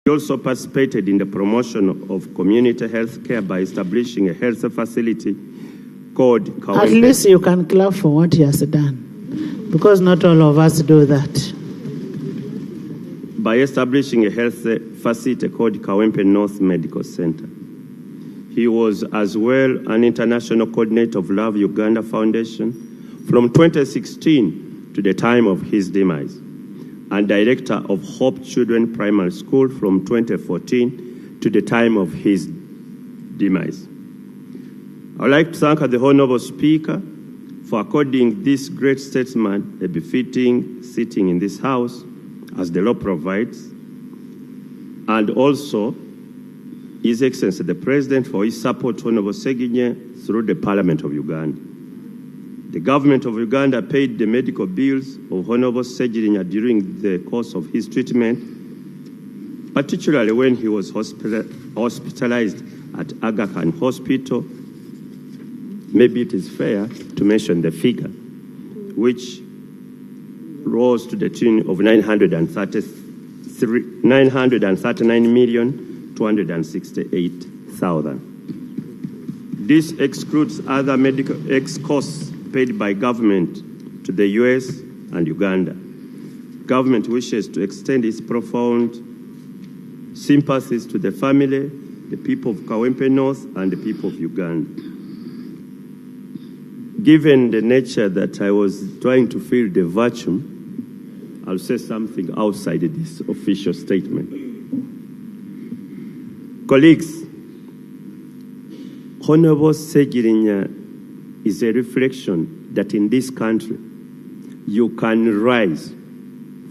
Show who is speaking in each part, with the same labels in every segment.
Speaker 1: He also participated in the promotion of community health care by establishing a health facility called Kawempe.
Speaker 2: At least you can clap for what he has done, because not all of us do that.
Speaker 1: By establishing a health facility called Kawempe North Medical Center. He was as well an international coordinator of Love Uganda Foundation from 2016 to the time of his demise, and director of Hope Children Primary School from 2014 to the time of his demise. I would like to thank the Honorable Speaker for according this great statesman a befitting sitting in this House as the law provides, and also His Excellency the President for his support to Honorable Ssegiriinya through the Parliament of Uganda. The government of Uganda paid the medical bills of Honorable Ssegiriinya during the course of his treatment, particularly when he was hospitalized at Aga Khan Hospital. Maybe it is fair to mention the figure, which rose to the tune of 939,268,000. This excludes other medical costs paid by government to the US and Uganda. Government wishes to extend its profound sympathies to the family, the people of Kawempe North, and the people of Uganda. Given the nature that I was trying to fill the vacuum, I'll say something outside this official statement. Colleagues, Honorable Ssegiriinya is a reflection that in this country, you can rise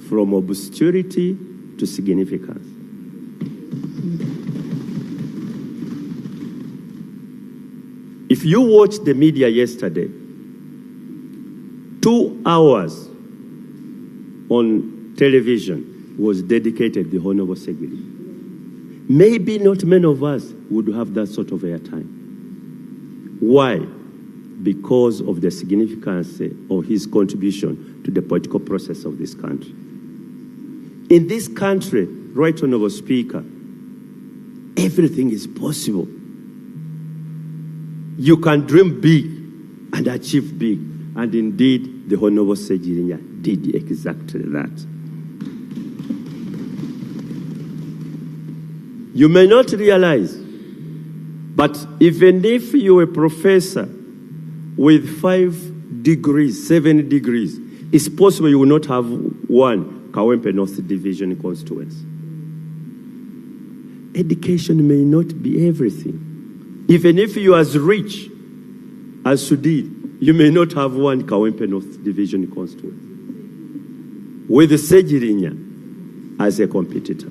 Speaker 1: from obscurity to significance. If you watched the media yesterday, 2 hours on television was dedicated to the Honorable Ssegiriinya. Maybe not many of us would have that sort of airtime. Why? Because of the significance of his contribution to the political process of this country. In this country, Right Honorable Speaker, everything is possible. You can dream big and achieve big. And indeed, the Honorable Ssegiriinya did exactly that. You may not realize, but even if you're a professor with 5 degrees, 7 degrees, it's possible you will not have one Kawempe North Division constituency. Education may not be everything. Even if you are as rich as Sudid, you may not have one Kawempe North Division constituency with Ssegiriinya as a competitor.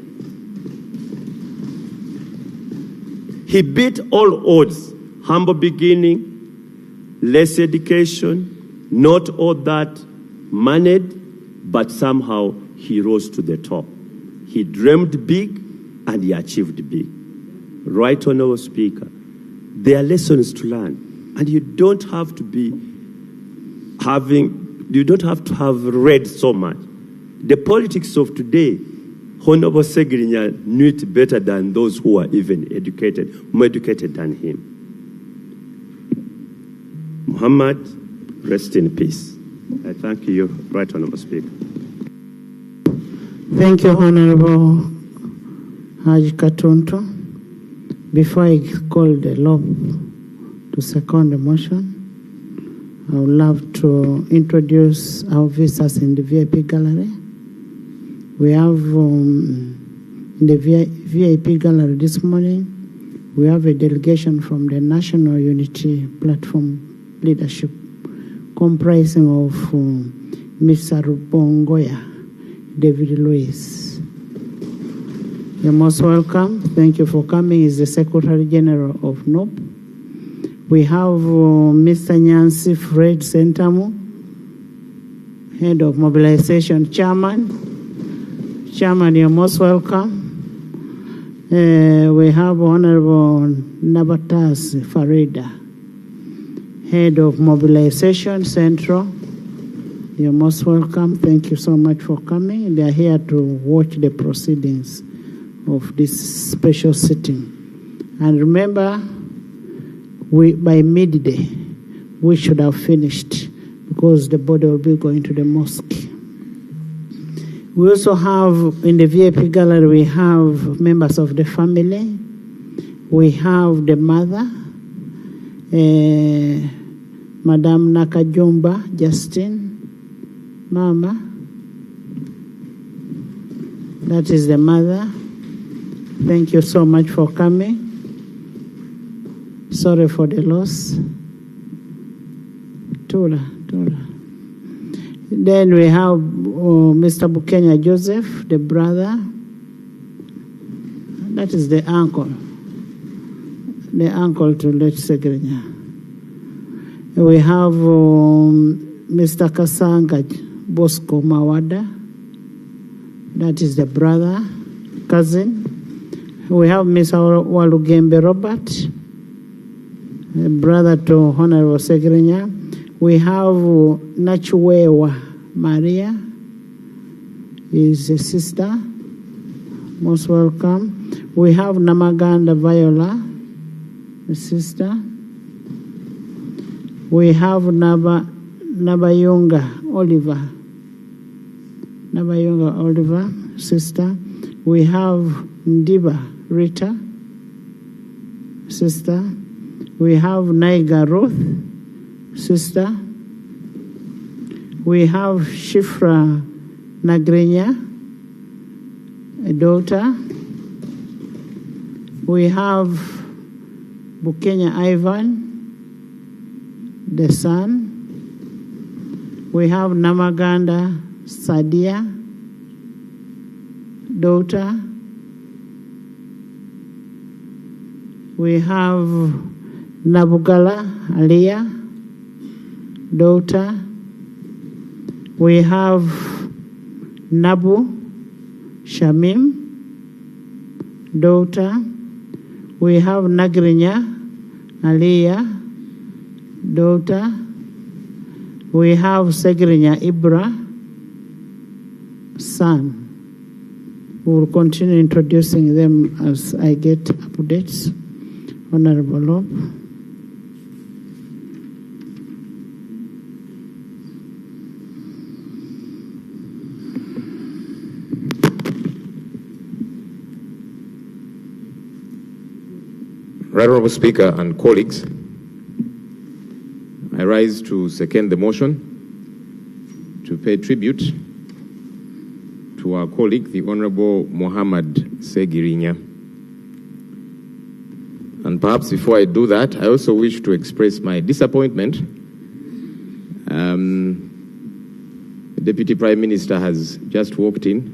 Speaker 1: He beat all odds, humble beginning, less education, not all that moneyed, but somehow he rose to the top. He dreamed big and he achieved big. Right Honorable Speaker, there are lessons to learn, and you don't have to have read so much. The politics of today, Honorable Ssegiriinya knew it better than those who are even educated, more educated than him. Muhammad, rest in peace. I thank you, Right Honorable Speaker.
Speaker 2: Thank you, Honorable Haji Katuntu. Before I call the law to second the motion, I would love to introduce our visitors in the VIP gallery. We have in the VIP gallery this morning, we have a delegation from the National Unity Platform leadership comprising of Mr. Rubongoya, David Lewis. You're most welcome. Thank you for coming. He's the Secretary General of NOP. We have Mr. Nyansi Fred Sentamu, Head of Mobilization Chairman. Chairman, you're most welcome. We have Honorable Nabatas Farida, Head of Mobilization Central. You're most welcome. Thank you so much for coming. They are here to watch the proceedings of this special sitting. And remember, by midday, we should have finished because the body will be going to the mosque. We also have, in the VIP gallery, we have members of the family. We have the mother, Madame Nakajumba Justine, Mama. That is the mother. Thank you so much for coming. Sorry for the loss. Tola. Then we have Mr. Bukenya Joseph, the brother. That is the uncle to late Ssegiriinya. We have Mr. Kasanga Bosco Mawada. That is the brother, cousin. We have Mr. Walugembe Robert, the brother to Honorable Ssegiriinya. We have Nachuwewa Maria, is a sister, most welcome. We have Namaganda Viola, a sister. We have Nabayunga Oliver, sister. We have Ndiba Rita, sister. We have Naiga Ruth, sister. We have Shifra Nagrinya, a daughter. We have Bukenya Ivan, the son. We have Namaganda Sadia, daughter. We have Nabugala Aliyah, daughter. We have Nabu Shamim, daughter. We have Nagrinya Aliyah, daughter. We have Ssegiriinya Ibra, son. We will continue introducing them as I get updates. Honorable Lord.
Speaker 3: Right Honourable Speaker and colleagues, I rise to second the motion to pay tribute to our colleague, the Honourable Mohammed Ssegiriinya. And perhaps before I do that, I also wish to express my disappointment. The Deputy Prime Minister has just walked in.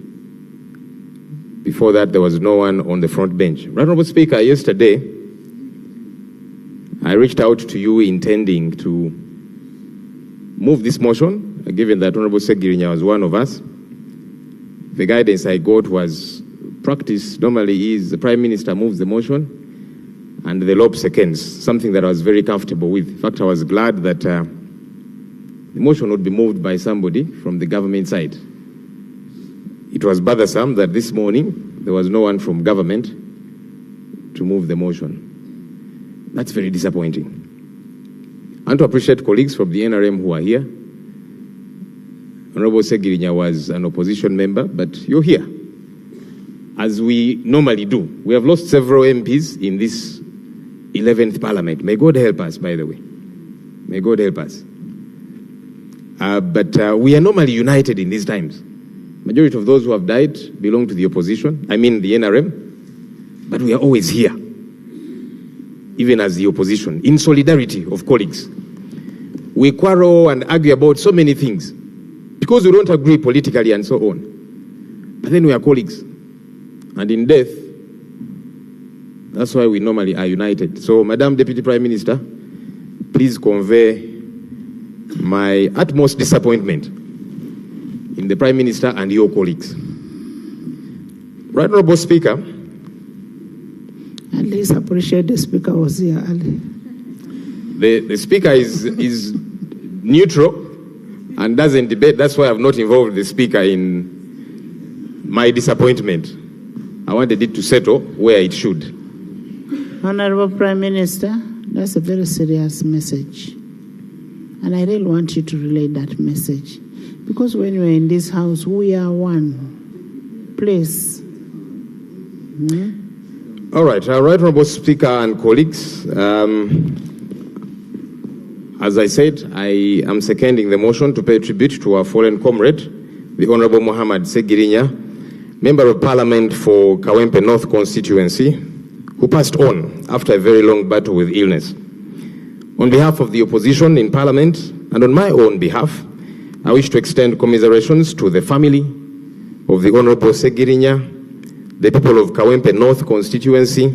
Speaker 3: Before that, there was no one on the front bench. Right Honourable Speaker, yesterday, I reached out to you intending to move this motion, given that Honourable Ssegiriinya was one of us. The guidance I got was practice normally is the Prime Minister moves the motion and the Lob seconds, something that I was very comfortable with. In fact, I was glad that the motion would be moved by somebody from the government side. It was bothersome that this morning there was no one from government to move the motion. That's very disappointing. I want to appreciate colleagues from the NRM who are here. Honourable Ssegiriinya was an opposition member, but you're here, as we normally do. We have lost several MPs in this 11th Parliament. May God help us, by the way. May God help us. But we are normally united in these times. Majority of those who have died belong to the opposition, I mean the NRM, but we are always here, even as the opposition, in solidarity of colleagues. We quarrel and argue about so many things because we don't agree politically and so on. But then we are colleagues. And in death, that's why we normally are united. So, Madam Deputy Prime Minister, please convey my utmost disappointment in the Prime Minister and your colleagues. Right Honourable Speaker,
Speaker 2: at least appreciate the Speaker was here early.
Speaker 3: The Speaker is neutral and doesn't debate. That's why I've not involved the Speaker in my disappointment. I wanted it to settle where it should.
Speaker 2: Honorable Prime Minister, that's a very serious message. And I really want you to relay that message. Because when we're in this house, we are one. Please.
Speaker 3: All right. Right, Honorable Speaker and colleagues. As I said, I am seconding the motion to pay tribute to our fallen comrade, the Honorable Muhammad Ssegiriinya, Member of Parliament for Kawempe North constituency, who passed on after a very long battle with illness. On behalf of the opposition in Parliament and on my own behalf, I wish to extend commiserations to the family of the Honorable Ssegiriinya, the people of Kawempe North constituency,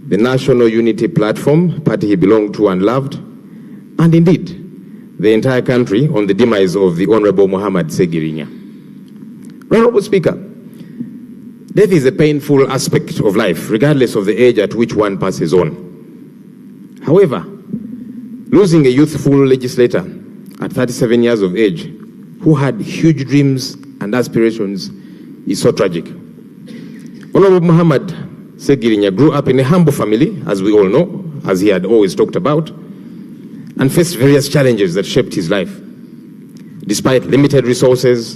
Speaker 3: the National Unity Platform, party he belonged to and loved, and indeed, the entire country on the demise of the Honorable Muhammad Ssegiriinya. Honorable Speaker, death is a painful aspect of life, regardless of the age at which one passes on. However, losing a youthful legislator at 37 years of age, who had huge dreams and aspirations, is so tragic. Honorable Muhammad Ssegiriinya grew up in a humble family, as we all know, as he had always talked about, and faced various challenges that shaped his life. Despite limited resources,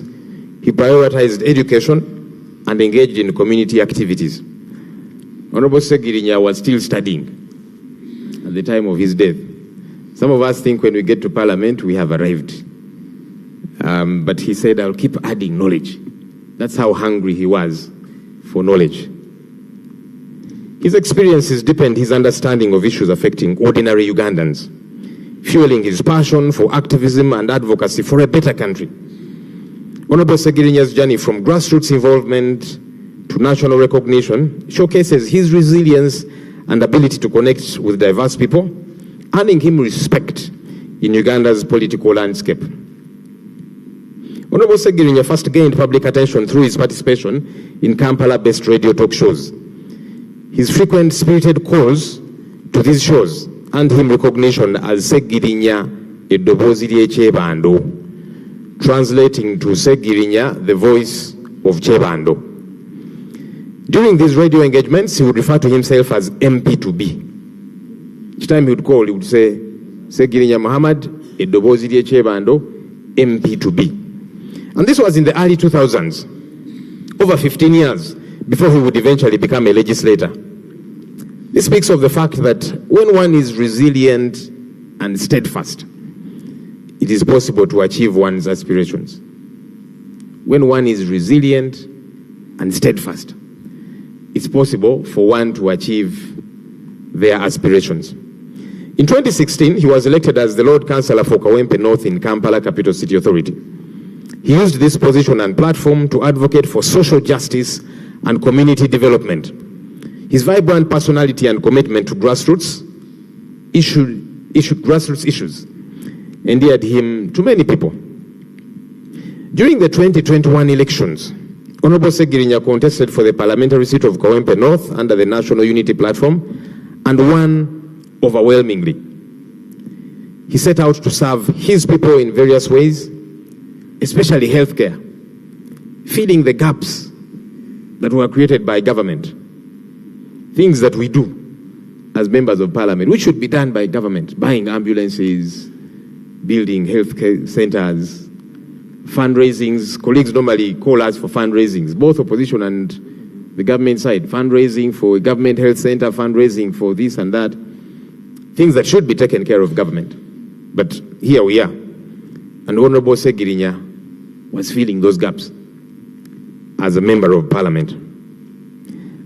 Speaker 3: he prioritized education and engaged in community activities. Honorable Ssegiriinya was still studying at the time of his death. Some of us think when we get to Parliament, we have arrived. But he said, I'll keep adding knowledge. That's how hungry he was for knowledge. His experiences deepened his understanding of issues affecting ordinary Ugandans, fueling his passion for activism and advocacy for a better country. Honorable Ssegiriinya's journey from grassroots involvement to national recognition showcases his resilience and ability to connect with diverse people, earning him respect in Uganda's political landscape. Honorable Ssegiriinya first gained public attention through his participation in Kampala-based radio talk shows. His frequent spirited calls to these shows earned him recognition as Ssegiriinya Eddoboozi ly'ekyebando, translating to Ssegiriinya, the voice of Kyebando. During these radio engagements, he would refer to himself as MP2B. Each time he would call, he would say, Ssegiriinya Muhammad Eddoboozi ly'ekyebando, MP2B. And this was in the early 2000s, over 15 years before he would eventually become a legislator. This speaks of the fact that when one is resilient and steadfast, it is possible to achieve one's aspirations. When one is resilient and steadfast, it's possible for one to achieve their aspirations. In 2016, he was elected as the Lord Councillor for Kawempe North in Kampala Capital City Authority. He used this position and platform to advocate for social justice and community development. His vibrant personality and commitment to grassroots issues endeared him to many people. During the 2021 elections, Honorable Ssegiriinya contested for the parliamentary seat of Kawempe North under the National Unity Platform and won overwhelmingly. He set out to serve his people in various ways, especially healthcare, filling the gaps that were created by government. Things that we do as members of parliament, which should be done by government, buying ambulances, building healthcare centers, fundraisings. Colleagues normally call us for fundraisings, both opposition and the government side, fundraising for a government health center, fundraising for this and that, things that should be taken care of government. But here we are. And Honorable Ssegiriinya was filling those gaps as a member of parliament.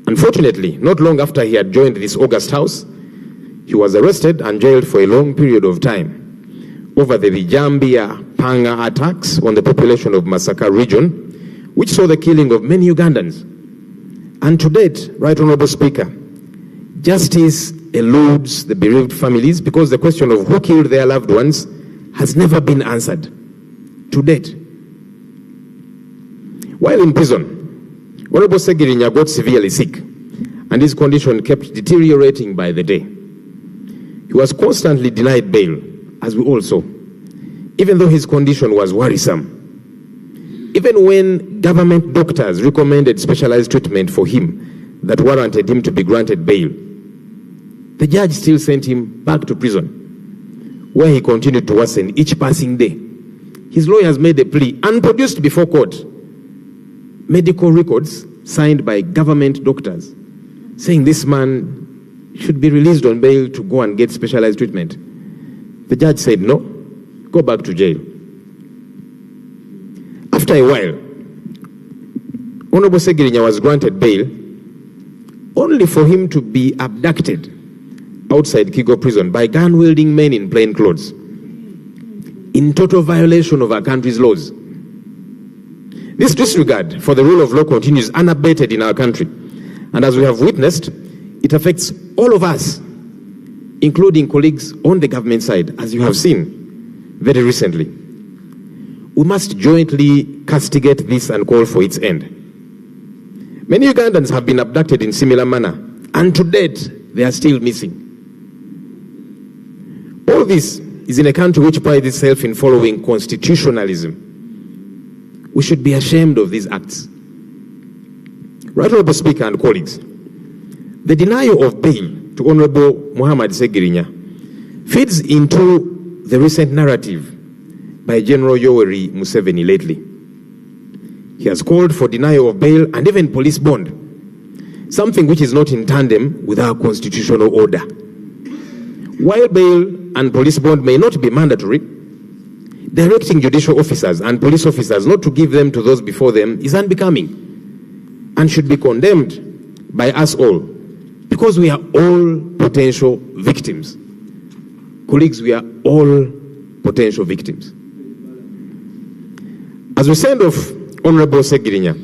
Speaker 3: Unfortunately, not long after he had joined this august house, he was arrested and jailed for a long period of time over the Vijambia Panga attacks on the population of Masaka region, which saw the killing of many Ugandans. And to date, Right Honorable Speaker, justice eludes the bereaved families because the question of who killed their loved ones has never been answered to date. While in prison, Honorable Ssegiriinya got severely sick, and his condition kept deteriorating by the day. He was constantly denied bail, as we all saw, even though his condition was worrisome. even when government doctors recommended specialized treatment for him that warranted him to be granted bail, the judge still sent him back to prison, where he continued to worsen each passing day. His lawyers made a plea and produced before court medical records signed by government doctors saying this man should be released on bail to go and get specialized treatment. The judge said, no, go back to jail. After a while, Honorable Ssegiriinya was granted bail only for him to be abducted outside Kigo prison by gun-wielding men in plain clothes, in total violation of our country's laws. This disregard for the rule of law continues unabated in our country, and as we have witnessed, it affects all of us, including colleagues on the government side, as you have seen very recently. We must jointly castigate this and call for its end. Many Ugandans have been abducted in similar manner, and to date, they are still missing. All this is in a country which prides itself in following constitutionalism. We should be ashamed of these acts. Right Honorable Speaker and colleagues, the denial of bail to Honorable Muhammad Ssegiriinya feeds into the recent narrative by General Yoweri Museveni lately. He has called for denial of bail and even police bond, something which is not in tandem with our constitutional order. While bail and police bond may not be mandatory, directing judicial officers and police officers not to give them to those before them is unbecoming and should be condemned by us all, because we are all potential victims. Colleagues, we are all potential victims. As we send off Honorable Ssegiriinya,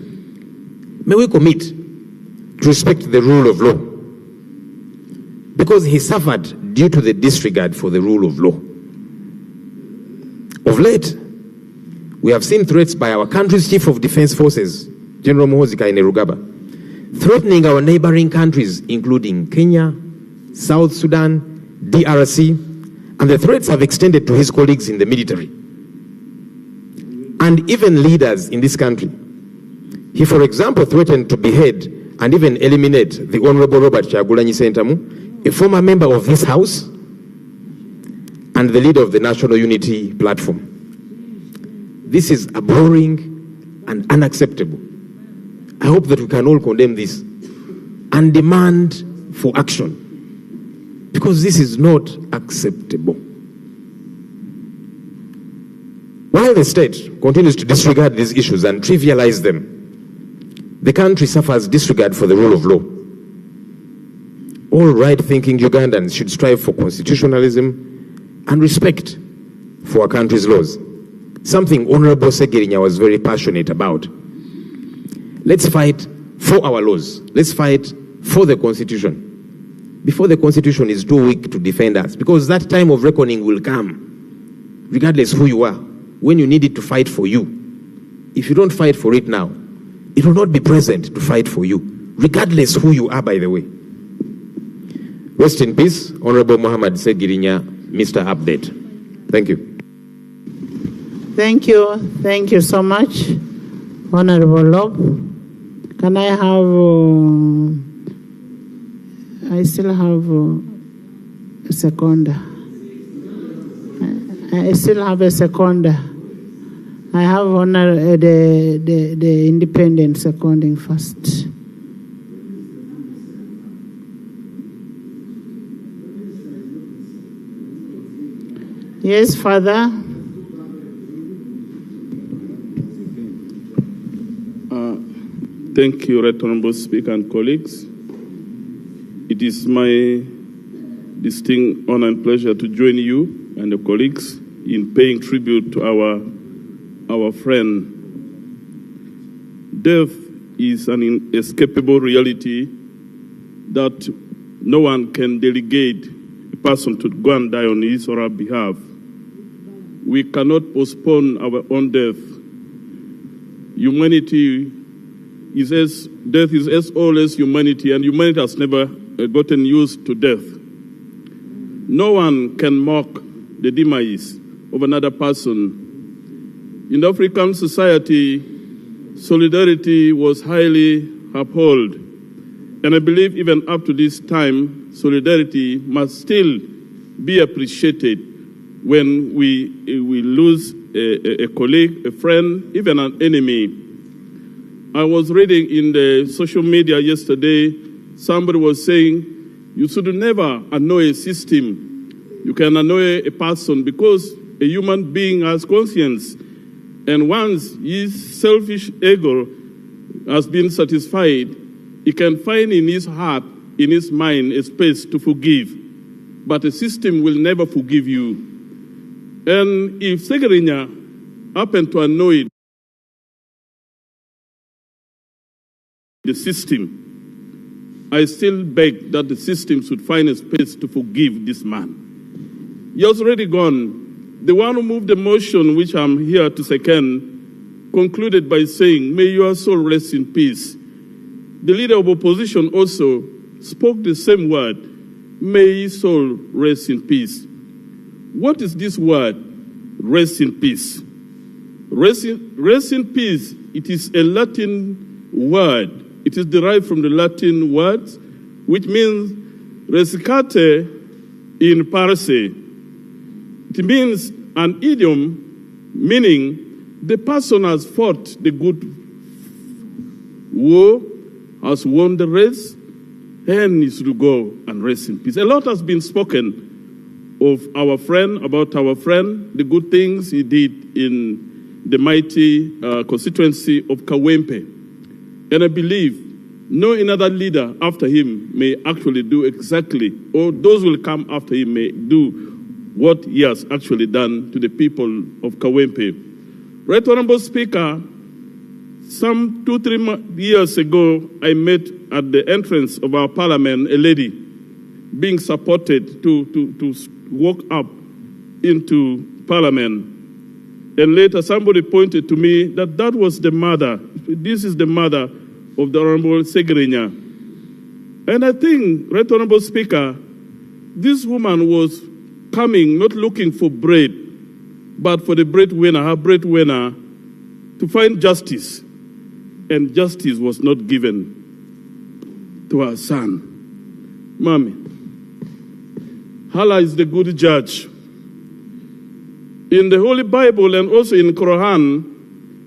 Speaker 3: may we commit to respect the rule of law, because he suffered due to the disregard for the rule of law. Of late, we have seen threats by our country's Chief of Defense Forces, General Muhoozi Kainerugaba, threatening our neighboring countries, including Kenya, South Sudan, DRC, and the threats have extended to his colleagues in the military and even leaders in this country. He, for example, threatened to behead and even eliminate the Honorable Robert Kyagulanyi Ssentamu, a former member of this House and the leader of the National Unity Platform. This is abhorring and unacceptable. I hope that we can all condemn this and demand for action, because this is not acceptable. While the state continues to disregard these issues and trivialize them, the country suffers disregard for the rule of law. All right-thinking Ugandans should strive for constitutionalism and respect for our country's laws, something Honorable Ssegiriinya was very passionate about. Let's fight for our laws. Let's fight for the Constitution before the Constitution is too weak to defend us, because that time of reckoning will come, regardless who you are, when you need it to fight for you. If you don't fight for it now, it will not be present to fight for you, regardless who you are, by the way. Rest in peace, Honorable Muhammad Ssegiriinya, Mr. Update. Thank you.
Speaker 2: Thank you. Thank you so much, Honorable Lob. Can I have, I still have a second. I still have a second. I have the independent seconding first. Yes, Father.
Speaker 4: Thank you, Right Honorable Speaker and colleagues. It is my distinct honor and pleasure to join you and your colleagues in paying tribute to our friend. Death is an inescapable reality that no one can delegate a person to go and die on his or her behalf. We cannot postpone our own death. Death is as old as humanity, and humanity has never gotten used to death. No one can mock the demise of another person. In African society, solidarity was highly upheld. And I believe even up to this time, solidarity must still be appreciated when we lose a colleague, a friend, even an enemy. I was reading in the social media yesterday, somebody was saying, you should never annoy a system. You can annoy a person because a human being has conscience. And once his selfish ego has been satisfied, he can find in his heart, in his mind, a space to forgive. But a system will never forgive you. And if Ssegiriinya happened to annoy the system, I still beg that the system should find a space to forgive this man. He has already gone. The one who moved the motion, which I'm here to second, concluded by saying, may your soul rest in peace. The leader of opposition also spoke the same word, may his soul rest in peace. What is this word, rest in peace? Rest in peace, it is a Latin word. It is derived from the Latin word, which means resicate in parse. It means an idiom meaning the person has fought the good war, has won the race, and is to go and rest in peace. A lot has been spoken of our friend, about our friend, the good things he did in the mighty constituency of Kawempe. And I believe no another leader after him may actually do exactly, or those who will come after him may do what he has actually done to the people of Kawempe. Right Honorable Speaker, some 2-3 years ago, I met at the entrance of our parliament a lady being supported to walk up into parliament. And later somebody pointed to me that that was the mother. This is the mother of the Honorable Ssegiriinya. And I think, Right Honorable Speaker, this woman was coming not looking for bread, but for the breadwinner, her breadwinner, to find justice. And justice was not given to her son. Mommy, Allah is the good judge. In the Holy Bible and also in Quran,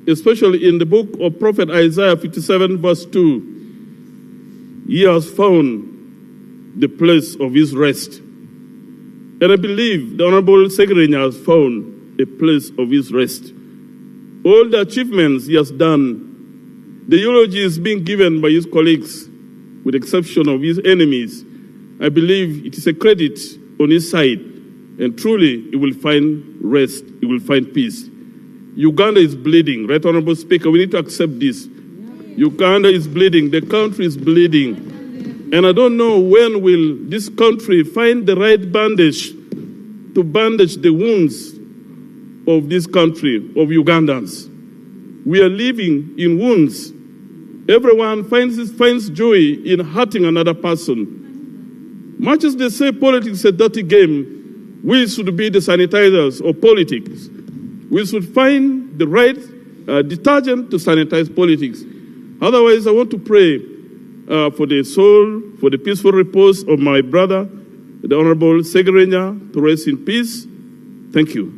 Speaker 4: especially in the book of Prophet Isaiah 57 verse 2, he has found the place of his rest. And I believe the Honorable Ssegiriinya has found a place of his rest. All the achievements he has done, the eulogies being given by his colleagues, with the exception of his enemies, I believe it is a credit on his side. And truly, he will find rest, he will find peace. Uganda is bleeding. Right Honorable Speaker, we need to accept this. Uganda is bleeding, the country is bleeding. And I don't know when will this country find the right bandage to bandage the wounds of this country, of Ugandans. We are living in wounds. Everyone finds joy in hurting another person. Much as they say politics is a dirty game, we should be the sanitizers of politics. We should find the right detergent to sanitize politics. Otherwise, I want to pray for the soul, for the peaceful repose of my brother, the Honorable Ssegiriinya, to rest in peace. Thank you.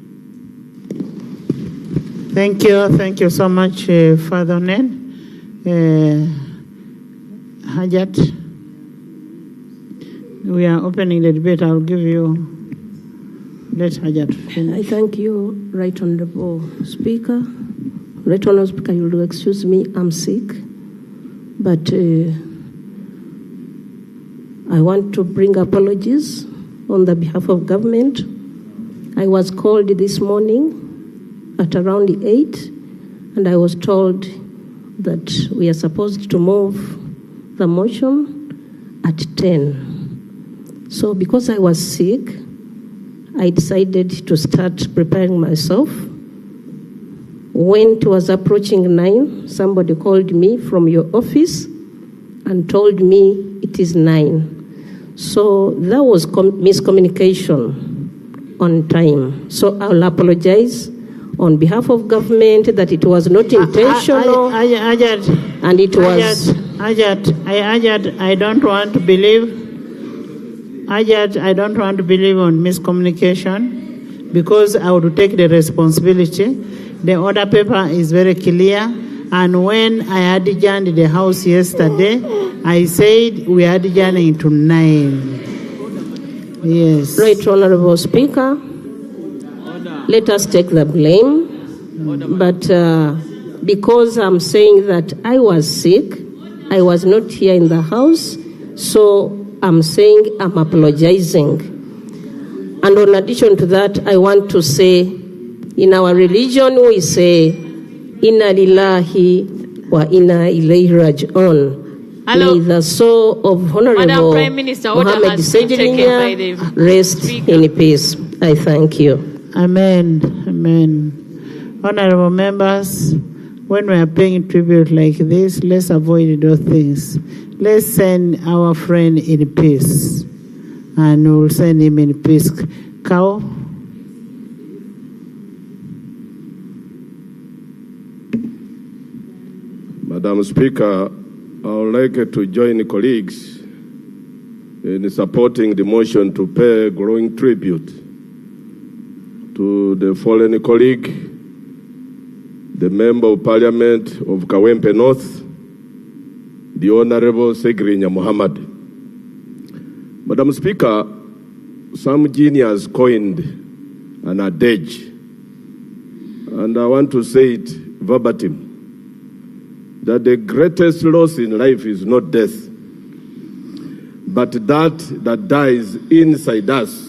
Speaker 2: Thank you. Thank you so much, Father Nen. Hajat, we are opening the debate. I'll give you. Let Hajat finish.
Speaker 5: I thank you, Right Honorable Speaker. Right Honorable Speaker, you will excuse me, I'm sick. But I want to bring apologies on the behalf of government. I was called this morning at around 8, and I was told that we are supposed to move the motion at 10. So because I was sick, I decided to start preparing myself. When it was approaching 9, somebody called me from your office and told me it is 9. So that was miscommunication on time. So I'll apologize on behalf of government that it was not intentional, and it was...
Speaker 2: I don't want to believe. I don't want to believe on miscommunication because I would take the responsibility. The order paper is very clear, and when I adjourned the House yesterday, I said we are adjourning to 9. Yes.
Speaker 5: Right, Honorable Speaker. Let us take the blame. But because I'm saying that I was sick, I was not here in the House, so I'm saying I'm apologizing. And in addition to that, I want to say, in our religion, we say, Inna lillahi wa inna ilayhi raji'un. May the soul of Honorable Mohammed Ssegiriinya rest in peace. I thank you.
Speaker 2: Amen. Amen. Honorable members, when we are paying tribute like this, let's avoid those things. Let's send our friend in peace, and we'll send him in peace. Cow?
Speaker 6: Madam Speaker, I would like to join colleagues in supporting the motion to pay glowing tribute to the fallen colleague, the Member of Parliament of Kawempe North, the Honorable Ssegiriinya Muhammad. Madam Speaker, some genius coined an adage, and I want to say it verbatim, that the greatest loss in life is not death, but that dies inside us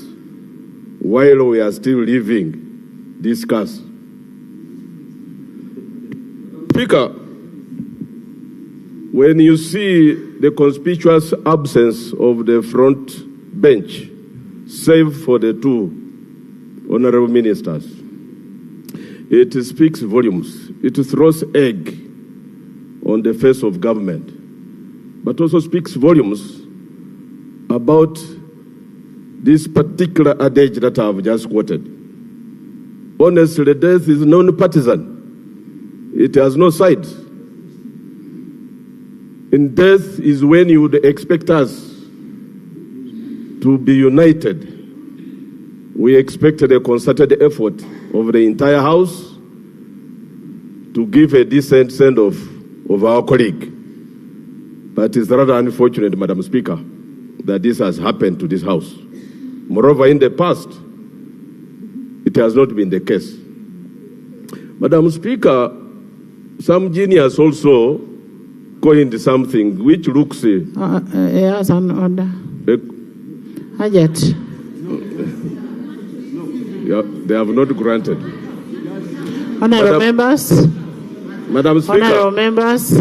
Speaker 6: while we are still living this curse. Speaker, when you see the conspicuous absence of the front bench, save for the two honorable ministers, it speaks volumes. It throws egg on the face of government, but also speaks volumes about this particular adage that I have just quoted. Honestly, death is non-partisan. It has no sides. In death is when you would expect us to be united. We expected a concerted effort of the entire House to give a decent send-off of our colleague. But it's rather unfortunate, Madam Speaker, that this has happened to this House. Moreover, in the past, it has not been the case. Madam Speaker, some genius also coined something which looks...
Speaker 2: yes, an order. Hajat.
Speaker 6: Yeah, they have not granted.
Speaker 2: Honorable members.
Speaker 6: Madam Speaker.
Speaker 2: Honorable members.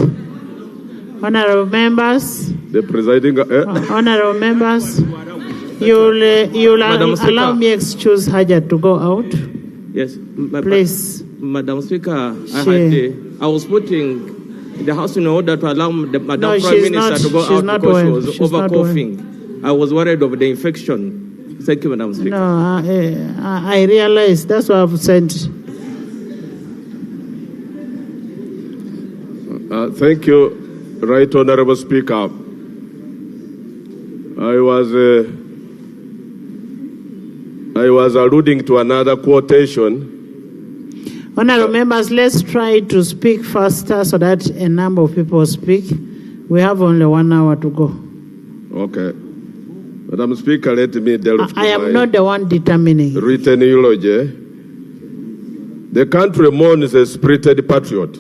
Speaker 2: Honorable members.
Speaker 6: The presiding...
Speaker 2: Honorable members. You'll allow me excuse Hajat to go out?
Speaker 7: Yes.
Speaker 2: Please.
Speaker 7: Madam Speaker, I was putting the House in order to allow the Madam Prime Minister to go out because she was over-coughing. I was worried of the infection. Thank you, Madam Speaker.
Speaker 2: No, I realize. That's what I've sent.
Speaker 6: Thank you, Right Honorable Speaker. I was alluding to another quotation.
Speaker 2: Honorable members, let's try to speak faster so that a number of people speak. We have only 1 hour to go.
Speaker 6: Okay. Madam Speaker, let me delve
Speaker 2: I am not the one determining.
Speaker 6: Written eulogy. The country mourns a spirited patriot,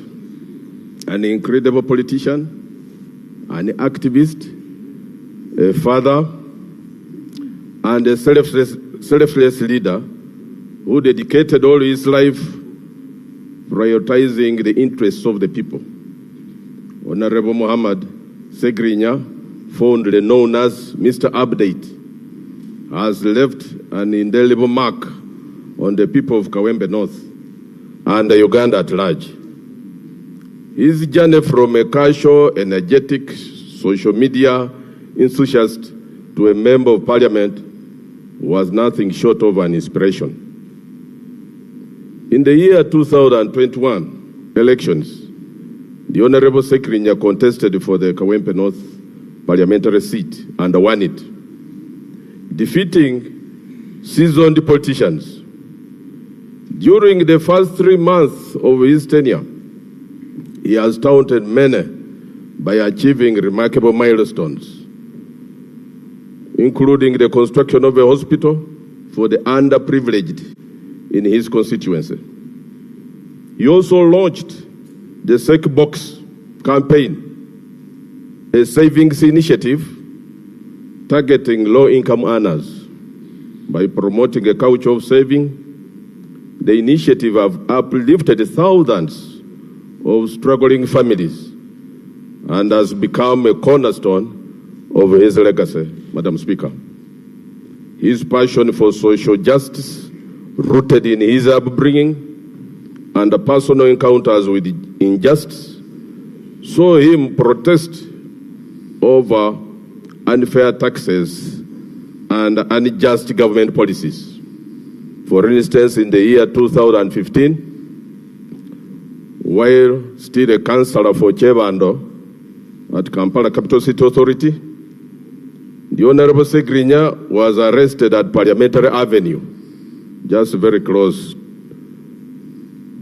Speaker 6: an incredible politician, an activist, a father, and a selfless leader who dedicated all his life prioritizing the interests of the people. Honorable Mohammed Ssegiriinya, fondly known as Mr. Update, has left an indelible mark on the people of Kawempe North and Uganda at large. His journey from a casual, energetic, social media enthusiast to a member of parliament was nothing short of an inspiration. In the year 2021 elections, the Honorable Ssegiriinya contested for the Kawempe North parliamentary seat and won it, defeating seasoned politicians. During the first 3 months of his tenure, he has taunted many by achieving remarkable milestones, including the construction of a hospital for the underprivileged in his constituency. He also launched the Sec Box campaign, a savings initiative targeting low-income earners. By promoting a culture of saving, the initiative has uplifted thousands of struggling families and has become a cornerstone of his legacy, Madam Speaker. His passion for social justice, rooted in his upbringing and personal encounters with injustice, saw him protest over unfair taxes and unjust government policies. For instance, in the year 2015, while still a councillor for Chebando at Kampala Capital City Authority, the Honorable Ssegiriinya was arrested at Parliamentary Avenue, just very close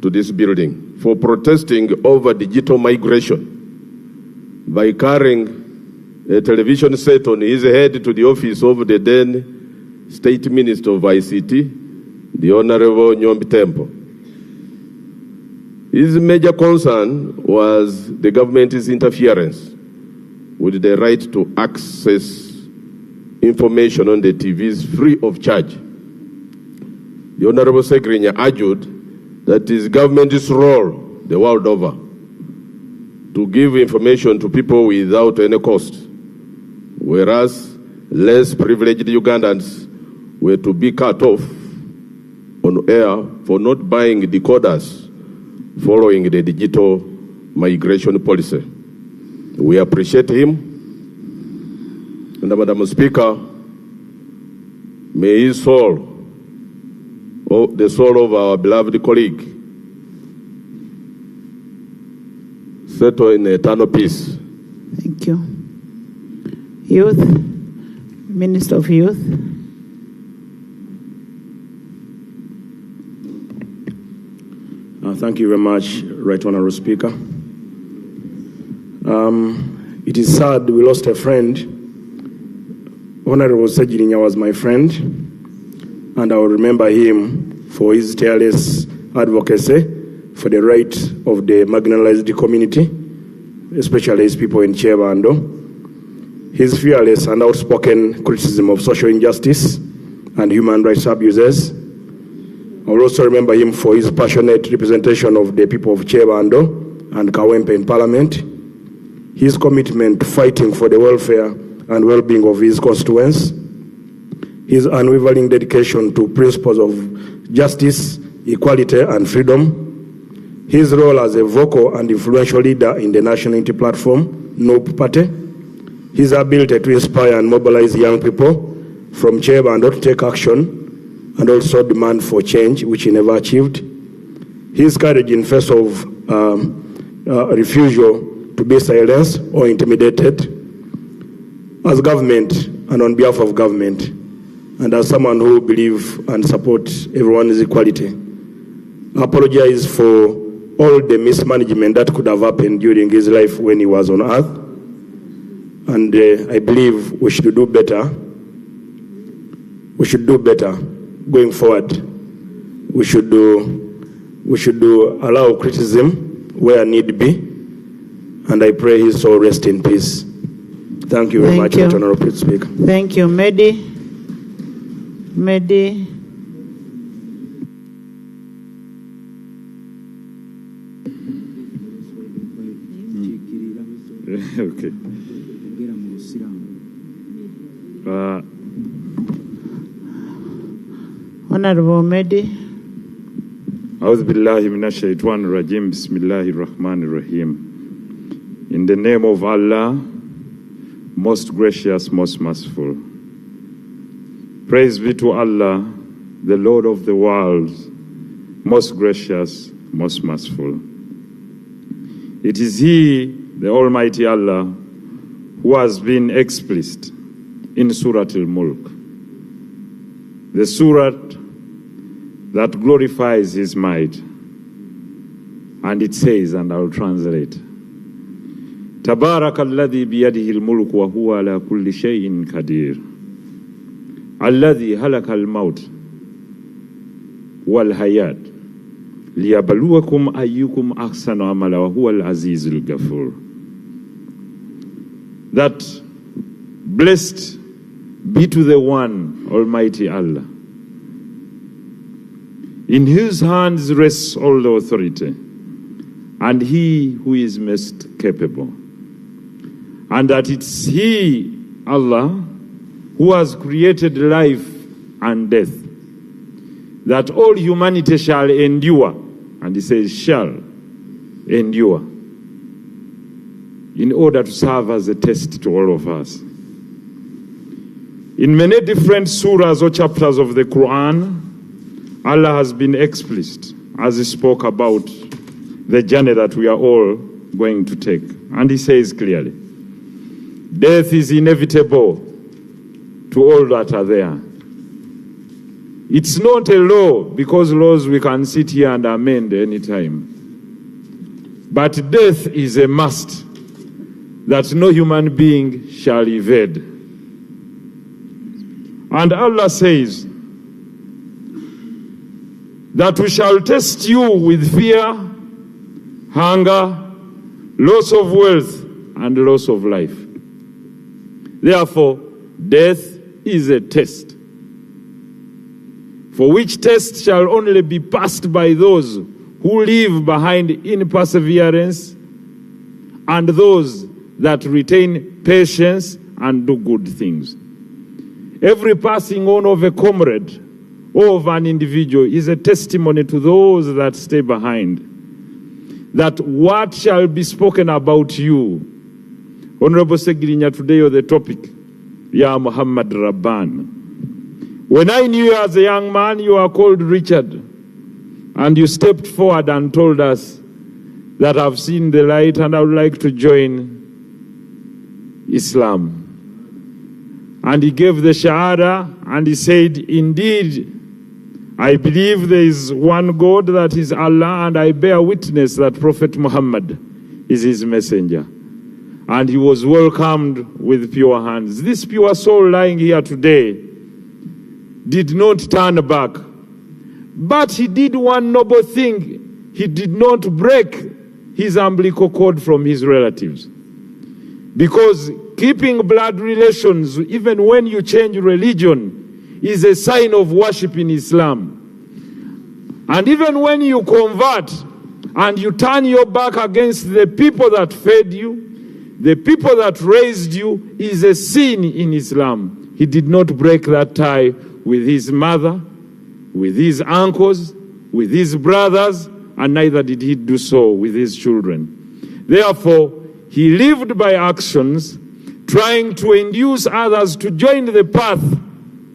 Speaker 6: to this building, for protesting over digital migration by carrying a television set on his head to the office of the then State Minister of ICT, the Honorable Nyombi Temple. His major concern was the government's interference with the right to access information on the TVs free of charge. The Honorable Ssegiriinya argued that it is government's role the world over to give information to people without any cost, whereas less privileged Ugandans were to be cut off on air for not buying decoders following the digital migration policy. We appreciate him. And Madam Speaker, may his soul, the soul of our beloved colleague, settle in eternal peace.
Speaker 2: Thank you. Youth, Minister of Youth.
Speaker 8: Thank you very much, Right Honourable Speaker. It is sad we lost a friend. Honourable Ssegiriinya was my friend, and I will remember him for his tireless advocacy for the right of the marginalized community, especially his people in Chebando. His fearless and outspoken criticism of social injustice and human rights abuses. I will also remember him for his passionate representation of the people of Chebando and Kawempe in Parliament, his commitment to fighting for the welfare and well-being of his constituents, his unwavering dedication to principles of justice, equality, and freedom, his role as a vocal and influential leader in the National Unity Platform, NUP Party, his ability to inspire and mobilize young people from Chebando to take action and also demand for change, which he never achieved, his courage in face of refusal to be silenced or intimidated, as government and on behalf of government, and as someone who believes and supports everyone's equality. I apologize for all the mismanagement that could have happened during his life when he was on earth, and I believe we should do better. We should do better going forward. We should allow criticism where need be, and I pray his soul rest in peace. Thank you very much, Honourable Speaker.
Speaker 2: Thank you, Mehdi.
Speaker 9: Okay.
Speaker 2: Honourable Mehdi.
Speaker 9: A'udhu billahi minash shaitanir rajim. Bismillahir rahmanir rahim. In the name of Allah, most gracious, most merciful. Praise be to Allah, the Lord of the world, most gracious, most merciful. It is He, the Almighty Allah, who has been explicit in Surah Al-Mulk, the surah that glorifies His might. And it says, and I'll translate, تبارك الذي بيده الملك وهو على كل شيء قدير الذي هلك الموت والحياة ليبلوكم أيكم أحسن عملا وهو العزيز الغفور. That blessed be to the one Almighty Allah, in whose hands rests all the authority, and He who is most capable. And that it's He, Allah, who has created life and death, that all humanity shall endure, and He says shall endure, in order to serve as a test to all of us. In many different surahs or chapters of the Quran, Allah has been explicit as He spoke about the journey that we are all going to take. And He says clearly, death is inevitable to all that are there. It's not a law, because laws we can sit here and amend anytime. But death is a must that no human being shall evade. And Allah says that we shall test you with fear, hunger, loss of wealth, and loss of life. Therefore, death is a test, for which test shall only be passed by those who leave behind in perseverance and those that retain patience and do good things. Every passing on of a comrade or of an individual is a testimony to those that stay behind, that what shall be spoken about you. Honorable Ssegiriinya, today on the topic, Ya Muhammad Rabban. When I knew you as a young man, you are called Richard, and you stepped forward and told us that I've seen the light and I would like to join Islam. And he gave the Shahada, and he said, indeed, I believe there is one God, that is Allah, and I bear witness that Prophet Muhammad is His messenger. And he was welcomed with pure hands. This pure soul lying here today did not turn back. But he did one noble thing. He did not break his umbilical cord from his relatives. Because keeping blood relations, even when you change religion, is a sign of worship in Islam. And even when you convert and you turn your back against the people that fed you, the people that raised you, is a sin in Islam. He did not break that tie with his mother, with his uncles, with his brothers, and neither did he do so with his children. Therefore, he lived by actions, trying to induce others to join the path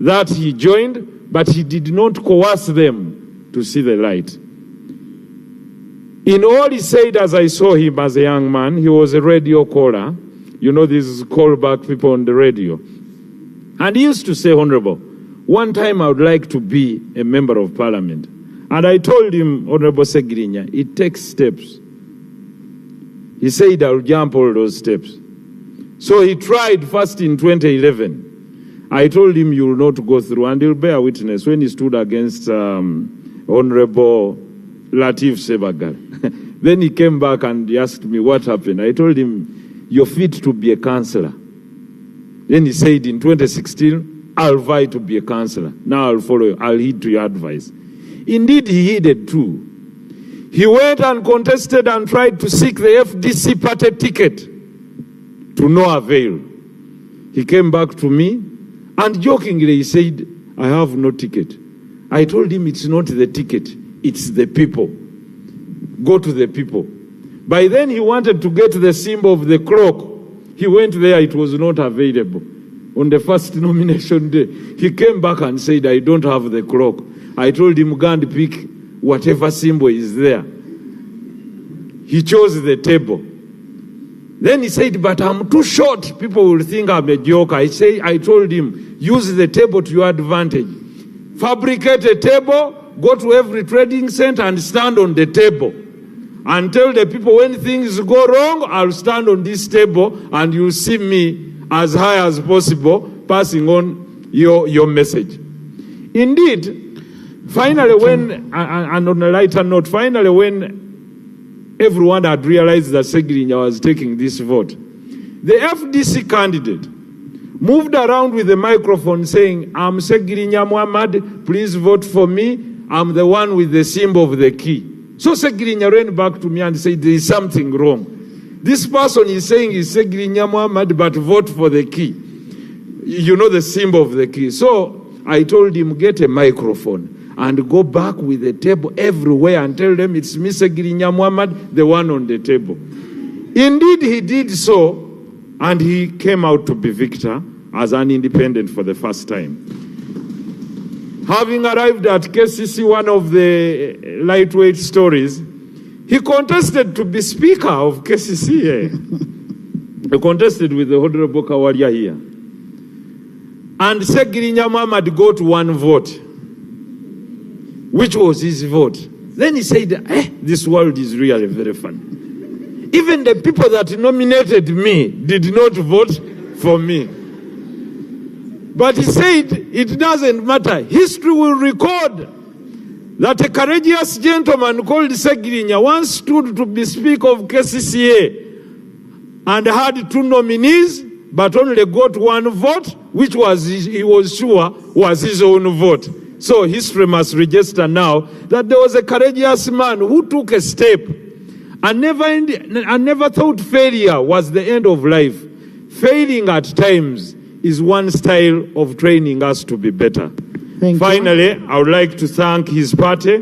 Speaker 9: that he joined, but he did not coerce them to see the light. In all he said, as I saw him as a young man, he was a radio caller. You know, these callback people on the radio. And he used to say, Honorable, one time I would like to be a member of parliament. And I told him, Honorable Ssegiriinya, it takes steps. He said, I'll jump all those steps. So he tried first in 2011. I told him, you will not go through, and he'll bear witness when he stood against Honorable Latif Sebagar. Then he came back and he asked me what happened. I told him, you're fit to be a councillor. Then he said, in 2016, I'll vie to be a councillor. Now I'll follow you. I'll heed to your advice. Indeed, he heeded too. He went and contested and tried to seek the FDC party ticket, to no avail. He came back to me and jokingly he said, I have no ticket. I told him, it's not the ticket, it's the people. Go to the people. By then he wanted to get the symbol of the clock. He went there, it was not available. On the first nomination day, he came back and said, I don't have the clock. I told him, go and pick whatever symbol is there. He chose the table. Then he said, but I'm too short. People will think I'm a joker. I told him, use the table to your advantage. Fabricate a table, go to every trading center and stand on the table. And tell the people when things go wrong, I'll stand on this table and you'll see me as high as possible, passing on your message. Indeed, finally when, and on a lighter note, finally when everyone had realized that Ssegiriinya was taking this vote, the FDC candidate moved around with the microphone saying, I'm Ssegiriinya Muhammad, please vote for me. I'm the one with the symbol of the key. So Ssegiriinya ran back to me and said, there is something wrong. This person is saying he's Ssegiriinya Muhammad, but vote for the key. You know the symbol of the key. So I told him, get a microphone and go back with the table everywhere and tell them it's me, Ssegiriinya Muhammad, the one on the table. Indeed, he did so, and he came out to be victor as an independent for the first time. Having arrived at KCC, one of the lightweight stories, he contested to be speaker of KCC. He contested with the Honorable Kawalia here. And Ssegiriinya Muhammad got one vote, which was his vote. Then he said, this world is really very fun. Even the people that nominated me did not vote for me. But he said, it doesn't matter. History will record that a courageous gentleman called Ssegiriinya once stood to be speaker of KCCA and had 2 nominees, but only got 1 vote, which was, he was sure was his own vote. So history must register now that there was a courageous man who took a step and never thought failure was the end of life. Failing at times is one style of training us to be better. Finally, I would like to thank his party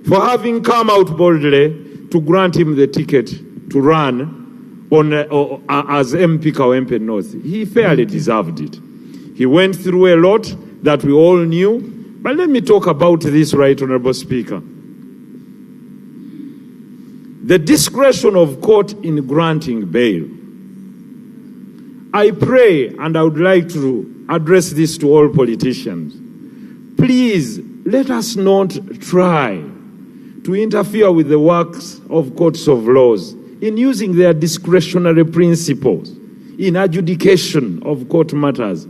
Speaker 9: for having come out boldly to grant him the ticket to run as MP Kawempe North. He fairly deserved it. He went through a lot that we all knew, but let me talk about this, Right Honorable Speaker. The discretion of court in granting bail. I pray, and I would like to address this to all politicians. Please, let us not try to interfere with the works of courts of laws in using their discretionary principles in adjudication of court matters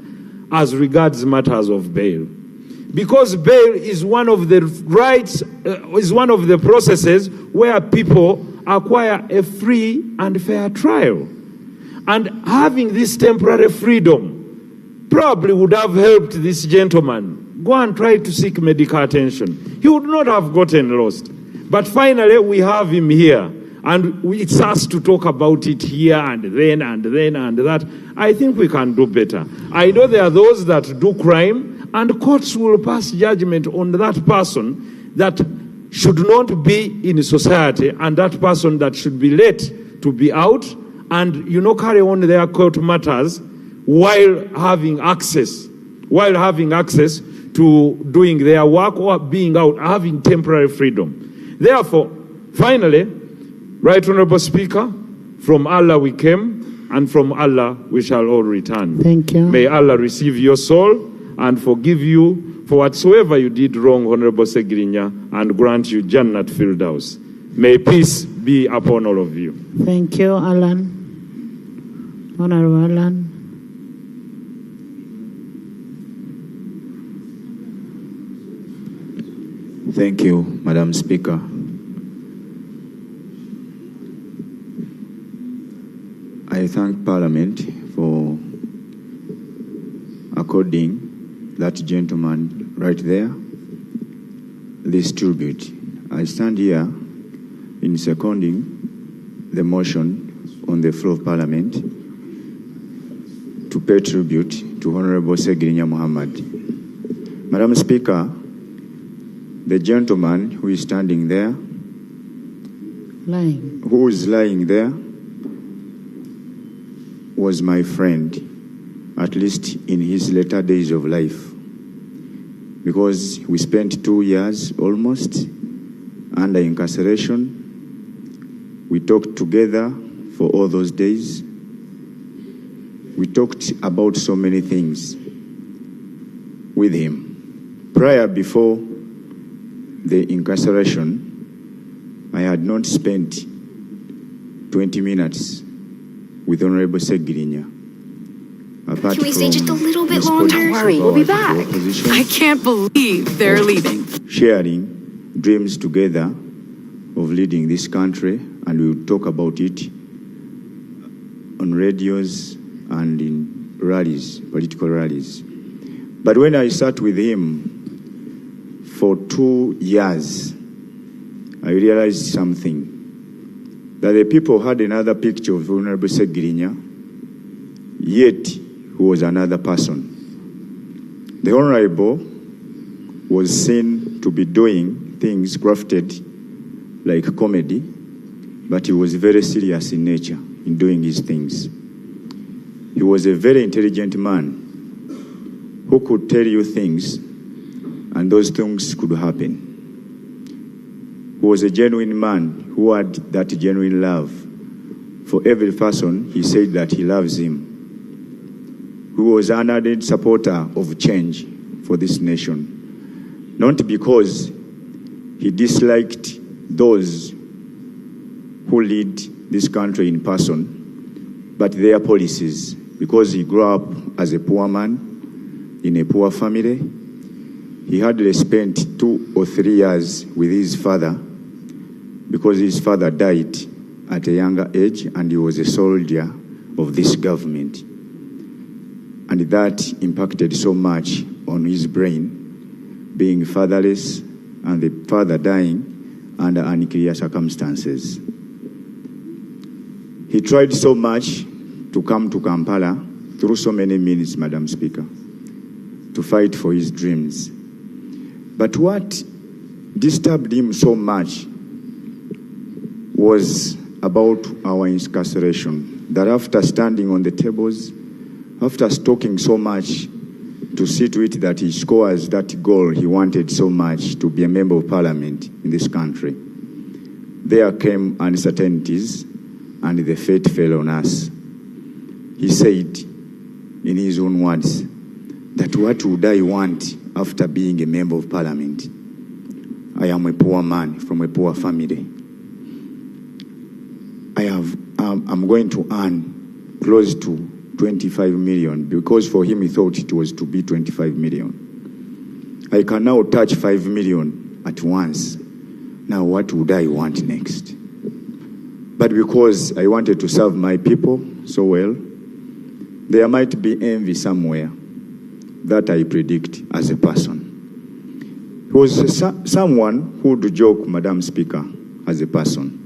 Speaker 9: as regards matters of bail. Because bail is one of the rights, is one of the processes where people acquire a free and fair trial. And having this temporary freedom probably would have helped this gentleman go and try to seek medical attention. He would not have gotten lost. But finally, we have him here. And it's us to talk about it here and then and then and that. I think we can do better. I know there are those that do crime, and courts will pass judgment on that person that should not be in society, and that person that should be let to be out and, carry on their court matters while having access to doing their work or being out, having temporary freedom. Therefore, finally, Right Honorable Speaker, from Allah we came, and from Allah we shall all return.
Speaker 2: Thank you.
Speaker 9: May Allah receive your soul and forgive you for whatsoever you did wrong, Honorable Ssegiriinya, and grant you Jannat Firdaus. May peace be upon all of you.
Speaker 2: Thank you, Alan. Honorable Alan.
Speaker 10: Thank you, Madam Speaker. I thank Parliament for according that gentleman right there this tribute. I stand here in seconding the motion on the floor of Parliament to pay tribute to Honorable Ssegiriinya Muhammad. Madam Speaker, the gentleman who is standing there, who is lying there, was my friend, at least in his later days of life, because we spent 2 years almost under incarceration. We talked together for all those days. We talked about so many things with him. Before the incarceration, I had not spent 20 minutes with Honorable Ssegiriinya.
Speaker 11: Can we stay just a little bit longer? Don't worry, we'll be back. I can't believe they're leaving.
Speaker 10: Sharing dreams together of leading this country, and we would talk about it on radios and in rallies, political rallies. But when I sat with him for 2 years, I realized something, that the people had another picture of Honorable Ssegiriinya, yet he was another person. The Honorable was seen to be doing things crafted like comedy, but he was very serious in nature in doing his things. He was a very intelligent man who could tell you things, and those things could happen. He was a genuine man who had that genuine love for every person. He said that he loves him. He was an ardent supporter of change for this nation, not because he disliked those who lead this country in person, but their policies, because he grew up as a poor man in a poor family. He hardly spent 2 or 3 years with his father because his father died at a younger age, and he was a soldier of this government. And that impacted so much on his brain, being fatherless and the father dying under unclear circumstances. He tried so much to come to Kampala through so many means, Madam Speaker, to fight for his dreams. But what disturbed him so much was about our incarceration, that after standing on the tables, after talking so much to see to it that he scores that goal he wanted so much, to be a member of parliament in this country, there came uncertainties and the fate fell on us. He said, in his own words, that what would I want after being a member of parliament? I am a poor man from a poor family. I'm going to earn close to 25 million, because for him he thought it was to be 25 million. I can now touch 5 million at once. Now what would I want next? But because I wanted to serve my people so well, there might be envy somewhere that I predict as a person. He was someone who would joke, Madam Speaker, as a person.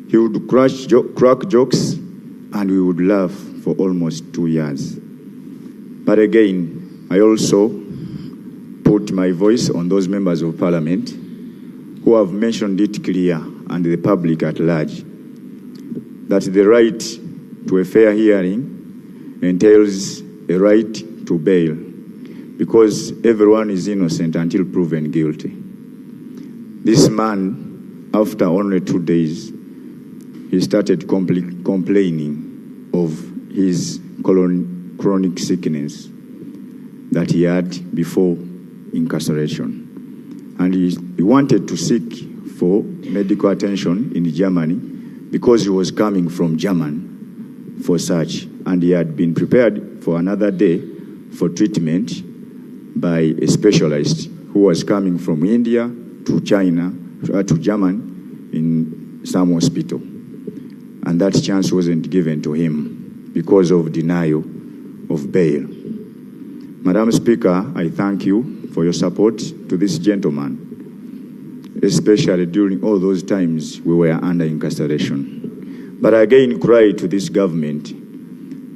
Speaker 10: He would crack jokes, and we would laugh for almost 2 years. But again, I also put my voice on those members of parliament who have mentioned it clear, and the public at large, that the right to a fair hearing entails a right to bail, because everyone is innocent until proven guilty. This man, after only 2 days, he started complaining of his chronic sickness that he had before incarceration. And he wanted to seek for medical attention in Germany because he was coming from Germany for such. And he had been prepared for another day for treatment by a specialist who was coming from India to China, to Germany in some hospital. And that chance wasn't given to him because of denial of bail. Madam Speaker, I thank you for your support to this gentleman, especially during all those times we were under incarceration. But I again cry to this government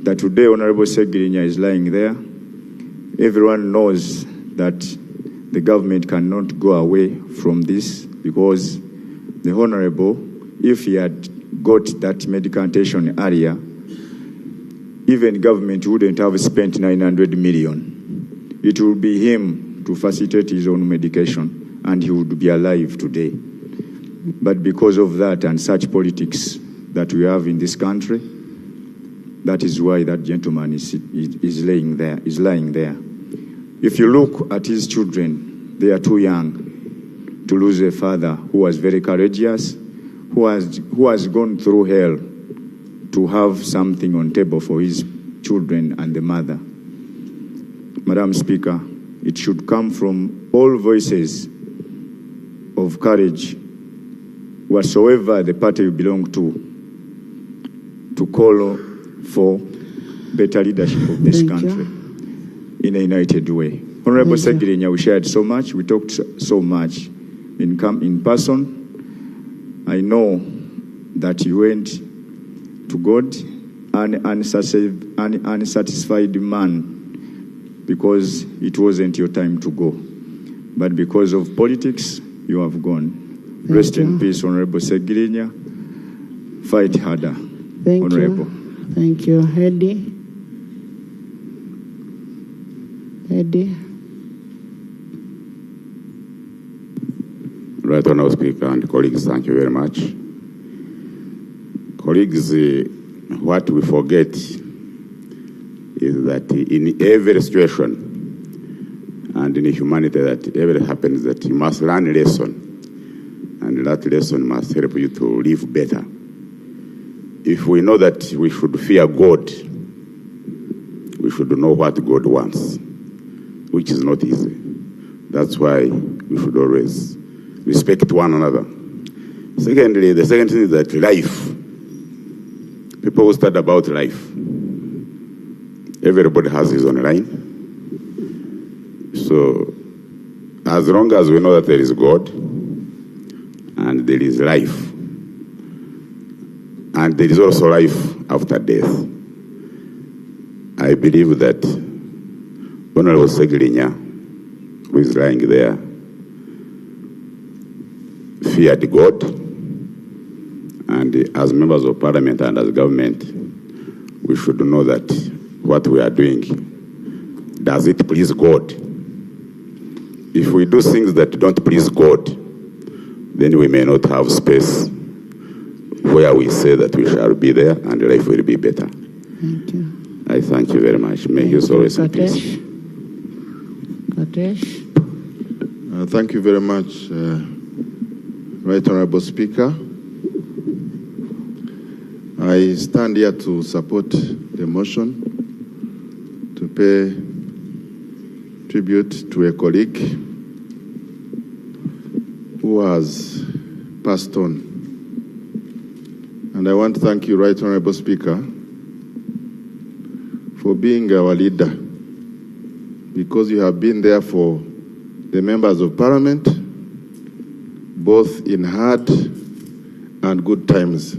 Speaker 10: that today Honorable Ssegiriinya is lying there. Everyone knows that the government cannot go away from this, because the Honorable, if he had got that medical attention earlier, even government wouldn't have spent 900 million. It would be him to facilitate his own medication, and he would be alive today. But because of that and such politics that we have in this country, that is why that gentleman is lying there. If you look at his children, they are too young to lose a father who was very courageous, who has gone through hell to have something on table for his children and the mother. Madam Speaker, it should come from all voices of courage, whatsoever the party you belong to call for better leadership of this country in a united way. Honorable Ssegiriinya, we shared so much, we talked so much in person. I know that you went to God an unsatisfied man because it wasn't your time to go. But because of politics, you have gone. Rest in peace, Honorable Ssegiriinya. Fight harder, Honorable.
Speaker 2: Thank you. Eddie.
Speaker 12: Right Honourable Speaker and colleagues, thank you very much. Colleagues, what we forget is that in every situation and in humanity that ever happens, that you must learn a lesson, and that lesson must help you to live better. If we know that we should fear God, we should know what God wants, which is not easy. That's why we should always respect one another. Secondly, the second thing is that life. People who study about life. Everybody has his own line. So, as long as we know that there is God, and there is life, and there is also life after death, I believe that Honorable Ssegiriinya, who is lying there, feared God, and as members of parliament and as government, we should know that what we are doing, does it please God? If we do things that don't please God, then we may not have space where we say that we shall be there and life will be better.
Speaker 2: Thank you.
Speaker 12: I thank you very much. May He always in peace.
Speaker 13: Thank you very much, Right Honourable Speaker. I stand here to support the motion to pay tribute to a colleague who has passed on. And I want to thank you, Right Honourable Speaker, for being our leader, because you have been there for the members of Parliament, both in hard and good times.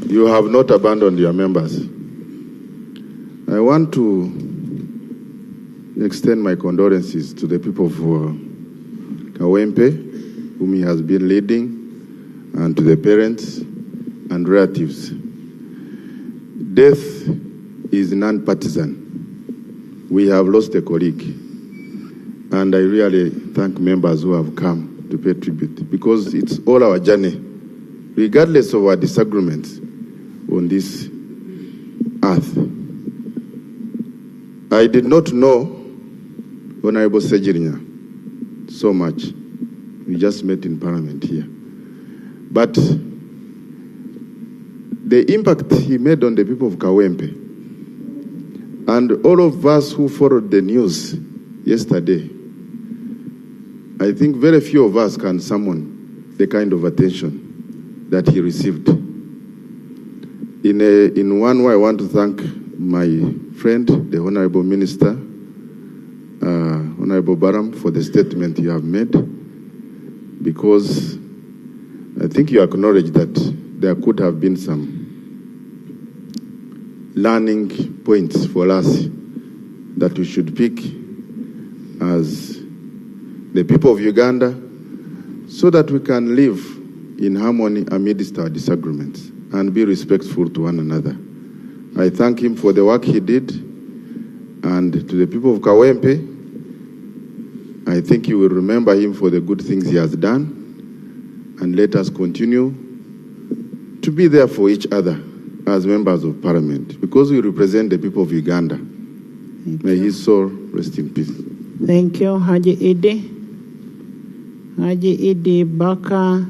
Speaker 13: You have not abandoned your members. I want to extend my condolences to the people of Kawempe, whom he has been leading, and to the parents and relatives. Death is non-partisan. We have lost a colleague, and I really thank members who have come to pay tribute, because it's all our journey, regardless of our disagreements on this earth. I did not know Honorable Ssegiriinya so much. We just met in Parliament here. But the impact he made on the people of Kawempe, and all of us who followed the news yesterday, I think very few of us can summon the kind of attention that he received. In one way, I want to thank my friend, the Honorable Minister, Honorable Baram, for the statement you have made, because I think you acknowledge that there could have been some learning points for us that we should pick as the people of Uganda, so that we can live in harmony amidst our disagreements and be respectful to one another. I thank him for the work he did, and to the people of Kawempe, I think you will remember him for the good things he has done, and let us continue to be there for each other as members of parliament, because we represent the people of Uganda. May his soul rest in peace.
Speaker 2: Thank you, Haji Idi. Haji Idi Baka.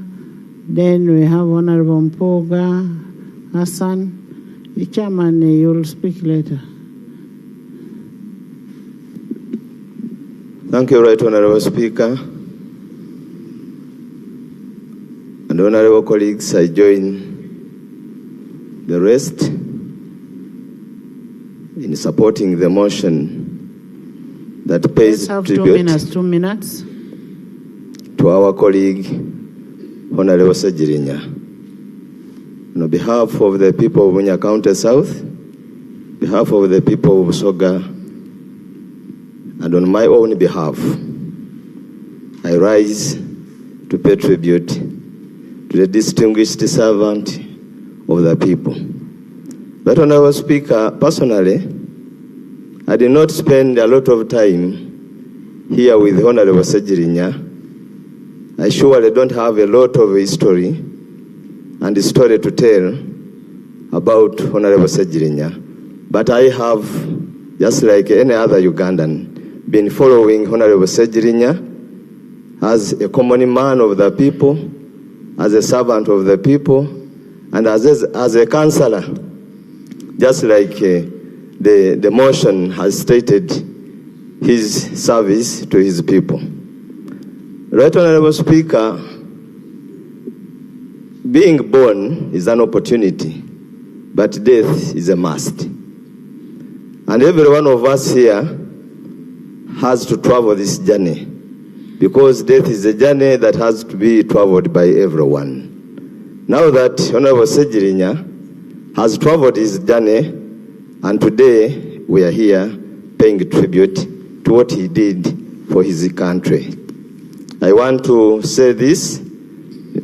Speaker 2: Then we have Honorable Mpoga Hassan. The chairman, you'll speak later.
Speaker 14: Thank you, Right Honorable Speaker. And honorable colleagues, I join the rest in supporting the motion that pays tribute
Speaker 2: 2 minutes.
Speaker 14: to our colleague, Honorable Ssegiriinya. On behalf of the people of Bunya County South, on behalf of the people of Soga, and on my own behalf, I rise to pay tribute to the distinguished servant of the people. But Honorable Speaker, personally, I did not spend a lot of time here with Honorable Ssegiriinya. I surely don't have a lot of history and story to tell about Honorable Ssegiriinya, but I have, just like any other Ugandan, been following Honorable Ssegiriinya as a common man of the people, as a servant of the people, and as a councillor, just like the motion has stated, his service to his people. Right Honorable Speaker, being born is an opportunity, but death is a must. And every one of us here has to travel this journey, because death is a journey that has to be traveled by everyone. Now that Honorable Ssegiriinya has traveled his journey, and today we are here paying tribute to what he did for his country. I want to say this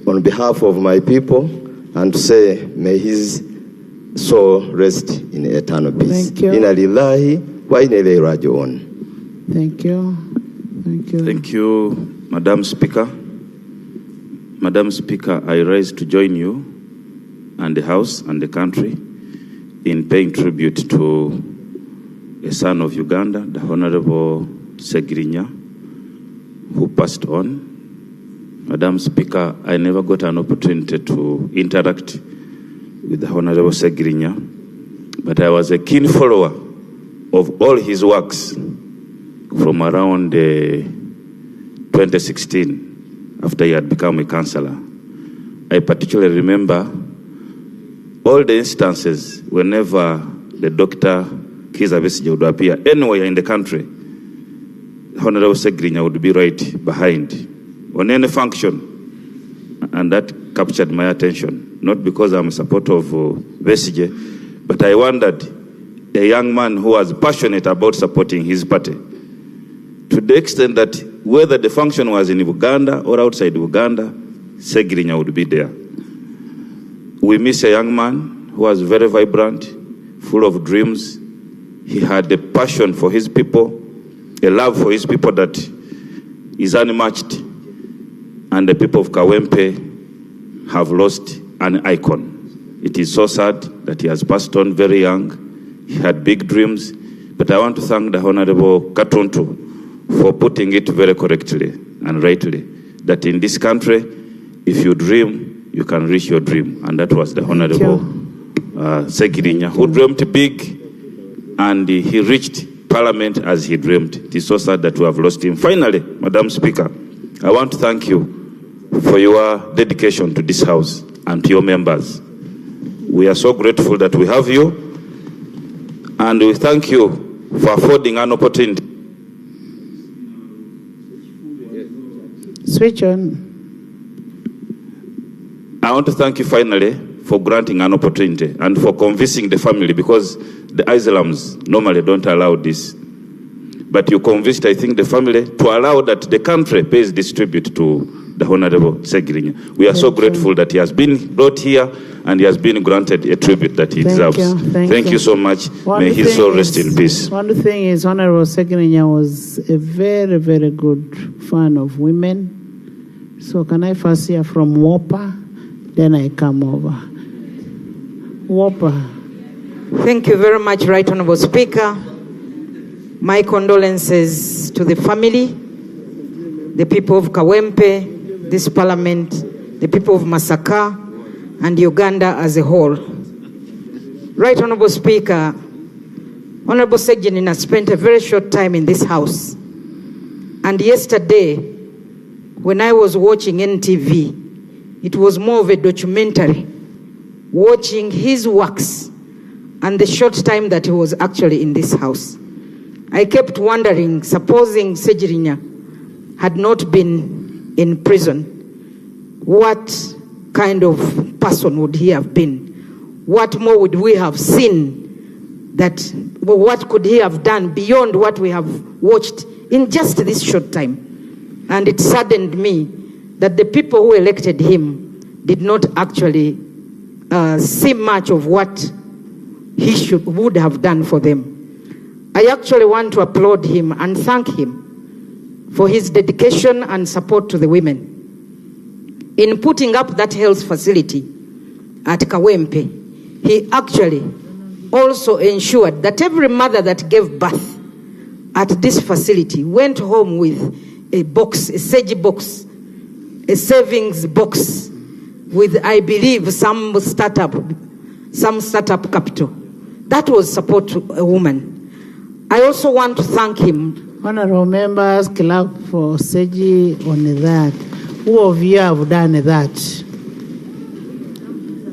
Speaker 14: on behalf of my people and to say, may his soul rest in eternal peace.
Speaker 2: Thank you.
Speaker 14: Inna lillahi wa inna ilaihi raji'un.
Speaker 2: Thank you. Thank you.
Speaker 15: Thank you, Madam Speaker. Madam Speaker, I rise to join you and the House and the country in paying tribute to a son of Uganda, the Honorable Ssegiriinya, who passed on. Madam Speaker, I never got an opportunity to interact with the Honorable Ssegiriinya, but I was a keen follower of all his works from around 2016, after he had become a councillor. I particularly remember all the instances whenever the Dr. Kizza Besigye would appear anywhere in the country, Honorable Ssegiriinya would be right behind on any function, and that captured my attention, not because I'm a supporter of Besigye, but I wondered, a young man who was passionate about supporting his party, to the extent that whether the function was in Uganda or outside Uganda, Ssegiriinya would be there. We miss a young man who was very vibrant, full of dreams. He had a passion for his people, a love for his people that is unmatched. And the people of Kawempe have lost an icon. It is so sad that he has passed on very young. He had big dreams. But I want to thank the Honorable Katonto for putting it very correctly and rightly, that in this country, if you dream, you can reach your dream. And that was the Honorable Ssegiriinya, who dreamt big, and he reached Parliament as he dreamed. It is so sad that we have lost him. Finally, Madam Speaker, I want to thank you for your dedication to this House and to your members. We are so grateful that we have you, and we thank you for affording an opportunity.
Speaker 2: Switch on.
Speaker 15: I want to thank you finally for granting an opportunity and for convincing the family, because the Islams normally don't allow this. But you convinced, I think, the family to allow that the country pays this tribute to the Honorable Ssegiriinya. We are so grateful that he has been brought here and he has been granted a tribute that he deserves. Thank you so much. May his soul rest in peace.
Speaker 2: One thing is, Honorable Ssegiriinya was a very, very good fan of women. So can I first hear from Whopper, then I come over. Whopper.
Speaker 16: Thank you very much, Right Honorable Speaker. My condolences to the family, the people of Kawempe, this parliament, the people of Masaka, and Uganda as a whole. Right Honorable Speaker, Honorable Ssegiriinya spent a very short time in this house. And yesterday, when I was watching NTV, it was more of a documentary, watching his works and the short time that he was actually in this house. I kept wondering, supposing Ssegiriinya had not been in prison, what kind of person would he have been? What more would we have seen? What could he have done beyond what we have watched in just this short time? And it saddened me that the people who elected him did not actually see much of what he would have done for them. I actually want to applaud him and thank him for his dedication and support to the women. In putting up that health facility at Kawempe, he actually also ensured that every mother that gave birth at this facility went home with a box, a SEGI box, a savings box with, I believe, some startup capital. That was support to a woman. I also want to thank him.
Speaker 2: Honorable members, clap for SEGI on that. Who of you have done that?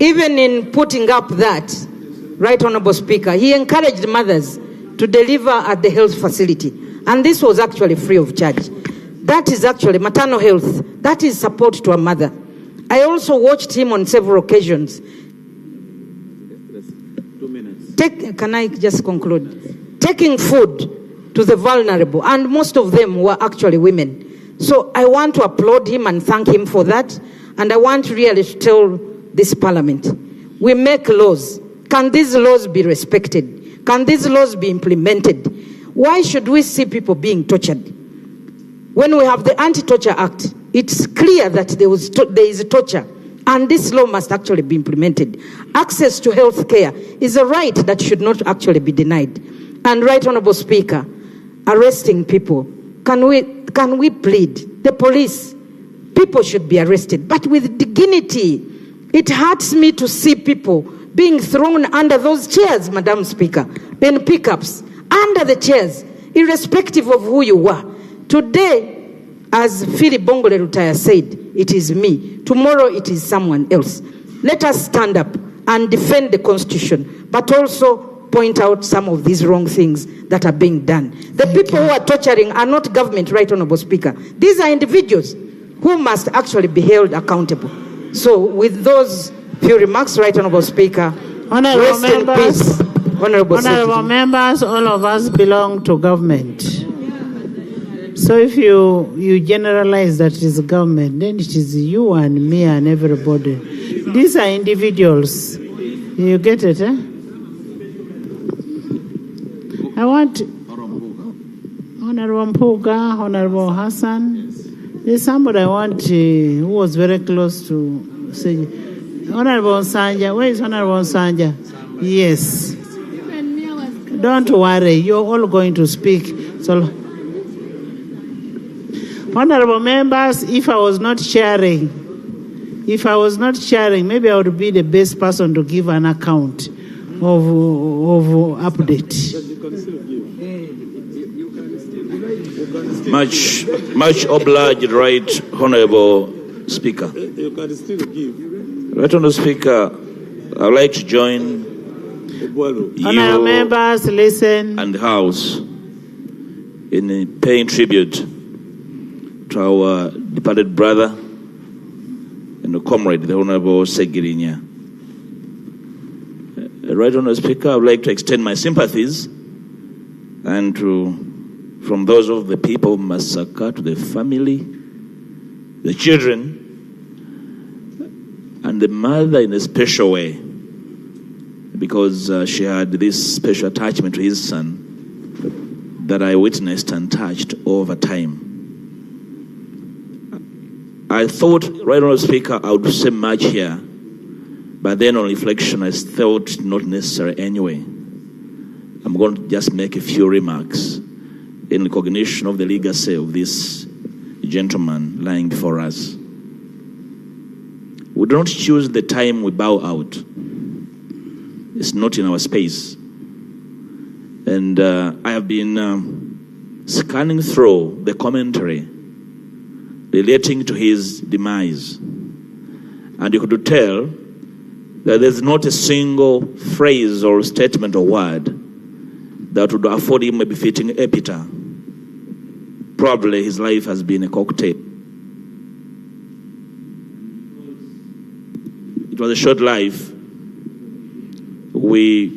Speaker 16: Even in putting up that, Right Honorable Speaker, he encouraged mothers to deliver at the health facility. And this was actually free of charge. That is actually maternal health. That is support to a mother. I also watched him on several occasions.
Speaker 15: 2 minutes.
Speaker 16: Can I just conclude? Taking food to the vulnerable, and most of them were actually women. So I want to applaud him and thank him for that. And I want really to tell this parliament, we make laws. Can these laws be respected? Can these laws be implemented? Why should we see people being tortured? When we have the Anti-Torture Act, it's clear that there is torture, and this law must actually be implemented. Access to health care is a right that should not actually be denied. And Right Honorable Speaker, arresting people, can we plead? The police, people should be arrested, but with dignity. It hurts me to see people being thrown under those chairs, Madam Speaker, in pickups, under the chairs, irrespective of who you were. Today, as Philip Bongole Rutaya said, it is me. Tomorrow, it is someone else. Let us stand up and defend the Constitution, but also point out some of these wrong things that are being done. The people who are torturing are not government, Right Honorable Speaker. These are individuals who must actually be held accountable. So with those few remarks, Right Honorable Speaker,
Speaker 2: Honorable members,
Speaker 16: in peace,
Speaker 2: Honorable members, all of us belong to government. So if you generalize that it is government, then it is you and me and everybody. These are individuals. You get it, eh? I want Honorable Mpuga, Honorable Hassan. There's somebody I want who was very close to say, Honorable Sanja. Where is Honorable Sanja? Yes. Don't worry, you're all going to speak. So, honorable members, if I was not sharing, maybe I would be the best person to give an account of update.
Speaker 15: Much obliged, Right Honorable Speaker.
Speaker 4: You can still give.
Speaker 15: Right Honorable Speaker, I would like to join
Speaker 2: Honorable members, listen.
Speaker 15: And the House in paying tribute to our departed brother and the comrade, the Honorable Ssegiriinya. Right Honorable Speaker, I would like to extend my sympathies and from those of the people of Masaka to the family, the children, and
Speaker 17: and the mother in a special way, because she had this special attachment to his son that I witnessed and touched over time. I thought, right, Honourable Speaker, I would say much here, but then on reflection, I thought not necessary anyway. I'm going to just make a few remarks in recognition of the legacy of this gentleman lying before us. We don't choose the time we bow out. It's not in our space. And I have been scanning through the commentary relating to his demise. And you could tell that there's not a single phrase or statement or word that would afford him a befitting epitaph. Probably his life has been a cocktail. It was a short life. We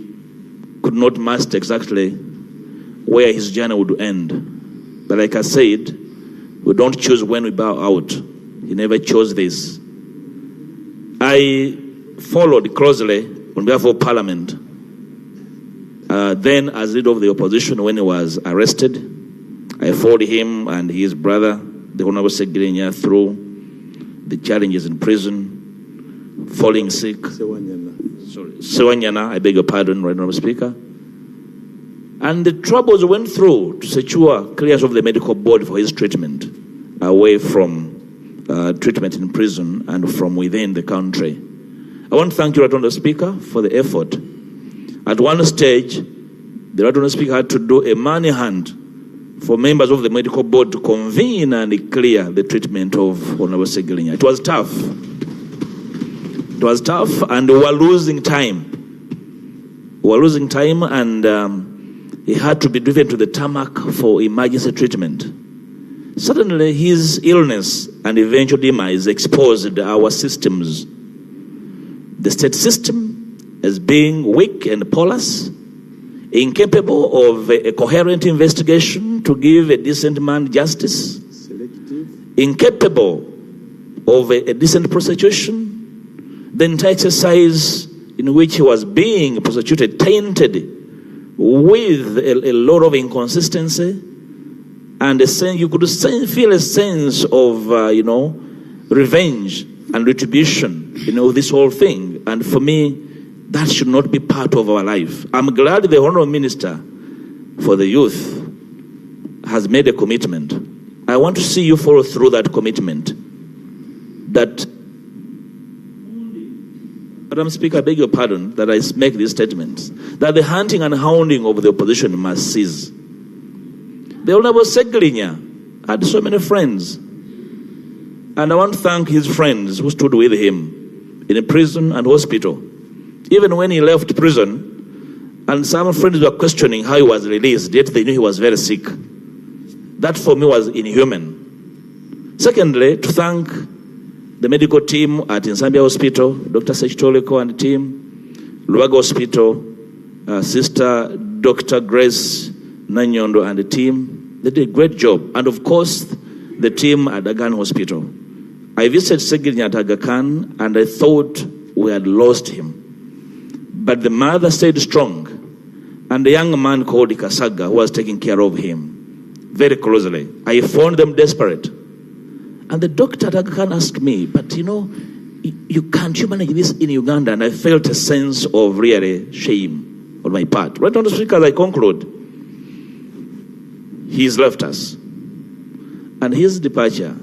Speaker 17: could not master exactly where his journey would end. But like I said, we don't choose when we bow out. He never chose this. I followed closely on behalf of Parliament, then as leader of the opposition when he was arrested. I followed him and his brother, the Honourable Ssegiriinya, through the challenges in prison, falling sick. Sewanyana, I beg your pardon, right, Honourable Speaker. And the troubles went through to secure clearance of the medical board for his treatment, away from treatment in prison and from within the country. I want to thank you, Right Honourable Speaker, for the effort. At one stage, the Right Honourable Speaker had to do a money hand for members of the medical board to convene and clear the treatment of Honourable Ssegiriinya. It was tough. It was tough, and we were losing time. We were losing time, and he had to be driven to the tarmac for emergency treatment. Suddenly, his illness and eventual demise exposed our systems. The state system as being weak and porous, incapable of a coherent investigation to give a decent man justice, incapable of a decent prosecution. The entire exercise in which he was being prosecuted tainted with a lot of inconsistency, and you could feel a sense of, revenge and retribution, this whole thing. And for me, that should not be part of our life. I'm glad the Honourable Minister for the Youth has made a commitment. I want to see you follow through that commitment. That, Madam Speaker, I beg your pardon that I make these statements, that the hunting and hounding of the opposition must cease. The Honourable Ssegiriinya had so many friends, and I want to thank his friends who stood with him in prison and hospital. Even when he left prison, and some friends were questioning how he was released, yet they knew he was very sick. That for me was inhuman. Secondly, to thank the medical team at Nsambya Hospital, Dr. Sechitoleko and team, Luaga Hospital, Sister Dr. Grace Nanyondo and the team. They did a great job. And of course, the team at Aga Khan Hospital. I visited Ssegiriinya at Aga Khan, and I thought we had lost him. But the mother stayed strong, and the young man called Kasaga, who was taking care of him very closely. I found them desperate. And the doctor at Aga Khan asked me, but you can't you manage this in Uganda? And I felt a sense of really shame on my part. Right on the speaker, as I conclude, he's left us. And his departure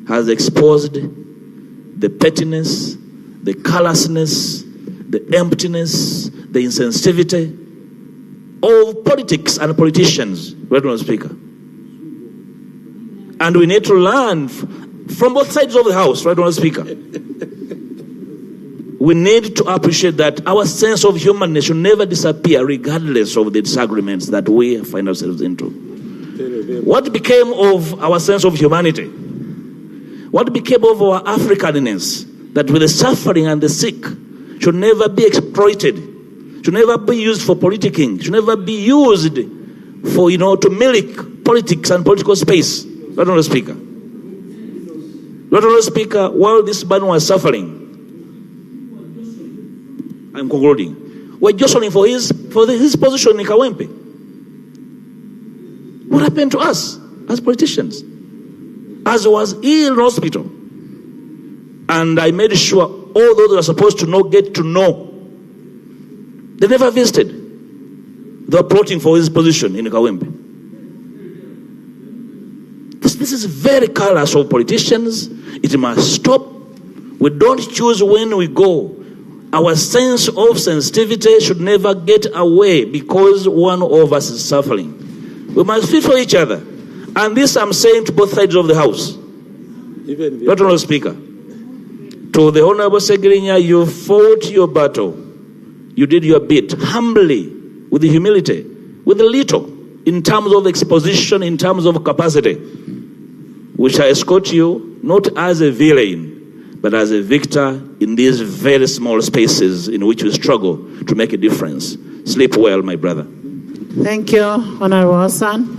Speaker 17: has exposed the pettiness, the callousness, the emptiness, the insensitivity of politics and politicians, right on the speaker. And we need to learn from both sides of the house, right on the speaker. We need to appreciate that our sense of humanness should never disappear regardless of the disagreements that we find ourselves into. What became of our sense of humanity? What became of our Africanness? That with the suffering and the sick should never be exploited, should never be used for politicking, should never be used for, to milk politics and political space. Right on the speaker. While this man was suffering, I'm concluding, were jostling for his position in Kawempe. What happened to us as politicians? As I was ill in hospital, and I made sure all those who are supposed to know get to know. They never visited. They were plotting for his position in Kawempe. This is very careless of politicians. It must stop. We don't choose when we go. Our sense of sensitivity should never get away because one of us is suffering. We must feel for each other. And this I'm saying to both sides of the House. Not only Speaker. To the Honorable Ssegiriinya, you fought your battle. You did your bit humbly, with humility, with a little, in terms of exposition, in terms of capacity. We shall escort you not as a villain, but as a victor in these very small spaces in which we struggle to make a difference. Sleep well, my brother.
Speaker 2: Thank you, Honorable Hassan.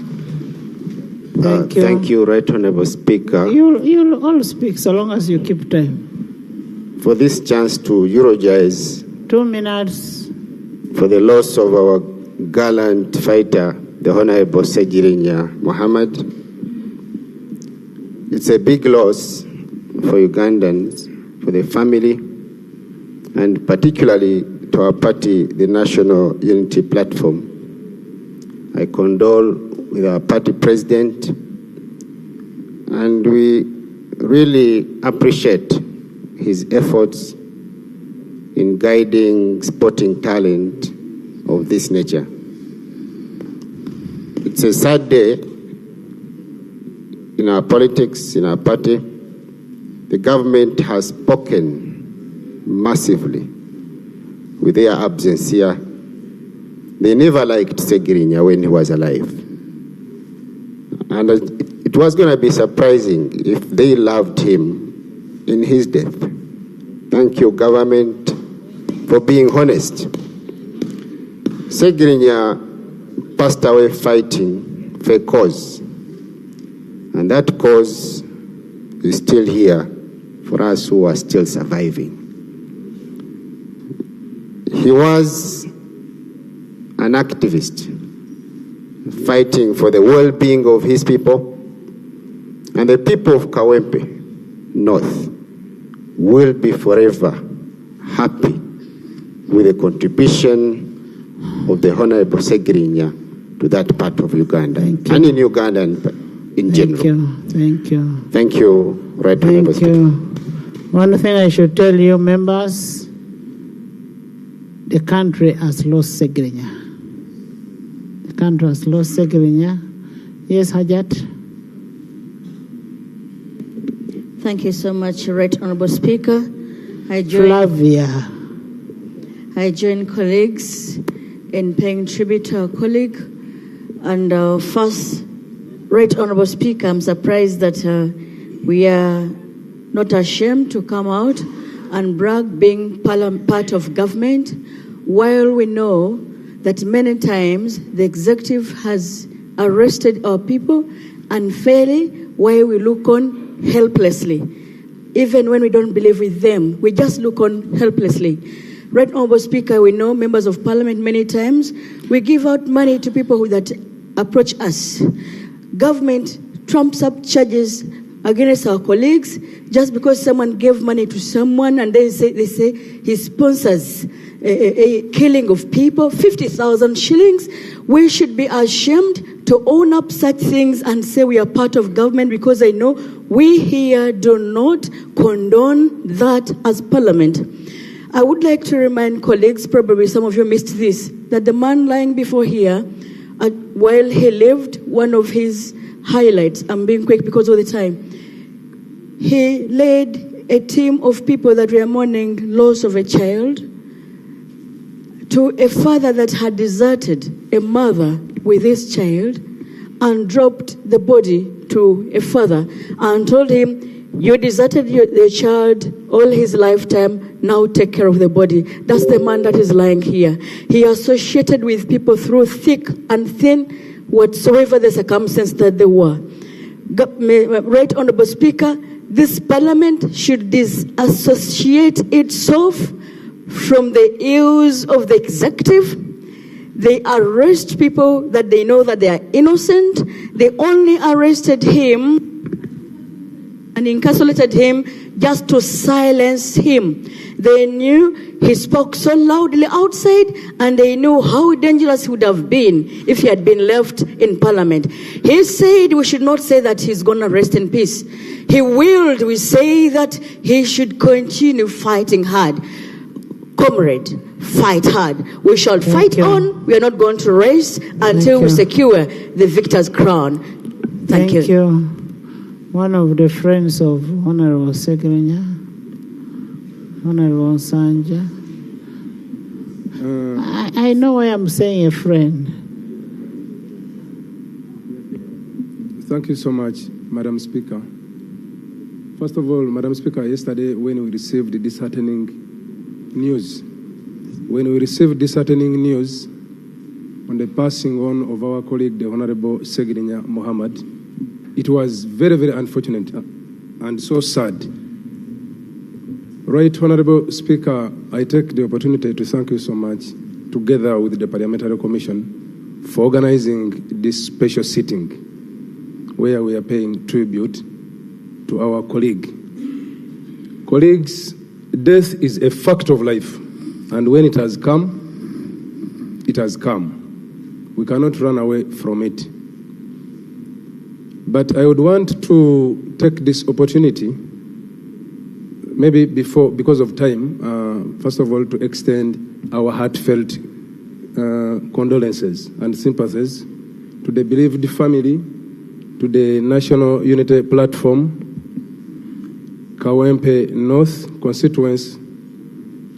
Speaker 2: Thank you.
Speaker 18: Thank you, Right Honorable Speaker.
Speaker 2: You'll all speak so long as you keep time.
Speaker 18: For this chance to eulogize
Speaker 2: 2 minutes.
Speaker 18: For the loss of our gallant fighter, the Honorable Ssegiriinya Muhammad. It's a big loss for Ugandans, for the family, and particularly to our party, the National Unity Platform. I condole with our party president, and we really appreciate his efforts in guiding sporting talent of this nature. It's a sad day in our politics, in our party. The government has spoken massively with their absence here. They never liked Ssegiriinya when he was alive. And it was going to be surprising if they loved him in his death. Thank you, government, for being honest. Ssegiriinya passed away fighting for a cause. And that cause is still here for us who are still surviving. He was an activist fighting for the well-being of his people, and the people of Kawempe North will be forever happy with the contribution of the Honorable Ssegiriinya to that part of Uganda, and in Uganda in general.
Speaker 2: Thank you.
Speaker 18: Thank you, Right Honorable Speaker.
Speaker 2: Thank you. One thing I should tell you, members, the country has lost Ssegiriinya. The country has lost Ssegiriinya. Yes, Hajat.
Speaker 19: Thank you so much, Right Honorable Speaker.
Speaker 2: Flavia.
Speaker 19: I join colleagues in paying tribute to our colleague. And first, Right Honorable Speaker, I'm surprised that we are not ashamed to come out and brag being part of government, while we know that many times the executive has arrested our people unfairly, while we look on helplessly. Even when we don't believe with them, we just look on helplessly. Right Honorable Speaker, we know members of parliament many times, we give out money to people that approach us. Government trumps up charges against our colleagues just because someone gave money to someone, and then they say he sponsors a killing of people, 50,000 shillings. We should be ashamed to own up such things and say we are part of government, because I know we here do not condone that as parliament. I would like to remind colleagues, probably some of you missed this, that the man lying before here, while he lived, one of his highlights, I'm being quick because of the time, he led a team of people that were mourning loss of a child to a father that had deserted a mother with his child and dropped the body to a father and told him, you deserted the child all his lifetime, now take care of the body. That's the man that is lying here. He associated with people through thick and thin, whatsoever the circumstance that they were. Right Honorable Speaker, this parliament should disassociate itself from the ears of the executive. They arrest people that they know that they are innocent. They only arrested him and incarcerated him just to silence him. They knew he spoke so loudly outside, and they knew how dangerous he would have been if he had been left in Parliament. He said we should not say that he's going to rest in peace. He willed we say that he should continue fighting hard. Comrade, fight hard. We shall fight on. We are not going to rest until we secure the victor's crown. Thank you.
Speaker 2: One of the friends of Honorable Ssegiriinya, Honorable Sanja. I know why I'm saying a friend.
Speaker 20: Thank you so much, Madam Speaker. First of all, Madam Speaker, yesterday when we received disheartening news on the passing on of our colleague, the Honorable Ssegiriinya Mohammed, it was very, very unfortunate and so sad. Right, Honorable Speaker, I take the opportunity to thank you so much, together with the Parliamentary Commission, for organizing this special sitting where we are paying tribute to our colleague. Colleagues, death is a fact of life, and when it has come, it has come. We cannot run away from it. But I would want to take this opportunity, maybe because of time, first of all, to extend our heartfelt condolences and sympathies to the bereaved family, to the National Unity Platform, Kawempe North constituency,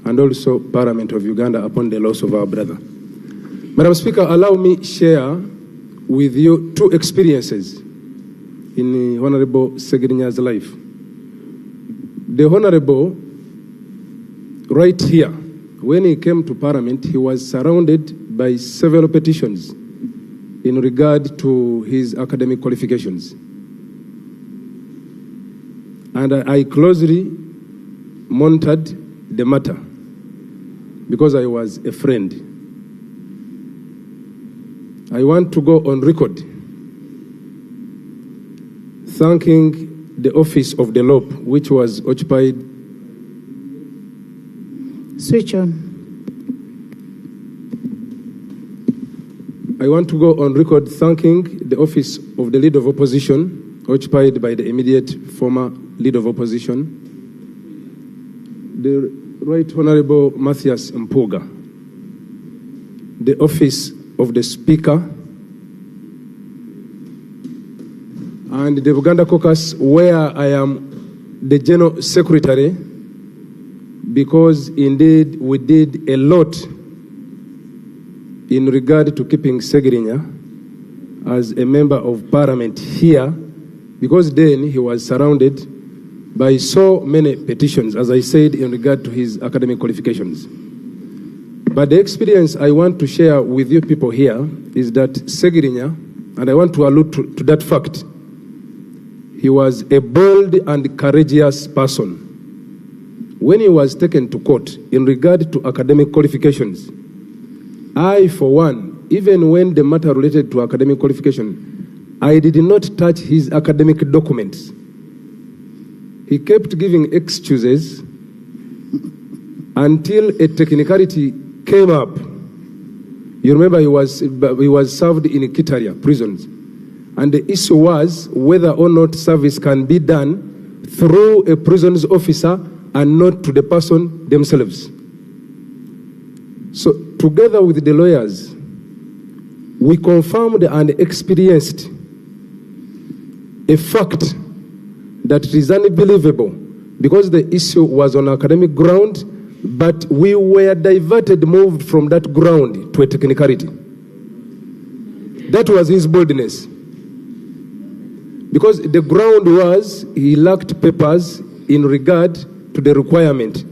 Speaker 20: and also Parliament of Uganda upon the loss of our brother. Madam Speaker, allow me share with you two experiences in Honorable Ssegiriinya's life. The Honorable, right here, when he came to Parliament, he was surrounded by several petitions in regard to his academic qualifications. And I closely monitored the matter because I was a friend. I want to go on record thanking the office of the LOP, which was occupied.
Speaker 2: Switch on.
Speaker 20: I want to go on record thanking the office of the Leader of Opposition, occupied by the immediate former Leader of Opposition, the Right Honorable Matthias Mpuga, the office of the Speaker, and the Uganda Caucus, where I am the General Secretary, because indeed we did a lot in regard to keeping Ssegiriinya as a member of Parliament here, because then he was surrounded by so many petitions, as I said, in regard to his academic qualifications. But the experience I want to share with you people here is that Ssegiriinya, and I want to allude to that fact, he was a bold and courageous person. When he was taken to court in regard to academic qualifications, I, for one, even when the matter related to academic qualification, I did not touch his academic documents. He kept giving excuses until a technicality came up. You remember he was served in Kitaria prisons. And the issue was whether or not service can be done through a prisons officer and not to the person themselves. So together with the lawyers, we confirmed and experienced a fact that is unbelievable, because the issue was on academic ground, but we were moved from that ground to a technicality. That was his boldness. Because the ground was he lacked papers in regard to the requirement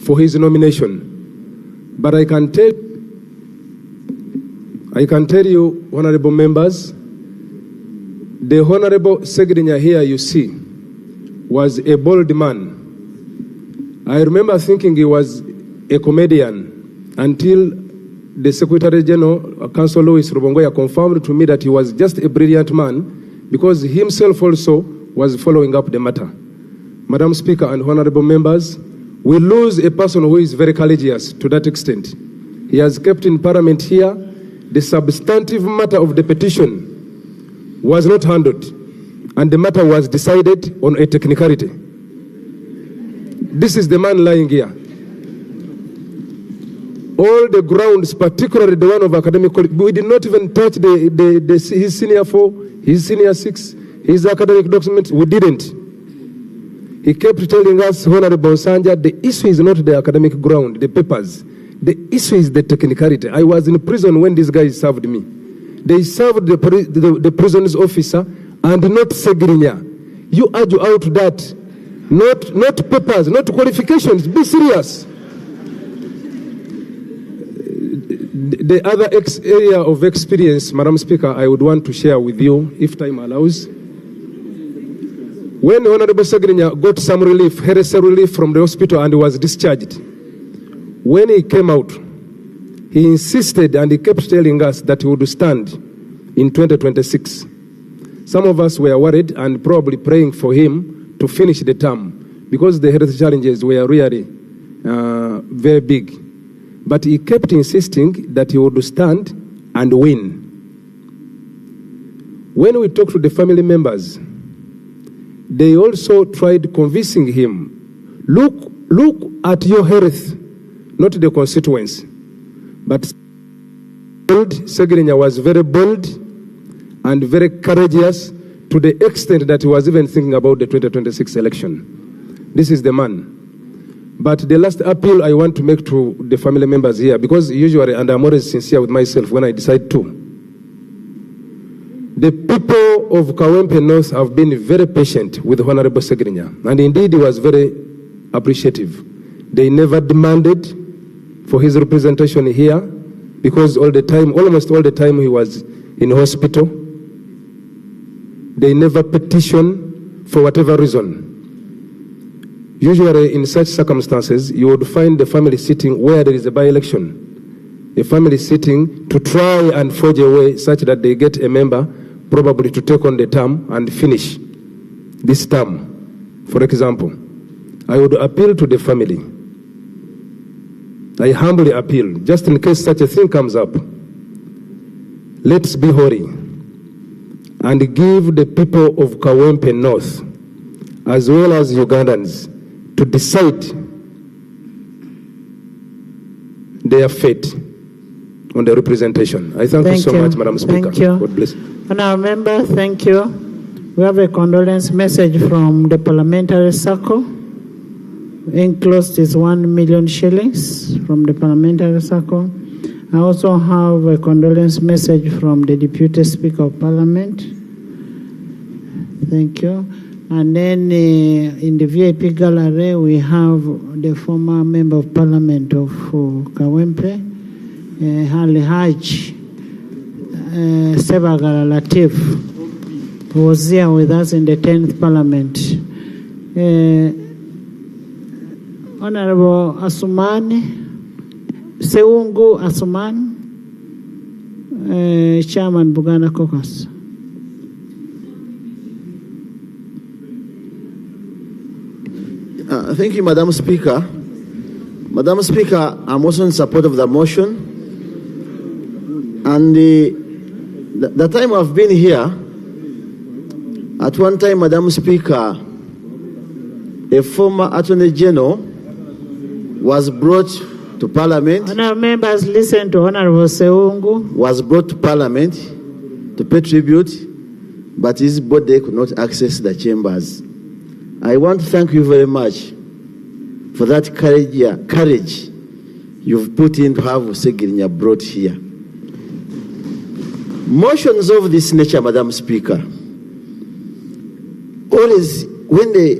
Speaker 20: for his nomination. But I can tell you, honorable members, the Honorable Ssegiriinya here you see was a bold man. I remember thinking he was a comedian until the Secretary General, Councillor Louis Rubongoya, confirmed to me that he was just a brilliant man because he himself also was following up the matter. Madam Speaker and honorable members, we lose a person who is very courageous to that extent. He has kept in Parliament here the substantive matter of the petition was not handled, and the matter was decided on a technicality. This is the man lying here. All the grounds, particularly the one of academic, we did not even touch his senior 4, his senior 6, his academic documents. We didn't. He kept telling us, Honorable Sanja, the issue is not the academic ground, the papers. The issue is the technicality. I was in prison when these guys served me. They served the prison's officer and not Ssegiriinya. You argue out that, not papers, not qualifications. Be serious. The other area of experience, Madam Speaker, I would want to share with you, if time allows. When Honorable Ssegiriinya got some relief, heresy relief from the hospital and was discharged, when he came out, he insisted and he kept telling us that he would stand in 2026. Some of us were worried and probably praying for him to finish the term because the health challenges were really very big. But he kept insisting that he would stand and win. When we talked to the family members, they also tried convincing him, look at your health, not the constituents. But Ssegiriinya was very bold and very courageous to the extent that he was even thinking about the 2026 election. This is the man. But the last appeal I want to make to the family members here, because usually, and I'm always sincere with myself when I decide to, the people of Kawempe North have been very patient with Honorable Ssegiriinya, and indeed he was very appreciative. They never demanded for his representation here, because almost all the time he was in hospital. They never petitioned for whatever reason. Usually in such circumstances, you would find the family sitting where there is a by-election. A family sitting to try and forge a way such that they get a member probably to take on the term and finish this term. For example, I would appeal to the family. I humbly appeal, just in case such a thing comes up, let's be holy and give the people of Kawempe North, as well as Ugandans, to decide their fate on the representation. I thank you so much, Madam Speaker.
Speaker 2: Thank you.
Speaker 20: God bless you.
Speaker 2: Honourable Member, thank you. We have a condolence message from the Parliamentary Circle. Enclosed is 1 million shillings from the Parliamentary Circle. I also have a condolence message from the Deputy Speaker of Parliament. Thank you. And then in the VIP gallery, we have the former Member of Parliament of Kawempe, Haj Sebagala Latif, who was here with us in the 10th Parliament. Honorable Asumani, Seungu Asuman, Chairman Buganda Caucus.
Speaker 21: Thank you, Madam Speaker. Madam Speaker, I'm also in support of the motion. And the time I've been here, at one time, Madam Speaker, a former Attorney General was brought to Parliament.
Speaker 2: Honourable members, listen to Honourable Seungu.
Speaker 21: Was brought to Parliament to pay tribute, but his body could not access the chambers. I want to thank you very much for that courage you've put in to have Ssegiriinya brought here. Motions of this nature, Madam Speaker, always when the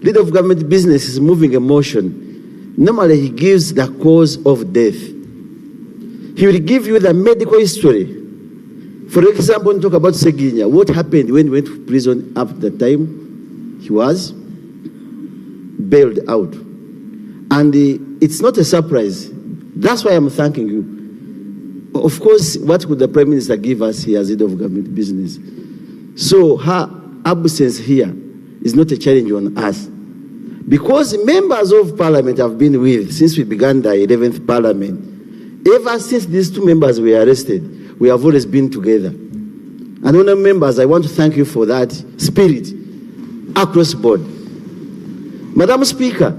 Speaker 21: leader of government business is moving a motion, normally he gives the cause of death. He will give you the medical history. For example, when you talk about Ssegiriinya, what happened when he went to prison at the time he was bailed out. And it's not a surprise. That's why I'm thanking you. Of course, what could the Prime Minister give us here as head of government business? So her absence here is not a challenge on us. Because members of Parliament have been with since we began the 11th Parliament. Ever since these two members were arrested, we have always been together. And honourable members, I want to thank you for that spirit across board. Madam Speaker,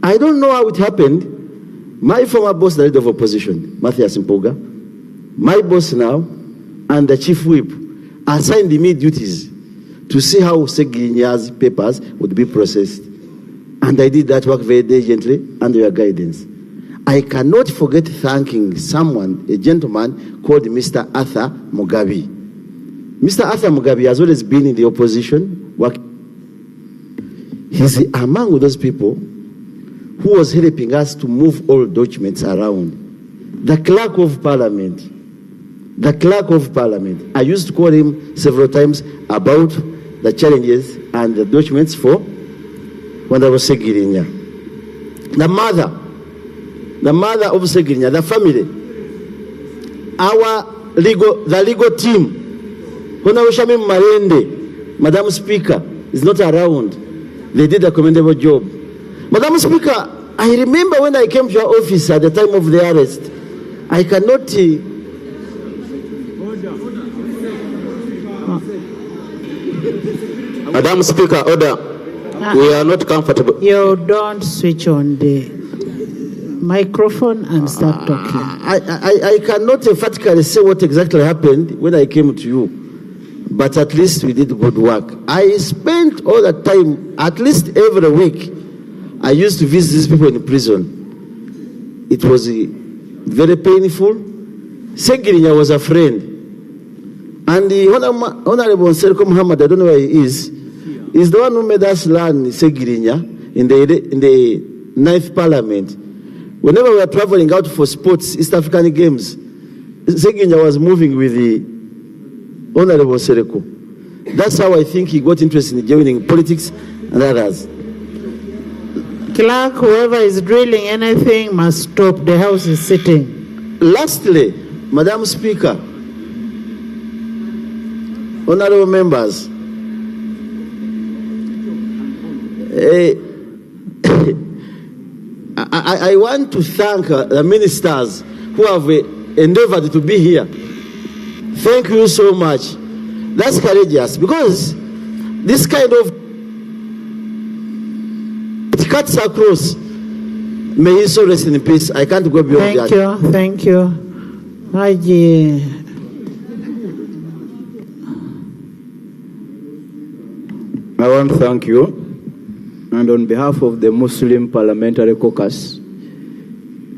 Speaker 21: I don't know how it happened. My former boss, the leader of opposition, Matthias Mpuga, my boss now, and the chief whip assigned me duties to see how Ssegiriinya's papers would be processed. And I did that work very diligently under your guidance. I cannot forget thanking someone, a gentleman called Mr. Arthur Mugabe. Mr. Arthur Mugabe has always been in the opposition. He's among those people who was helping us to move all documents around. The clerk of parliament. The clerk of parliament. I used to call him several times about the challenges and the documents for when I was Ssegiriinya. The mother of Ssegiriinya, the family, the legal team. When I was Shami Marende, Madam Speaker, is not around. They did a commendable job. Madam Speaker, I remember when I came to your office at the time of the arrest, I cannot...
Speaker 18: Madam Speaker, order. We are not comfortable.
Speaker 2: You don't switch on the microphone and start talking.
Speaker 21: I cannot emphatically say what exactly happened when I came to you, but at least we did good work. I spent all the time, at least every week, I used to visit these people in prison. It was very painful. Ssegiriinya was a friend. And the Honorable Serko Muhammad, I don't know where he is the one who made us learn Ssegiriinya in the 9th Parliament. Whenever we were traveling out for sports, East African Games, Ssegiriinya was moving with the Honorable Serko. That's how I think he got interested in joining politics and others.
Speaker 2: Clerk, whoever is drilling anything must stop. The House is sitting.
Speaker 21: Lastly, Madam Speaker, honorable members, I want to thank the ministers who have endeavored to be here. Thank you so much. That's courageous, because this kind of it cuts across. May he so rest in peace. I can't go beyond that.
Speaker 2: Thank you.
Speaker 1: I want to thank you, and on behalf of the Muslim Parliamentary Caucus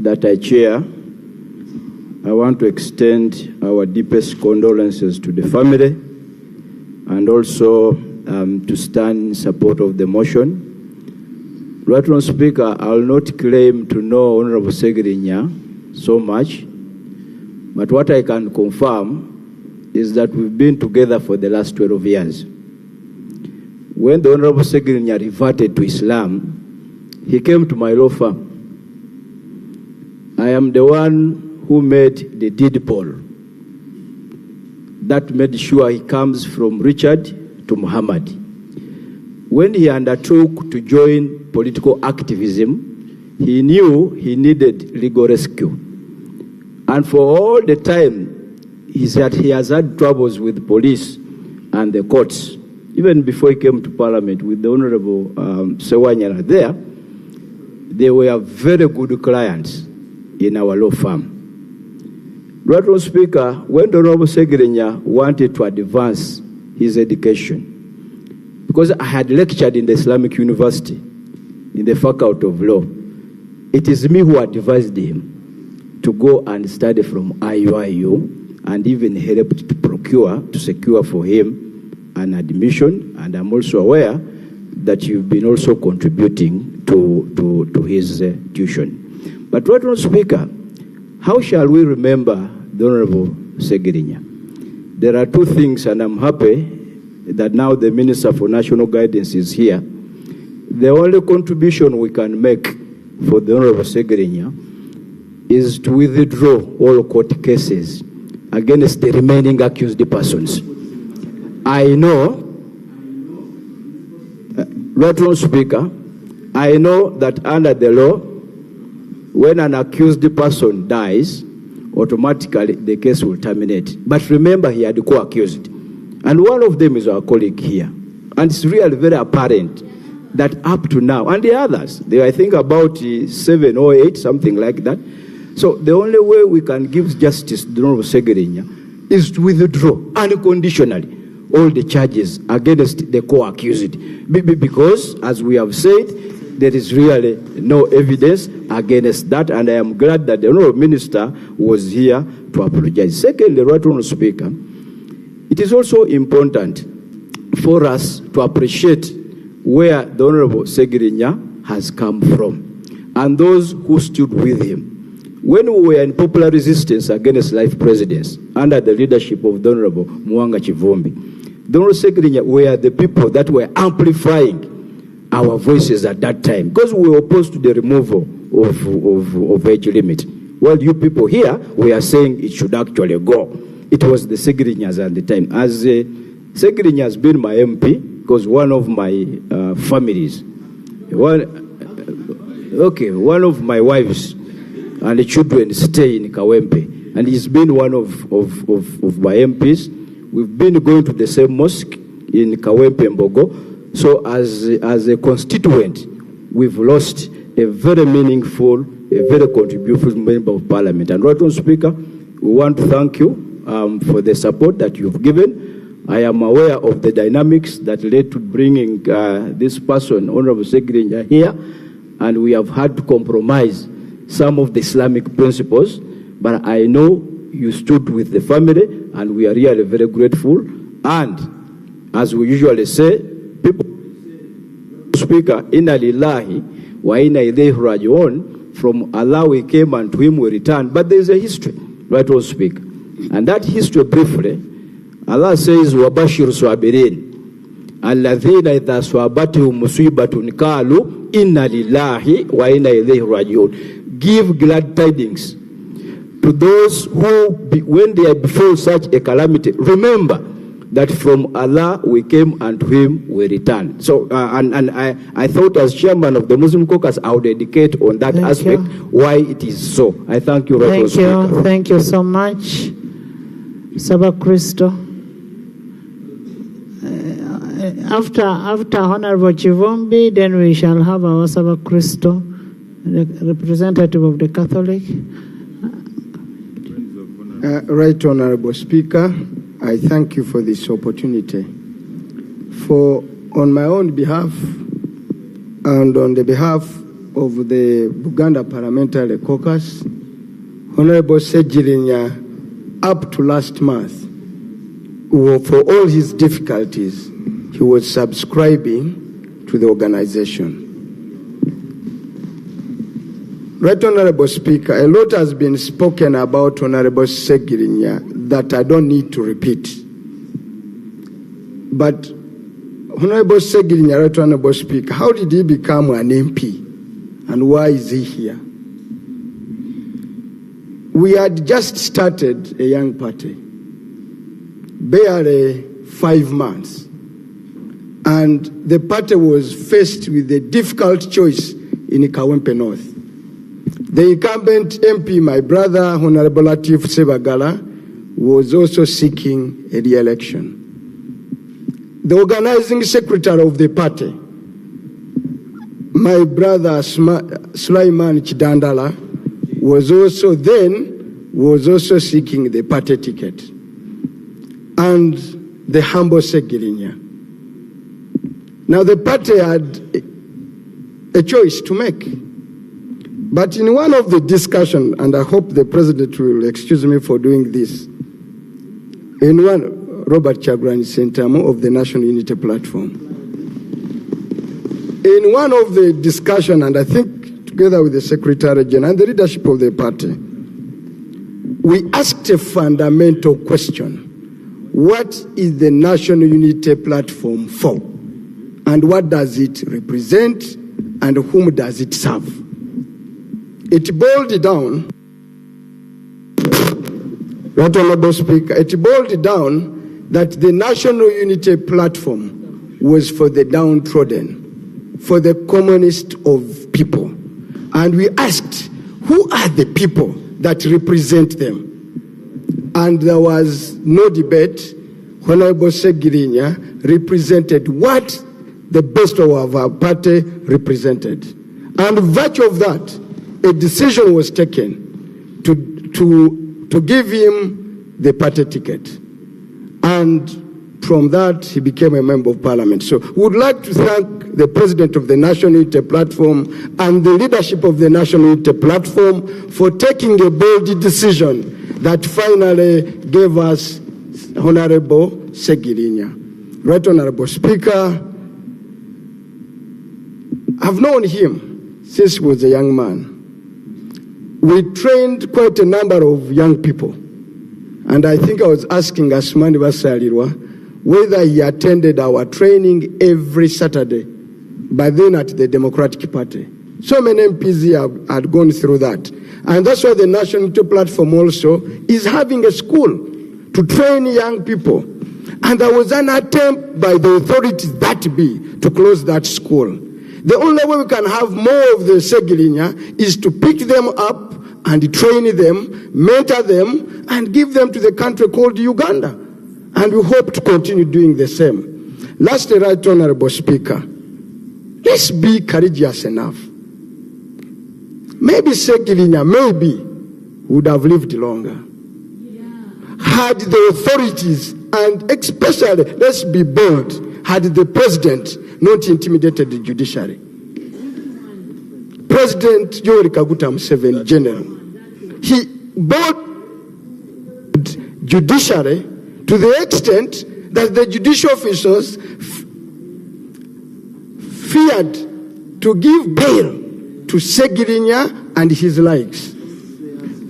Speaker 1: that I chair, I want to extend our deepest condolences to the family, and also to stand in support of the motion. Right Honourable Speaker, I will not claim to know Honourable Ssegiriinya so much, but what I can confirm is that we've been together for the last 12 years. When the Honourable Ssegiriinya reverted to Islam, he came to my law firm. I am the one who made the deed poll that made sure he comes from Richard to Muhammad. When he undertook to join political activism, he knew he needed legal rescue. And for all the time, he said he has had troubles with the police and the courts. Even before he came to Parliament with the Honourable Ssewanyana there, they were very good clients in our law firm. Right Honourable Speaker, when the Honourable Ssegiriinya wanted to advance his education, because I had lectured in the Islamic University, in the Faculty of Law, it is me who advised him to go and study from IUIU, and even helped to secure for him an admission. And I'm also aware that you've been also contributing to his tuition. But Right Honourable Speaker, how shall we remember the Honourable Ssegiriinya? There are two things, and I'm happy that now the Minister for National Guidance is here. The only contribution we can make for the Honorable Ssegiriinya is to withdraw all court cases against the remaining accused persons. I know, Right Honourable Speaker, I know that under the law, when an accused person dies, automatically the case will terminate. But remember, he had co-accused. And one of them is our colleague here. And it's really very apparent that up to now, and the others, they I think about 7 or 8, something like that. So the only way we can give justice to the Honorable Ssegiriinya is to withdraw unconditionally all the charges against the co-accused. Because, as we have said, there is really no evidence against that, and I am glad that the Honorable Minister was here to apologize. Secondly, Right Honourable Speaker, it is also important for us to appreciate where the Honorable Ssegiriinya has come from and those who stood with him. When we were in popular resistance against life presidents under the leadership of the Honorable Mwanga Chivumbi, the Honorable Ssegiriinya were the people that were amplifying our voices at that time, because we were opposed to the removal of age limit. Well, you people here, we are saying it should actually go. It was the Ssegiriinyas at the time. As Ssegiriinya has been my MP, because one of my families, one of my wives and the children stay in Kawempe, and he's been one of my MPs. We've been going to the same mosque in Kawempe Mbogo. So as a constituent, we've lost a very meaningful, a very contributive member of parliament. And Right Honourable Speaker, we want to thank you for the support that you've given. I am aware of the dynamics that led to bringing this person, Honorable Ssegiriinya, here, and we have had to compromise some of the Islamic principles, but I know you stood with the family, and we are really very grateful. And as we usually say, people, Speaker, inna lillahi wa inna ilayhi raji'un, from Allah we came and to him we return. But there is a history, Right Honourable Speaker. And that history, briefly, Allah says, وَبَشِّرْ صَابِرِينَ الَّذِينَ إِذَا صَابَتْهُمْ مُصِيبَةٌ قَالُوا إِنَّا لِلَّهِ وَإِنَّا إِلَيْهِ رَاجِعُونَ. Give glad tidings to those who, when they befall such a calamity, remember that from Allah we came and to him we return. So, and I thought as chairman of the Muslim caucus, I would dedicate on that aspect why it is so. I thank you, Right Honourable Speaker.
Speaker 2: Thank you so much. Saba Christo. After Honorable Chivumbi, then we shall have our Saba Christo, the representative of the Catholic.
Speaker 3: Right Honorable Speaker, I thank you for this opportunity. For on my own behalf and on the behalf of the Buganda Parliamentary Caucus, Honorable Ssegiriinya, up to last month, for all his difficulties, he was subscribing to the organization. Right Honorable Speaker, a lot has been spoken about Honorable Ssegiriinya that I don't need to repeat. But Honorable Ssegiriinya, Right Honorable Speaker, how did he become an MP and why is he here? We had just started a young party, barely 5 months, and the party was faced with a difficult choice in Kawempe North. The incumbent MP, my brother, Honorable Latif Sebagala, was also seeking a re-election. The organizing secretary of the party, my brother Sulaiman Chidandala, was also seeking the party ticket. And the humble Ssegiriinya. Now the party had a choice to make. But in one of the discussions, and I hope the president will excuse me for doing this, in one, Robert Chagulanyi Ssentamu of the National Unity Platform. In one of the discussions, and I think together with the Secretary General and the leadership of the party, we asked a fundamental question. What is the National Unity Platform for? And what does it represent? And whom does it serve? it boiled down, Right Honorable Speaker, it boiled down that the National Unity Platform was for the downtrodden, for the commonest of people. And we asked, who are the people that represent them? And there was no debate. Honorable Ssegiriinya represented what the best of our party represented. And virtue of that, a decision was taken to give him the party ticket. And from that, he became a member of parliament. So we would like to thank the president of the National Unity Platform and the leadership of the National Unity Platform for taking a bold decision that finally gave us Honorable Ssegiriinya. Right Honorable Speaker, I've known him since he was a young man. We trained quite a number of young people. And I think I was asking Asmani Basalirwa whether he attended our training every Saturday, by then at the Democratic Party. So many MPs had gone through that. And that's why the National Unity Platform also is having a school to train young people. And there was an attempt by the authorities that be to close that school. The only way we can have more of the Ssegiriinya is to pick them up and train them, mentor them, and give them to the country called Uganda. And we hope to continue doing the same. Lastly, Right Honorable Speaker, let's be courageous enough. Maybe Ssegiriinya, maybe, would have lived longer. Had the authorities, and especially, let's be bold, had the president not intimidated the judiciary. President Yoweri Kaguta Museveni, General, he brought judiciary to the extent that the judicial officers feared to give bail to Ssegiriinya and his likes.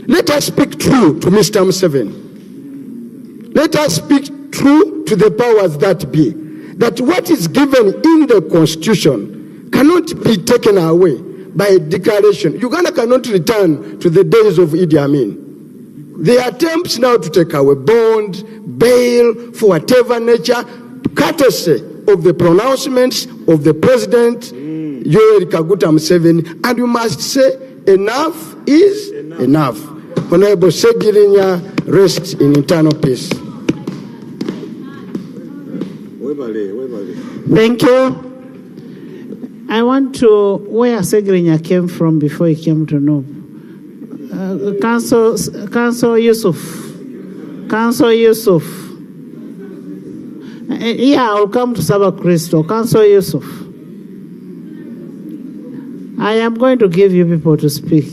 Speaker 3: Let us speak true to Mr. Museveni. Let us speak true to the powers that be. That what is given in the Constitution cannot be taken away by a declaration. Uganda cannot return to the days of Idi Amin. The attempts now to take away bond, bail, for whatever nature, courtesy of the pronouncements of the President, Yoweri Kaguta Museveni, and you must say, enough is enough. Honorable Ssegiriinya, rest in eternal peace.
Speaker 2: Thank you. I want to where Ssegiriinya came from before he came to know. Council Yusuf. Yeah, I'll come to Saba Crystal. Council Yusuf. I am going to give you people to speak.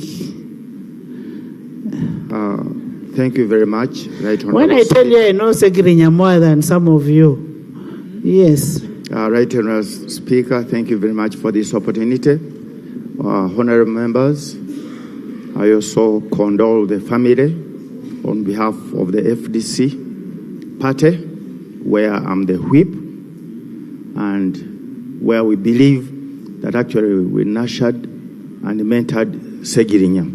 Speaker 10: Thank you very much. Right
Speaker 2: when I tell you I know Ssegiriinya more than some of you. Yes.
Speaker 10: Right Honourable Speaker, thank you very much for this opportunity. Honourable members, I also condole the family on behalf of the FDC party, where I'm the whip, and where we believe that actually we nurtured and mentored Ssegiriinya.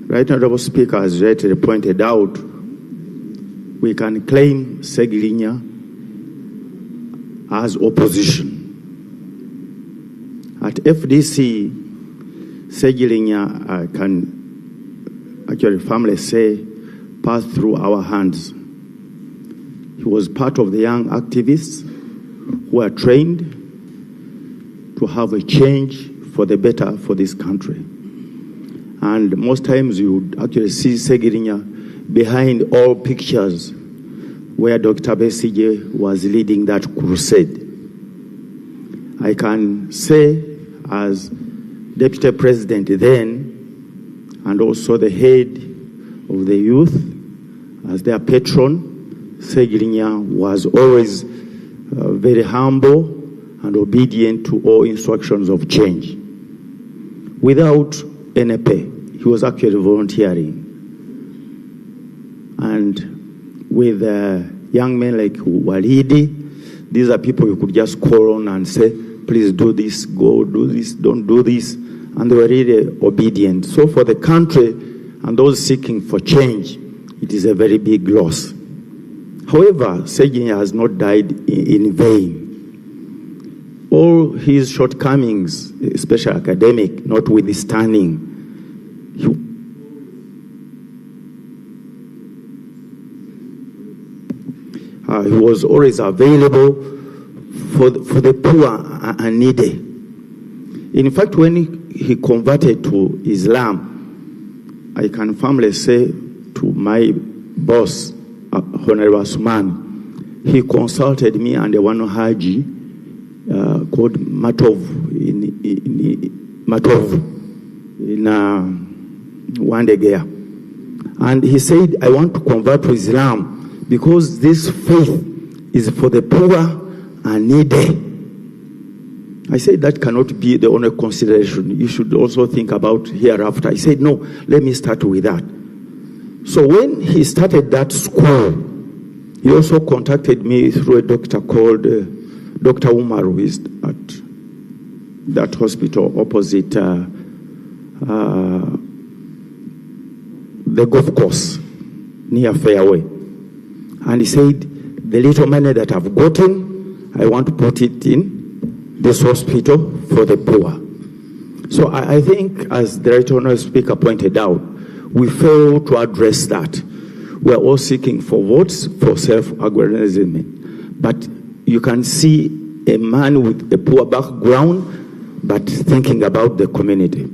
Speaker 10: Right Honourable Speaker, as rightly pointed out, we can claim Ssegiriinya as opposition. At FDC, Ssegiriinya can actually family say passed through our hands. He was part of the young activists who are trained to have a change for the better for this country. And most times you would actually see Ssegiriinya behind all pictures where Dr. Besigye was leading that crusade. I can say as Deputy President then, and also the head of the youth, as their patron, Ssegiriinya was always very humble and obedient to all instructions of change. Without any pay, he was actually volunteering. And with young men like Walidi, these are people you could just call on and say, please do this, go do this, don't do this.
Speaker 5: and they were really obedient. So for the country and those seeking for change, it is a very big loss. However, Ssegiriinya has not died in vain. All his shortcomings, especially academic, notwithstanding, he was always available for the poor and needy. In fact, when he converted to Islam, I can firmly say to my boss, Honorable Usman, he consulted me and one Haji called Matov in Wandegea. And he said, I want to convert to Islam because this faith is for the poor and needy. I said that cannot be the only consideration. You should also think about hereafter. I said, no, let me start with that. So when he started that school, he also contacted me through a doctor called Dr. Umar, who is at that hospital opposite the golf course near Fairway. And he said, the little money that I've gotten, I want to put it in this hospital for the poor. So I think, as the right honourable speaker pointed out, we fail to address that. We're all seeking for votes for self-aggrandizement. But you can see a man with a poor background, but thinking about the community.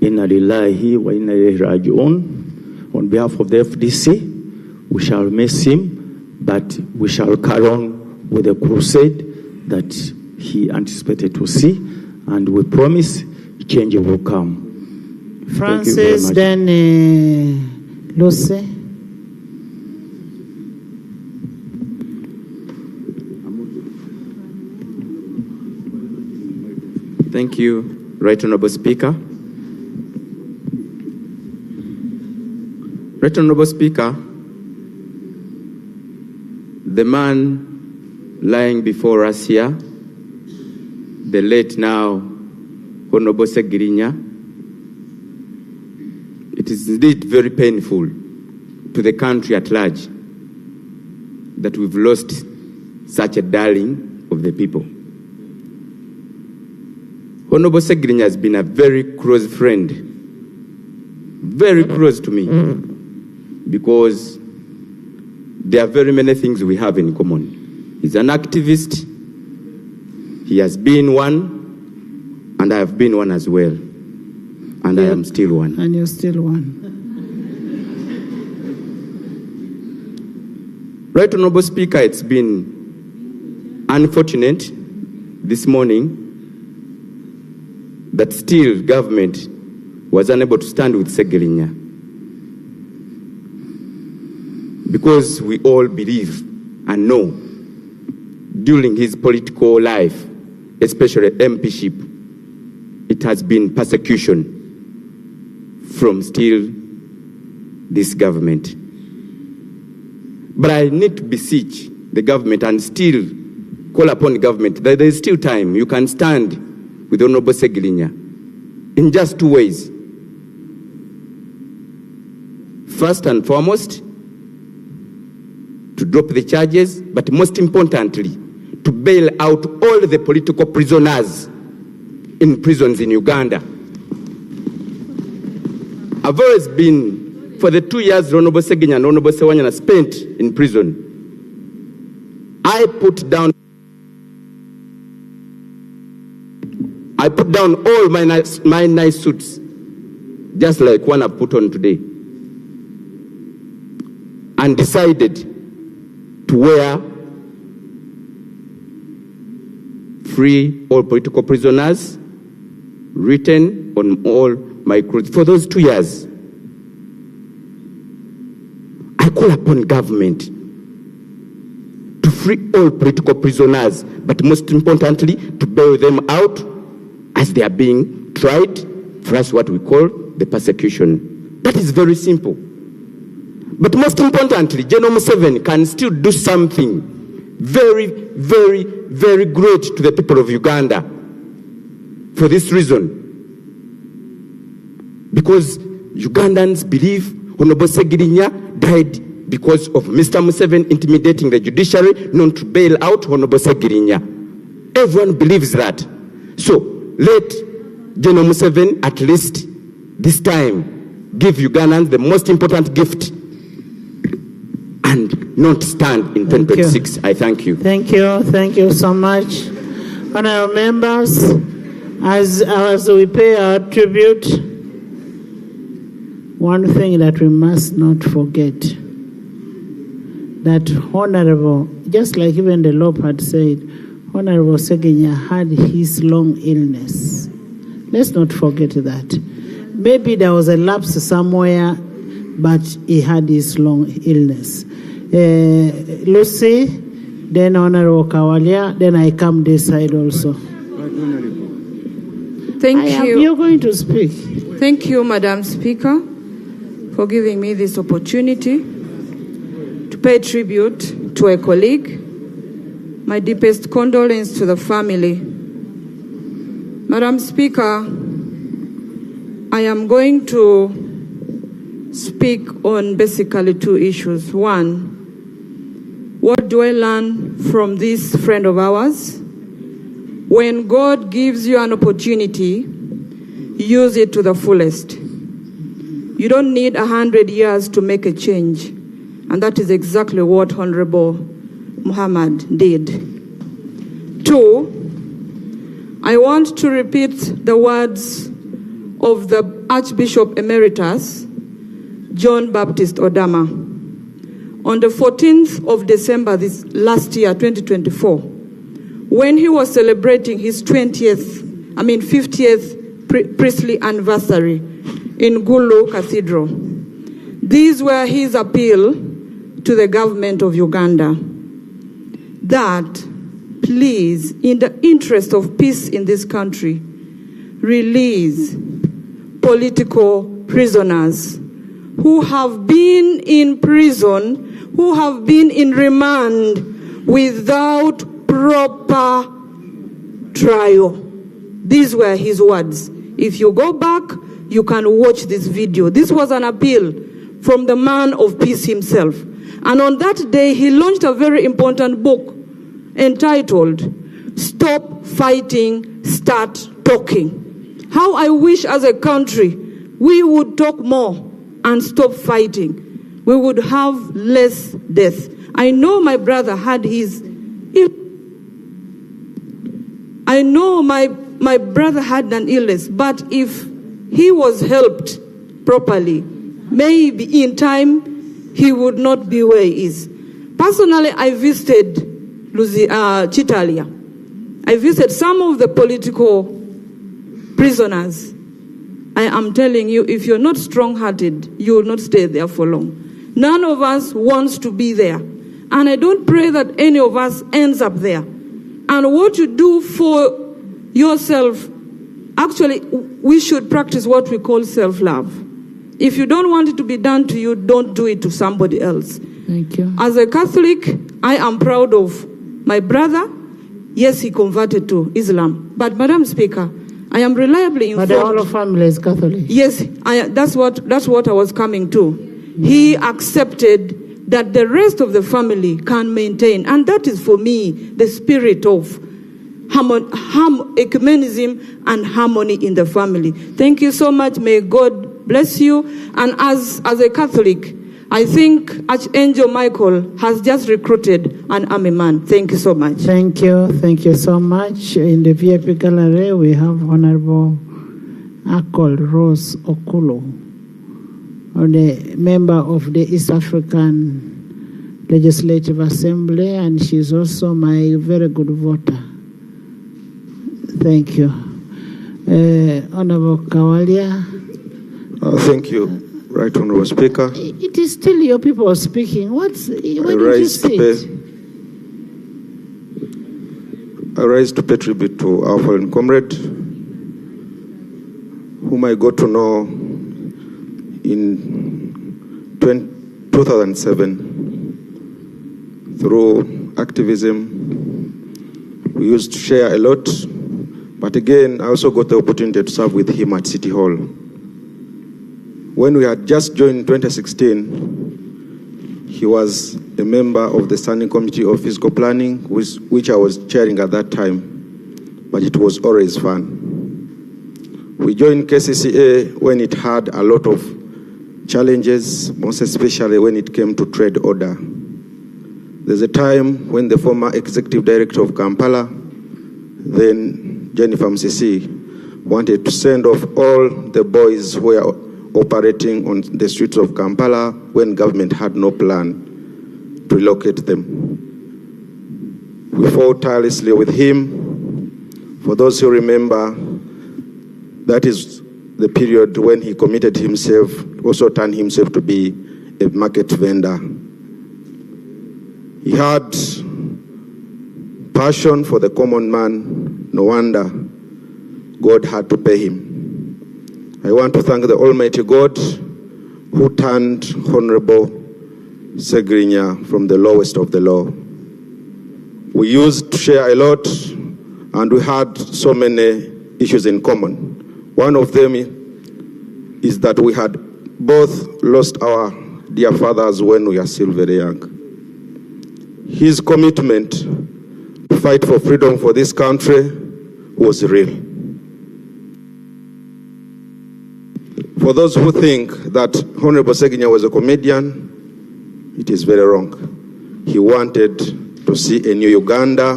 Speaker 5: Inna lillahi wa inna ilayhi raji'un. On behalf of the FDC, we shall miss him, but we shall carry on with the crusade that he anticipated to see, and we promise change will come.
Speaker 2: Francis, then Lucy.
Speaker 22: Thank you, Right Honourable Speaker. Right Honourable Speaker, the man lying before us here, the late now Honourable Ssegiriinya, it is indeed very painful to the country at large that we've lost such a darling of the people. Honourable Ssegiriinya has been a very close friend, very close to me, because there are very many things we have in common. He's an activist, he has been one, and I have been one as well. And I am still one.
Speaker 2: And you're still one.
Speaker 22: Right Honourable Speaker, it's been unfortunate this morning that still government was unable to stand with Ssegiriinya. Because we all believe and know during his political life, especially MPship, it has been persecution from still this government. But I need to beseech the government and still call upon the government that there is still time. You can stand with Honourable Ssegiriinya in just two ways. First and foremost, to drop the charges, but most importantly, to bail out all the political prisoners in prisons in Uganda. I've always been, for the 2 years Honourable Ssegiriinya and Honourable Ssewanyana spent in prison, I put down all my nice suits, just like one I've put on today, and decided to wear free all political prisoners, written on all my clothes. For those 2 years, I call upon government to free all political prisoners, but most importantly, to bail them out as they are being tried for us what we call the persecution. That is very simple. But most importantly, General Museveni can still do something very, very, very great to the people of Uganda. for this reason. Because Ugandans believe Honorable Ssegiriinya died because of Mr. Museveni intimidating the judiciary not to bail out Honorable Ssegiriinya. Everyone believes that. So let General Museveni at least this time give Ugandans the most important gift and not stand in 2026. I thank you.
Speaker 2: Thank you so much. Honorable members, as we pay our tribute, one thing that we must not forget, that Honorable, just like even the Lord had said, Honorable Ssegiriinya had his long illness. Let's not forget that. Maybe there was a lapse somewhere, but he had his long illness. Lucy, then Honorable Kawalia, then I come this side also.
Speaker 6: Thank you.
Speaker 2: You're going to speak.
Speaker 6: Thank you, Madam Speaker, for giving me this opportunity to pay tribute to a colleague. My deepest condolence to the family. Madam Speaker, I am going to speak on basically two issues. One, what do I learn from this friend of ours? When God gives you an opportunity, use it to the fullest. You don't need 100 years to make a change. And that is exactly what Honorable Muhammad did. Two, I want to repeat the words of the Archbishop Emeritus, John Baptist Odama. On the 14th of December this last year, 2024, when he was celebrating his 50th priestly anniversary in Gulu Cathedral, these were his appeal to the government of Uganda, that please, in the interest of peace in this country, release political prisoners who have been in prison, who have been in remand without proper trial. These were his words. If you go back, you can watch this video. This was an appeal from the man of peace himself. And on that day, he launched a very important book entitled, Stop Fighting, Start Talking. How I wish as a country we would talk more and stop fighting. We would have less death. I know my brother had his... I know my brother had an illness, but if he was helped properly, maybe in time, he would not be where he is. Personally, I visited Chitalia. I visited some of the political prisoners. I am telling you, if you're not strong-hearted, you will not stay there for long. None of us wants to be there. And I don't pray that any of us ends up there. And what you do for yourself, actually, we should practice what we call self-love. If you don't want it to be done to you, don't do it to somebody else.
Speaker 2: Thank you.
Speaker 6: As a Catholic, I am proud of my brother. Yes, he converted to Islam. But, Madam Speaker, I am reliably informed.
Speaker 2: But the whole family is Catholic.
Speaker 6: Yes, that's what I was coming to. He accepted that the rest of the family can maintain. And that is, for me, the spirit of ecumenism and harmony in the family. Thank you so much. May God bless you. And as a Catholic, I think Archangel Michael has just recruited an army man. Thank you so much.
Speaker 2: Thank you. Thank you so much. In the VIP gallery, we have Honorable Akol Rose Okulu, the member of the East African Legislative Assembly, and she's also my very good voter. Thank you. Honorable Kawalia.
Speaker 7: Thank you, Right Honorable Speaker.
Speaker 2: It is still your people speaking. Why did you sit?
Speaker 7: I rise to pay tribute to our fallen comrade, whom I got to know in 2007 through activism. We used to share a lot, but But again, I also got the opportunity to serve with him at City Hall. When we had just joined in 2016, he was a member of the Standing Committee of Physical Planning, which I was chairing at that time, but it was always fun. We joined KCCA when it had a lot of challenges, most especially when it came to trade order. There's a time when the former executive director of Kampala, then Jennifer Msisi, wanted to send off all the boys who were operating on the streets of Kampala when government had no plan to relocate them. We fought tirelessly with him. For those who remember, that is the period when he committed himself, also turned himself to be a market vendor. He had passion for the common man. No wonder God had to pay him. I want to thank the Almighty God who turned Honorable Ssegiriinya from the lowest of the low. We used to share a lot, and we had so many issues in common. One of them is that we had both lost our dear fathers when we were still very young. His commitment to fight for freedom for this country was real. For those who think that Honorable Ssegiriinya was a comedian, it is very wrong. He wanted to see a new Uganda.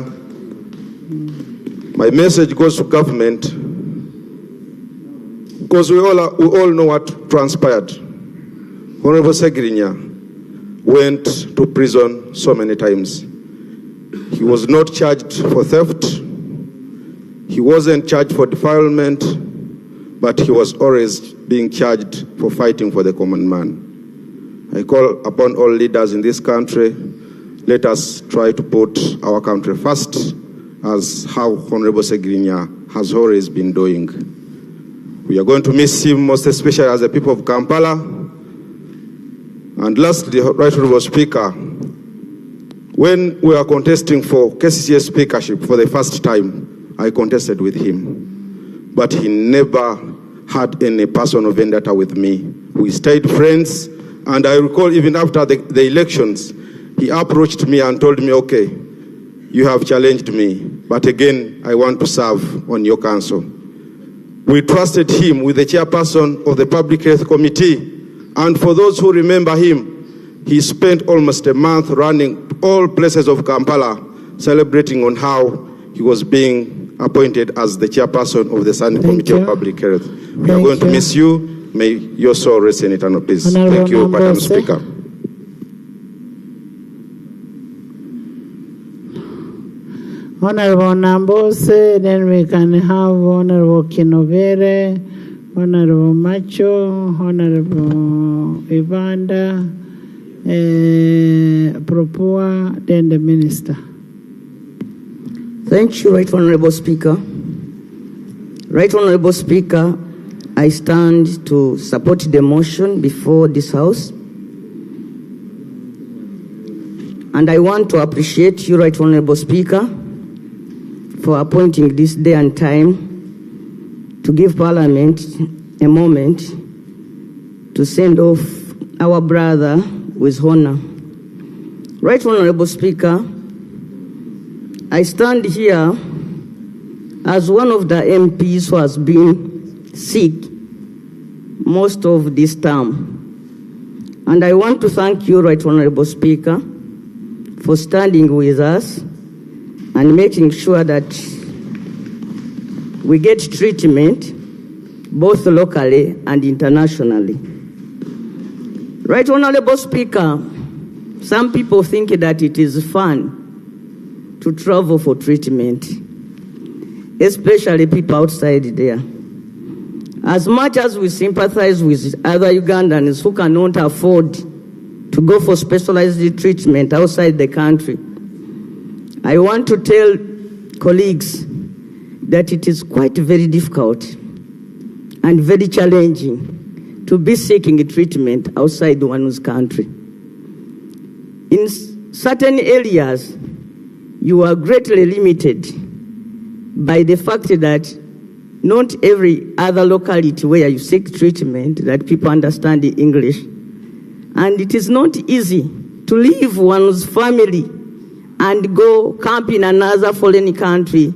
Speaker 7: My message goes to government, because we all know what transpired. Honorable Ssegiriinya went to prison so many times. He was not charged for theft. He wasn't charged for defilement, but he was always being charged for fighting for the common man. I call upon all leaders in this country, let us try to put our country first, as how Honorable Ssegiriinya has always been doing. We are going to miss him, most especially as the people of Kampala. And lastly, Right Honorable Speaker, when we are contesting for KCCA speakership for the first time, I contested with him. But he never had any personal vendetta with me. We stayed friends, and I recall even after the elections, he approached me and told me, okay, you have challenged me, but again, I want to serve on your council. We trusted him with the chairperson of the Public Health Committee, and for those who remember him, he spent almost a month running all places of Kampala, celebrating on how he was being appointed as the chairperson of the Standing Committee of Public Health. We are going to miss you. May your soul rest in eternal peace. Thank you, Madam Speaker.
Speaker 2: Honorable Nambose, then we can have Honorable Kinovere, Honorable Macho, Honorable Ivanda, Propua, then the Minister.
Speaker 8: Thank you, Right Honorable Speaker. Right Honorable Speaker, I stand to support the motion before this House. And I want to appreciate you, Right Honorable Speaker, for appointing this day and time to give Parliament a moment to send off our brother with honor. Right Honorable Speaker, I stand here as one of the MPs who has been sick most of this term. And I want to thank you, Right Honorable Speaker, for standing with us and making sure that we get treatment both locally and internationally. Right Honorable Speaker, some people think that it is fun to travel for treatment, especially people outside there. As much as we sympathize with other Ugandans who cannot afford to go for specialized treatment outside the country, I want to tell colleagues that it is quite very difficult and very challenging to be seeking treatment outside one's country. In certain areas, you are greatly limited by the fact that not every other locality where you seek treatment that people understand the English. And it is not easy to leave one's family and go camp in another foreign country.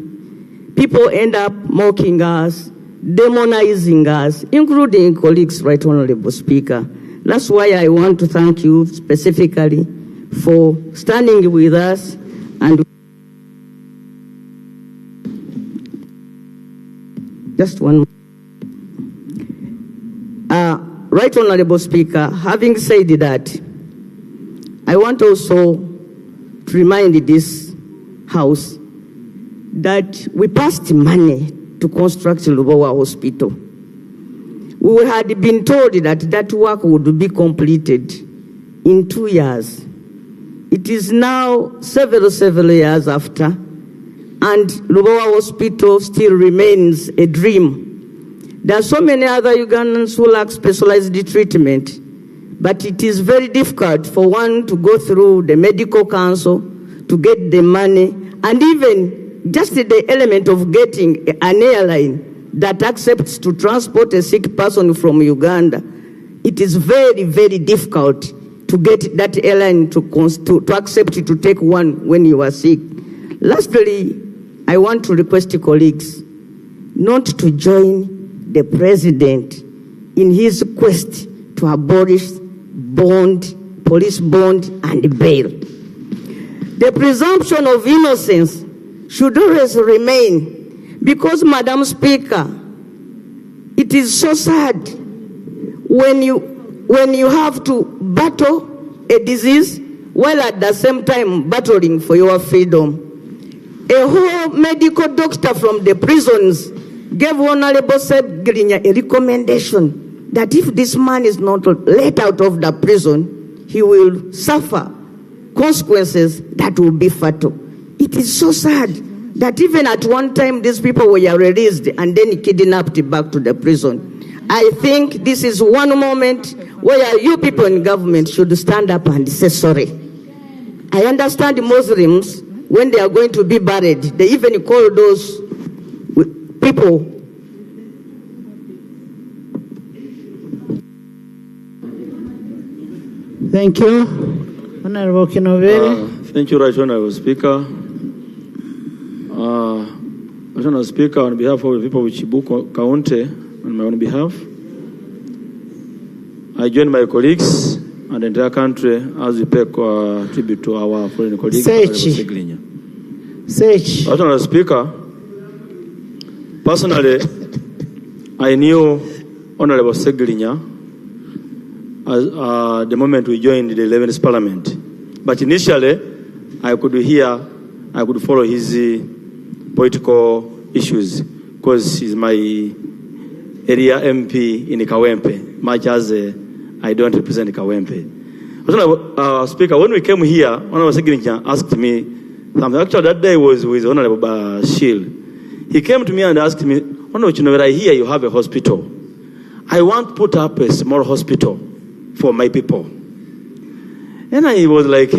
Speaker 8: People end up mocking us, demonizing us, including colleagues, Right Honorable Speaker. That's why I want to thank you specifically for standing with us and just one more. Right Honorable Speaker, having said that, I want also to remind this House that we passed money to construct Lubowa Hospital. We had been told that that work would be completed in 2 years. It is now several years after, and Lubowa Hospital still remains a dream. There are so many other Ugandans who lack specialized treatment, but it is very difficult for one to go through the medical council to get the money, and even just the element of getting an airline that accepts to transport a sick person from Uganda. It is very, very difficult to get that airline to accept to take one when you are sick. Lastly, I want to request colleagues not to join the president in his quest to abolish bond, police bond, and bail. The presumption of innocence should always remain, because, Madam Speaker, it is so sad when you have to battle a disease while at the same time battling for your freedom. A whole medical doctor from the prisons gave Honorable Ssegiriinya a recommendation that if this man is not let out of the prison, he will suffer consequences that will be fatal. It is so sad that even at one time these people were released and then kidnapped back to the prison. I think this is one moment where you people in government should stand up and say sorry. I understand Muslims, when they are going to be buried, they even call those people.
Speaker 2: Thank you. Honorable Kinovere.
Speaker 17: Thank you, Right Honorable Speaker. Right Honorable Speaker, on behalf of the people of Chibuku County, on my own behalf, I join my colleagues and the entire country as we pay tribute to our foreign colleague, Ssegiriinya. Right Honorable Speaker, personally, I knew Honorable Ssegiriinya as the moment we joined the 11th Parliament. But initially, I could follow his political issues because he's my area MP in Kawempe, much as I don't represent Kawempe. Speaker, when we came here, Honorable Ssegiriinya asked me something. Actually, that day was with Honorable Bashir. He came to me and asked me, Honorable Chinovere, I hear you have a hospital. I want to put up a small hospital for my people. And I was like,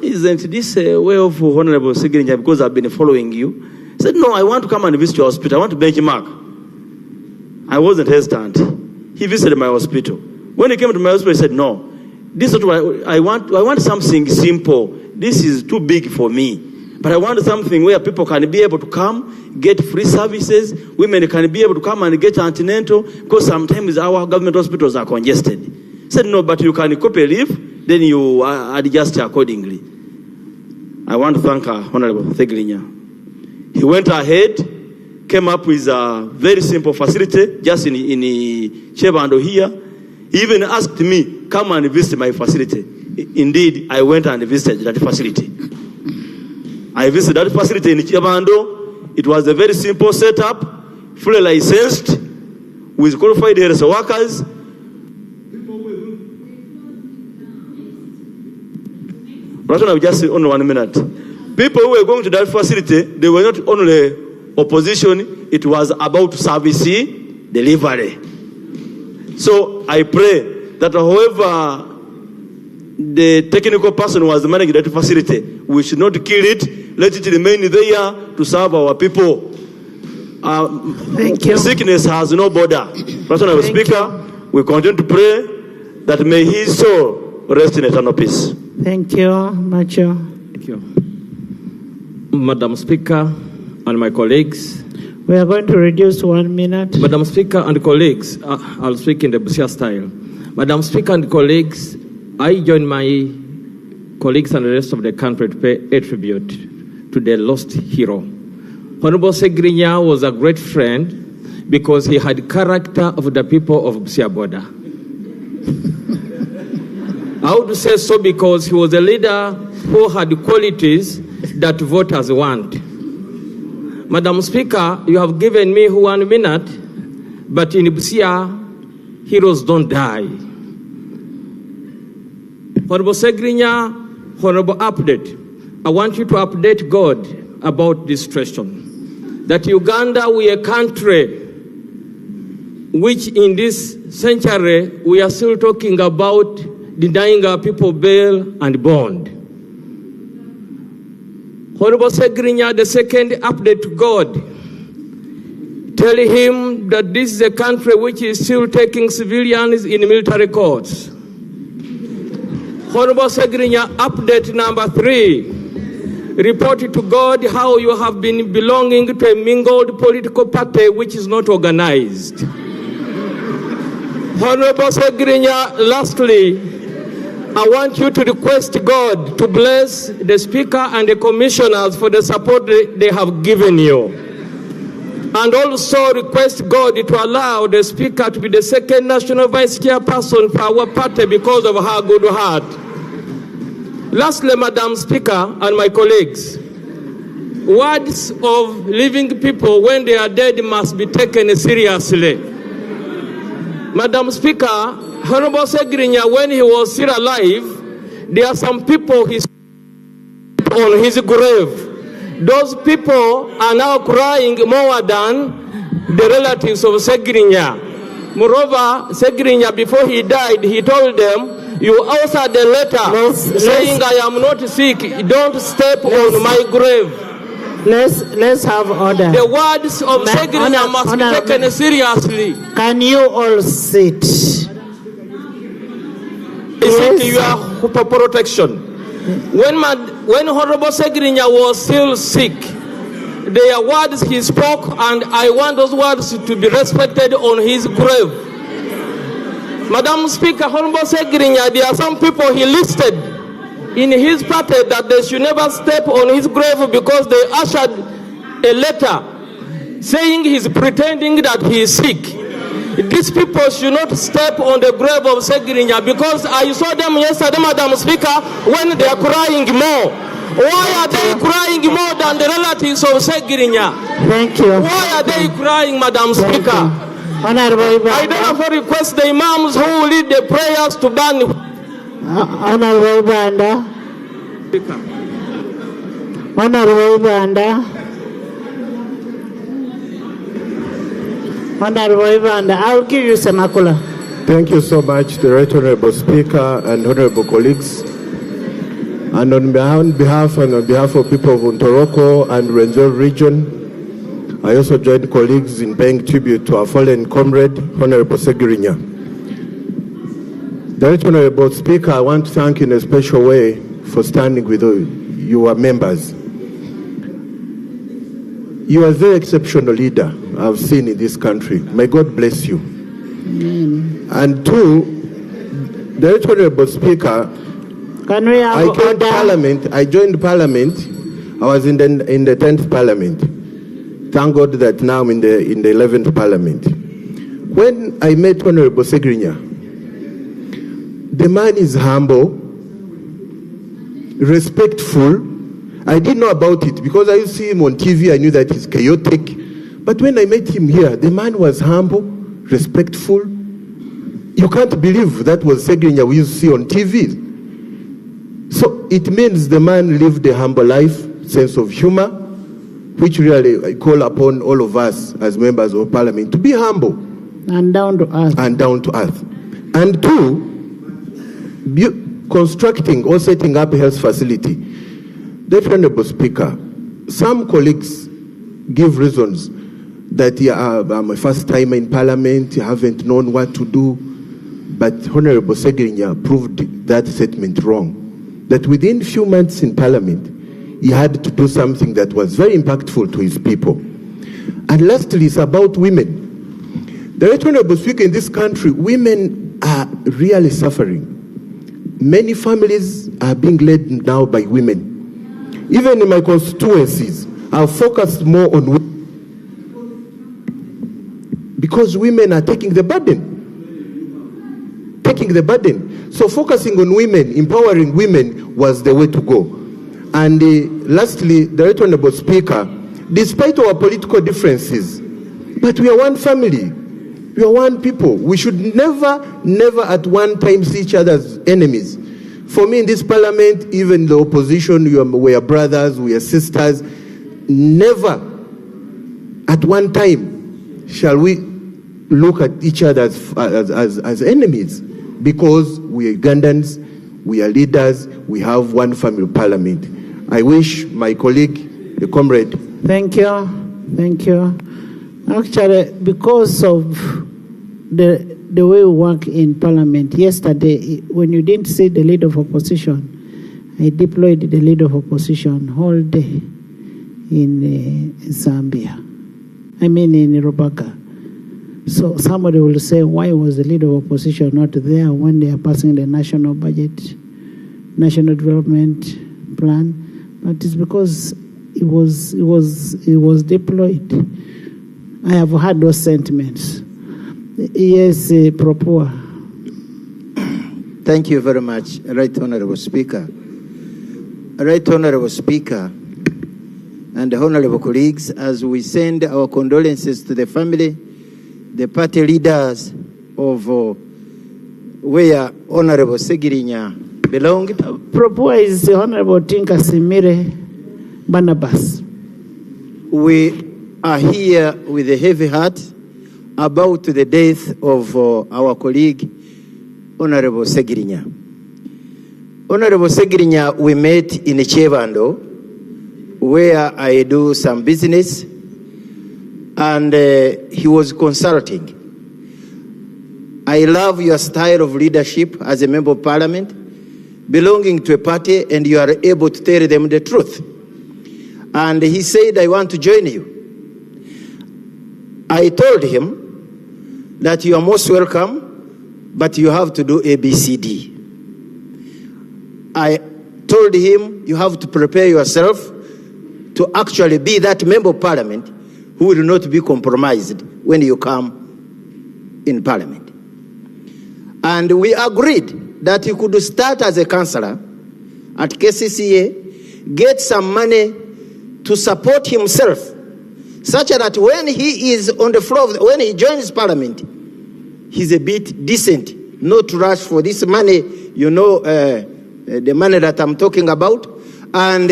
Speaker 17: isn't this a way of Honorable Ssegiriinya, because I've been following you? I said, no, I want to come and visit your hospital. I want to benchmark. I wasn't hesitant. He visited my hospital. When he came to my hospital, he said, no, this is what I want. I want something simple. This is too big for me. But I want something where people can be able to come, get free services. Women can be able to come and get antenatal, because sometimes our government hospitals are congested. He said, no, but you can copy a leave, then you adjust accordingly. I want to thank Honorable Ssegiriinya. He went ahead, came up with a very simple facility, just in Chebando here. He even asked me, come and visit my facility. Indeed, I went and visited that facility. I visited that facility in Chebando. It was a very simple setup, fully licensed, with qualified health workers. Just only 1 minute. People who were going to that facility, they were not only opposition, it was about service delivery. So I pray that whoever the technical person was managing that facility, we should not kill it, let it remain there to serve our people.
Speaker 21: Thank you.
Speaker 9: Sickness has no border. Right Honorable Speaker, we continue to pray that may his soul rest in eternal peace.
Speaker 2: Thank you, Macho.
Speaker 11: Thank you. Madam Speaker and my colleagues.
Speaker 2: We are going to reduce to 1 minute.
Speaker 11: Madam Speaker and colleagues, I'll speak in the Busia style. Madam Speaker and colleagues, I join my colleagues and the rest of the country to pay a tribute to the lost hero. Honorable Ssegiriinya was a great friend because he had character of the people of Busia border. I would say so because he was a leader who had qualities that voters want. Madam Speaker, you have given me 1 minute, but in Busia, heroes don't die. Honorable Ssegiriinya, Honorable Update, I want you to update God about this question. That Uganda, we are a country which in this century, we are still talking about denying our people bail and bond. Honorable Ssegiriinya, the second update to God, tell him that this is a country which is still taking civilians in military courts. Honorable Ssegiriinya, update number 3, report to God how you have been belonging to a mingled political party which is not organized. Honorable Ssegiriinya, lastly, I want you to request God to bless the Speaker and the Commissioners for the support they have given you. And also request God to allow the Speaker to be the second National Vice Chairperson for our party because of her good heart. Lastly, Madam Speaker and my colleagues, words of living people when they are dead must be taken seriously. Madam Speaker, Honorable Ssegiriinya, when he was still alive, there are some people on his grave. Those people are now crying more than the relatives of Ssegiriinya. Moreover, Ssegiriinya, before he died, he told them, you authored a letter saying, I am not sick, don't step on my grave.
Speaker 2: Let's have order.
Speaker 11: The words of Ssegiriinya must be taken seriously.
Speaker 2: Can you all sit?
Speaker 11: Yes. You are for protection. When Honorable Ssegiriinya was still sick, there are words he spoke, and I want those words to be respected on his grave. Madam Speaker, Honorable Ssegiriinya, there are some people he listed in his party that they should never step on his grave because they ushered a letter saying he's pretending that he is sick. These people should not step on the grave of Ssegiriinya because I saw them yesterday, Madam Speaker, when they are crying more. Why are they crying more than the relatives of Ssegiriinya?
Speaker 2: Thank you.
Speaker 11: Why are they crying, Madam Speaker? I therefore request the imams who will lead the prayers to ban.
Speaker 2: Honorable Banda. Honorable Banda. Honorable Banda, I'll give you some akula.
Speaker 13: Thank you so much, the Right Honorable Speaker and honorable colleagues. And on behalf of people of Ntoroko and Rwenzori region, I also joined colleagues in paying tribute to our fallen comrade, Honorable Ssegiriinya. The Right Honorable Speaker, I want to thank you in a special way for standing with your members. You are a very exceptional leader I've seen in this country. May God bless you.
Speaker 2: Amen.
Speaker 13: And two, the Right Honorable Speaker, I joined Parliament. I was in the 10th Parliament. Thank God that now I'm in the 11th Parliament. When I met Honorable Ssegiriinya, the man is humble, respectful. I didn't know about it because I used to see him on TV. I knew that he's chaotic. But when I met him here, the man was humble, respectful. You can't believe that was Ssegiriinya we used to see on TV. So it means the man lived a humble life, sense of humor, which really I call upon all of us as members of Parliament to be humble.
Speaker 2: And down to earth.
Speaker 13: And down to earth. And two, constructing or setting up a health facility. The Honorable Speaker, some colleagues give reasons
Speaker 12: that I'm a first time in Parliament, I haven't known what to do. But Honorable Ssegiriinya proved that statement wrong. That within a few months in Parliament, he had to do something that was very impactful to his people. And lastly, it's about women. The Right Honorable Speaker, in this country, women are really suffering. Many families are being led now by women. Even in my constituencies, I've focused more on women because women are taking the burden. So focusing on women, empowering women was the way to go. And lastly, the Right Honorable Speaker, despite our political differences, but we are one family. We are one people. We should never at one time see each other as enemies. For me in this Parliament, even the opposition, we are brothers, we are sisters. Never at one time shall we look at each other as enemies, because we are Ugandans, we are leaders, we have one family Parliament. I wish my colleague, the comrade.
Speaker 2: Thank you. Actually, because of the way we work in Parliament, yesterday, when you didn't see the leader of opposition, I deployed the leader of opposition whole day in Zambia. I mean in Rubaka. So somebody will say, why was the leader of opposition not there when they are passing the national budget, national development plan? But it's because it was deployed. I have had those sentiments. Yes, Propua.
Speaker 14: Thank you very much, Right Honorable Speaker. Right Honorable Speaker and honorable colleagues, as we send our condolences to the family, the party leaders of where Honorable Ssegiriinya belonged.
Speaker 2: Propua is Honorable Tinka Simire Barnabas.
Speaker 14: We are here with a heavy heart about the death of our colleague, Honorable Ssegiriinya. Honorable Ssegiriinya, we met in Chevando, where I do some business, and he was consulting. I love your style of leadership as a member of Parliament, belonging to a party, and you are able to tell them the truth. And he said, I want to join you. I told him that you are most welcome, but you have to do ABCD. I told him you have to prepare yourself to actually be that member of Parliament who will not be compromised when you come in Parliament. And we agreed that he could start as a councillor at KCCA, get some money to support himself, such that when he is on the floor, when he joins Parliament, he's a bit decent, not rush for this money, the money that I'm talking about, and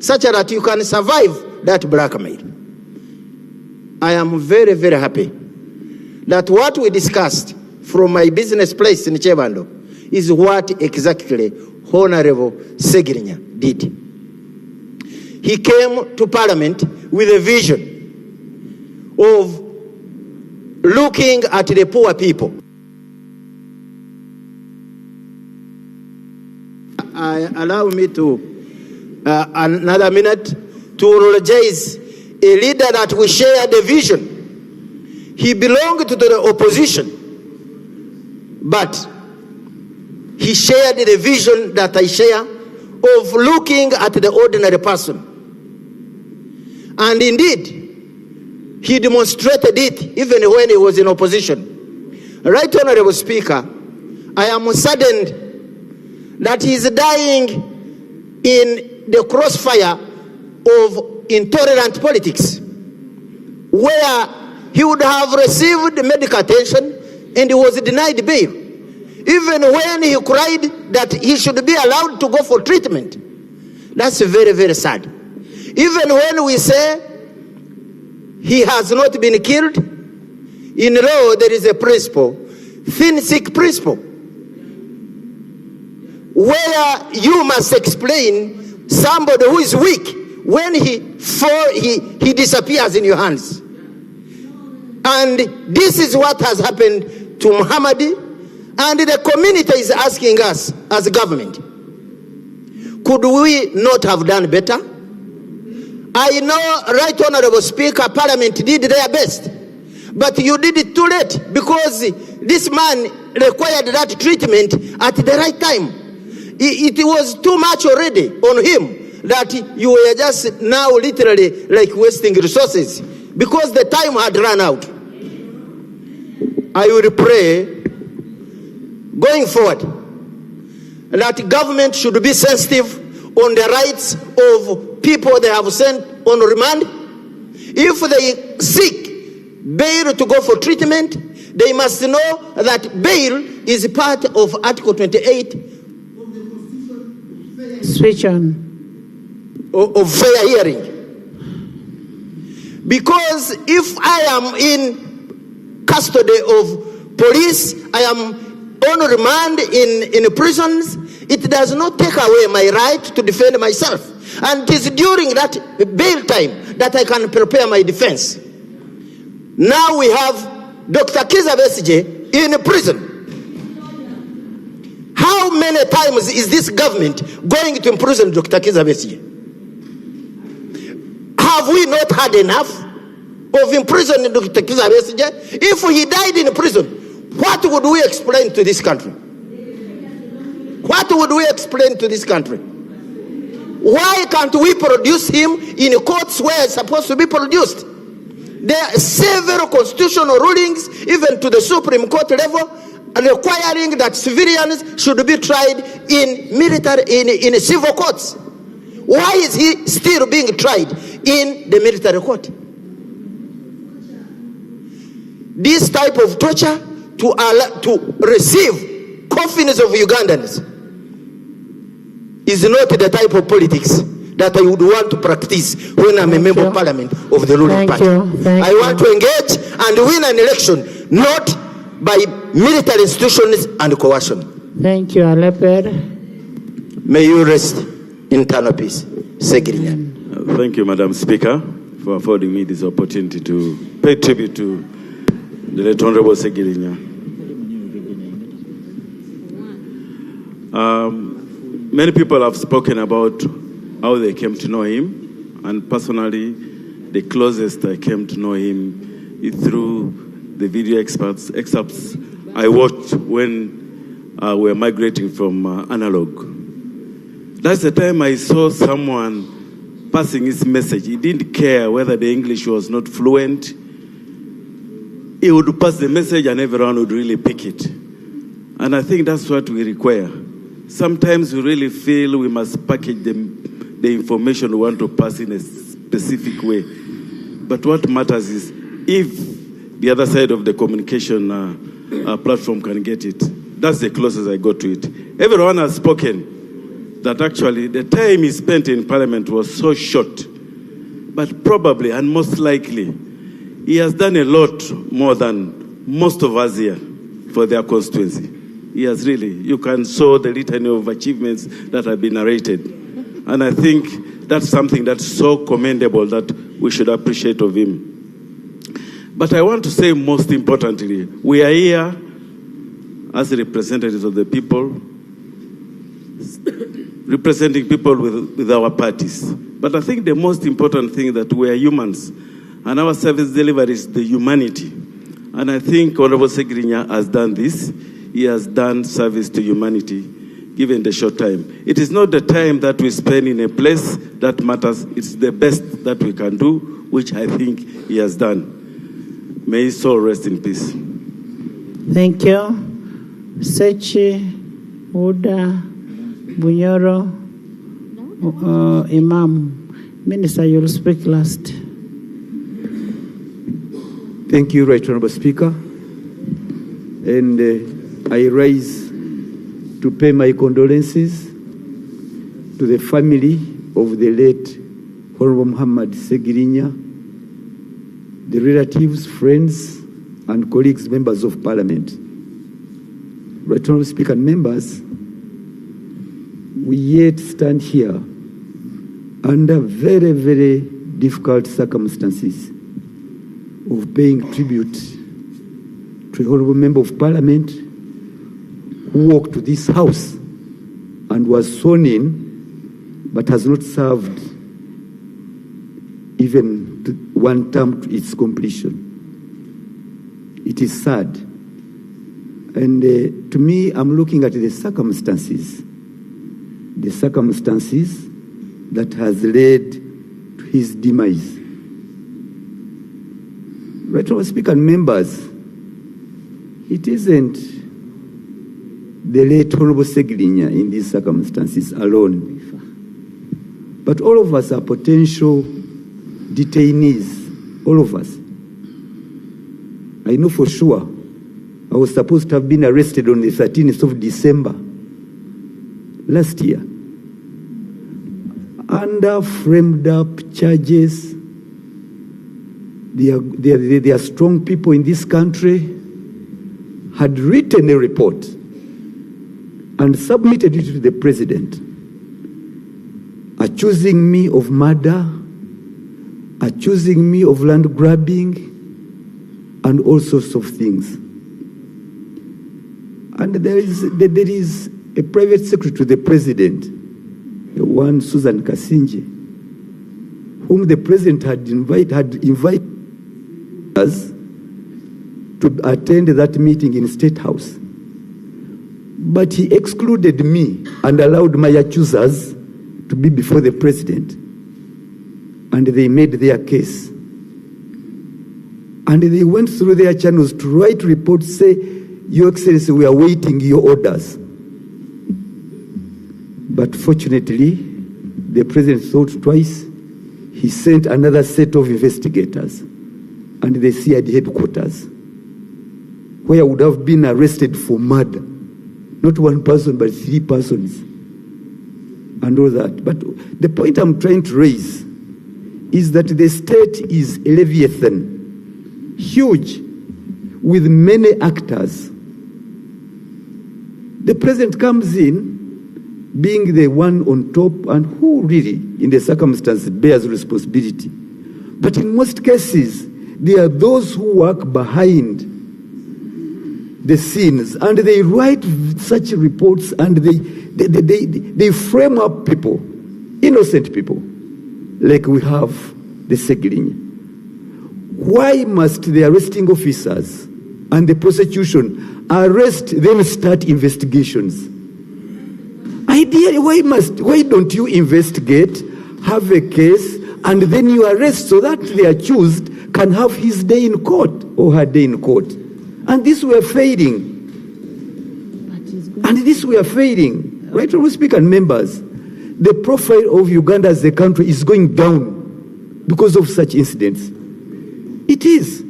Speaker 14: such that you can survive that blackmail. I am very, very happy that what we discussed from my business place in Chevando is what exactly Honorable Ssegiriinya did. He came to Parliament with a vision of looking at the poor people. Allow me to another minute to eulogize a leader that we share the vision. He belonged to the opposition, but he shared the vision that I share of looking at the ordinary person. And indeed, he demonstrated it even when he was in opposition. Right Honorable Speaker, I am saddened that he is dying in the crossfire of intolerant politics, where he would have received medical attention and he was denied bail, even when he cried that he should be allowed to go for treatment. That's very, very sad. Even when we say he has not been killed, in law there is a principle, thin sick principle, where you must explain somebody who is weak when he disappears in your hands. And this is what has happened to Muhammadi, and the community is asking us as a government, could we not have done better? I know, Right Honorable Speaker, Parliament did their best, but you did it too late, because this man required that treatment at the right time. It was too much already on him, that you were just now literally like wasting resources, because the time had run out. I will pray going forward that government should be sensitive on the rights of people they have sent on remand. If they seek bail to go for treatment, they must know that bail is part of Article 28
Speaker 2: Switch on.
Speaker 14: Of fair hearing. Because if I am in custody of police, I am on remand in prisons, it does not take away my right to defend myself. And it is during that bail time that I can prepare my defense. Now we have Dr. Kizza Besigye in prison. How many times is this government going to imprison Dr. Kizza Besigye? Have we not had enough of imprisoning Dr. Kizza Besigye? If he died in prison, what would we explain to this country? What would we explain to this country? Why can't we produce him in courts where it's supposed to be produced? There are several constitutional rulings, even to the Supreme Court level, requiring that civilians should be tried in military, in civil courts. Why is he still being tried in the military court? This type of torture to receive confidence of Ugandans is not the type of politics that I would want to practice when I'm a member of parliament of the ruling party. I want to engage and win an election, not by military institutions and coercion.
Speaker 2: Thank you, Aleper.
Speaker 14: May you rest in eternal peace. Ssegiriinya.
Speaker 15: Thank you, Madam Speaker, for affording me this opportunity to pay tribute to the late Honorable Ssegiriinya. Many people have spoken about how they came to know him, and personally, the closest I came to know him is through the video excerpts I watched when we were migrating from analog. That's the time I saw someone passing his message. He didn't care whether the English was not fluent. He would pass the message and everyone would really pick it. And I think that's what we require. Sometimes we really feel we must package the information we want to pass in a specific way. But what matters is if the other side of the communication platform can get it. That's the closest I got to it. Everyone has spoken that actually the time he spent in Parliament was so short. But probably and most likely, he has done a lot more than most of us here for their constituency. He has really, you can saw the litany of achievements that have been narrated. And I think that's something that's so commendable that we should appreciate of him. But I want to say most importantly, we are here as representatives of the people, representing people with our parties. But I think the most important thing that we are humans, and our service delivery is the humanity. And I think Honorable Ssegiriinya has done this. He has done service to humanity, given the short time. It is not the time that we spend in a place that matters. It's the best that we can do, which I think he has done. May his soul rest in peace.
Speaker 2: Thank you. Sechi, Uda, Bunyoro, Imam. Minister, you'll speak last.
Speaker 4: Thank you, Right Honorable Speaker. And I rise to pay my condolences to the family of the late Honorable Muhammad Ssegiriinya, the relatives, friends, and colleagues, members of Parliament. Right Honorable Speaker and members, we yet stand here under very, very difficult circumstances. of paying tribute to a honorable member of parliament who walked to this house and was sworn in, but has not served even one term to its completion. It is sad. And to me, I'm looking at the circumstances that has led to his demise. Right, Honorable Speaker and members, it isn't the late Honorable Ssegiriinya in these circumstances alone, but all of us are potential detainees, all of us. I know for sure I was supposed to have been arrested on the 13th of December last year under framed up charges. There are strong people in this country had written a report and submitted it to the president, accusing me of murder, accusing me of land grabbing, and all sorts of things. And there is a private secretary to the president, one Susan Kasinje, whom the president had invited us to attend that meeting in State House. But he excluded me and allowed my accusers to be before the president. And they made their case. And they went through their channels to write reports, say, Your Excellency, we are waiting your orders. But fortunately, the president thought twice. He sent another set of investigators and the CID headquarters, where I would have been arrested for murder. Not one person, but 3 persons. And all that. But the point I'm trying to raise is that the state is a leviathan, huge, with many actors. The president comes in, being the one on top, and who really, in the circumstances, bears responsibility. But in most cases, there are those who work behind the scenes, and they write such reports, and they frame up people, innocent people, like we have the Ssegiriinya. Why must the arresting officers and the prosecution arrest, then start investigations? Ideally, why don't you investigate, have a case, and then you arrest so that the accused can have his day in court or her day in court? And this we are failing. Right, Honorable Speaker and members, the profile of Uganda as a country is going down because of such incidents. It is.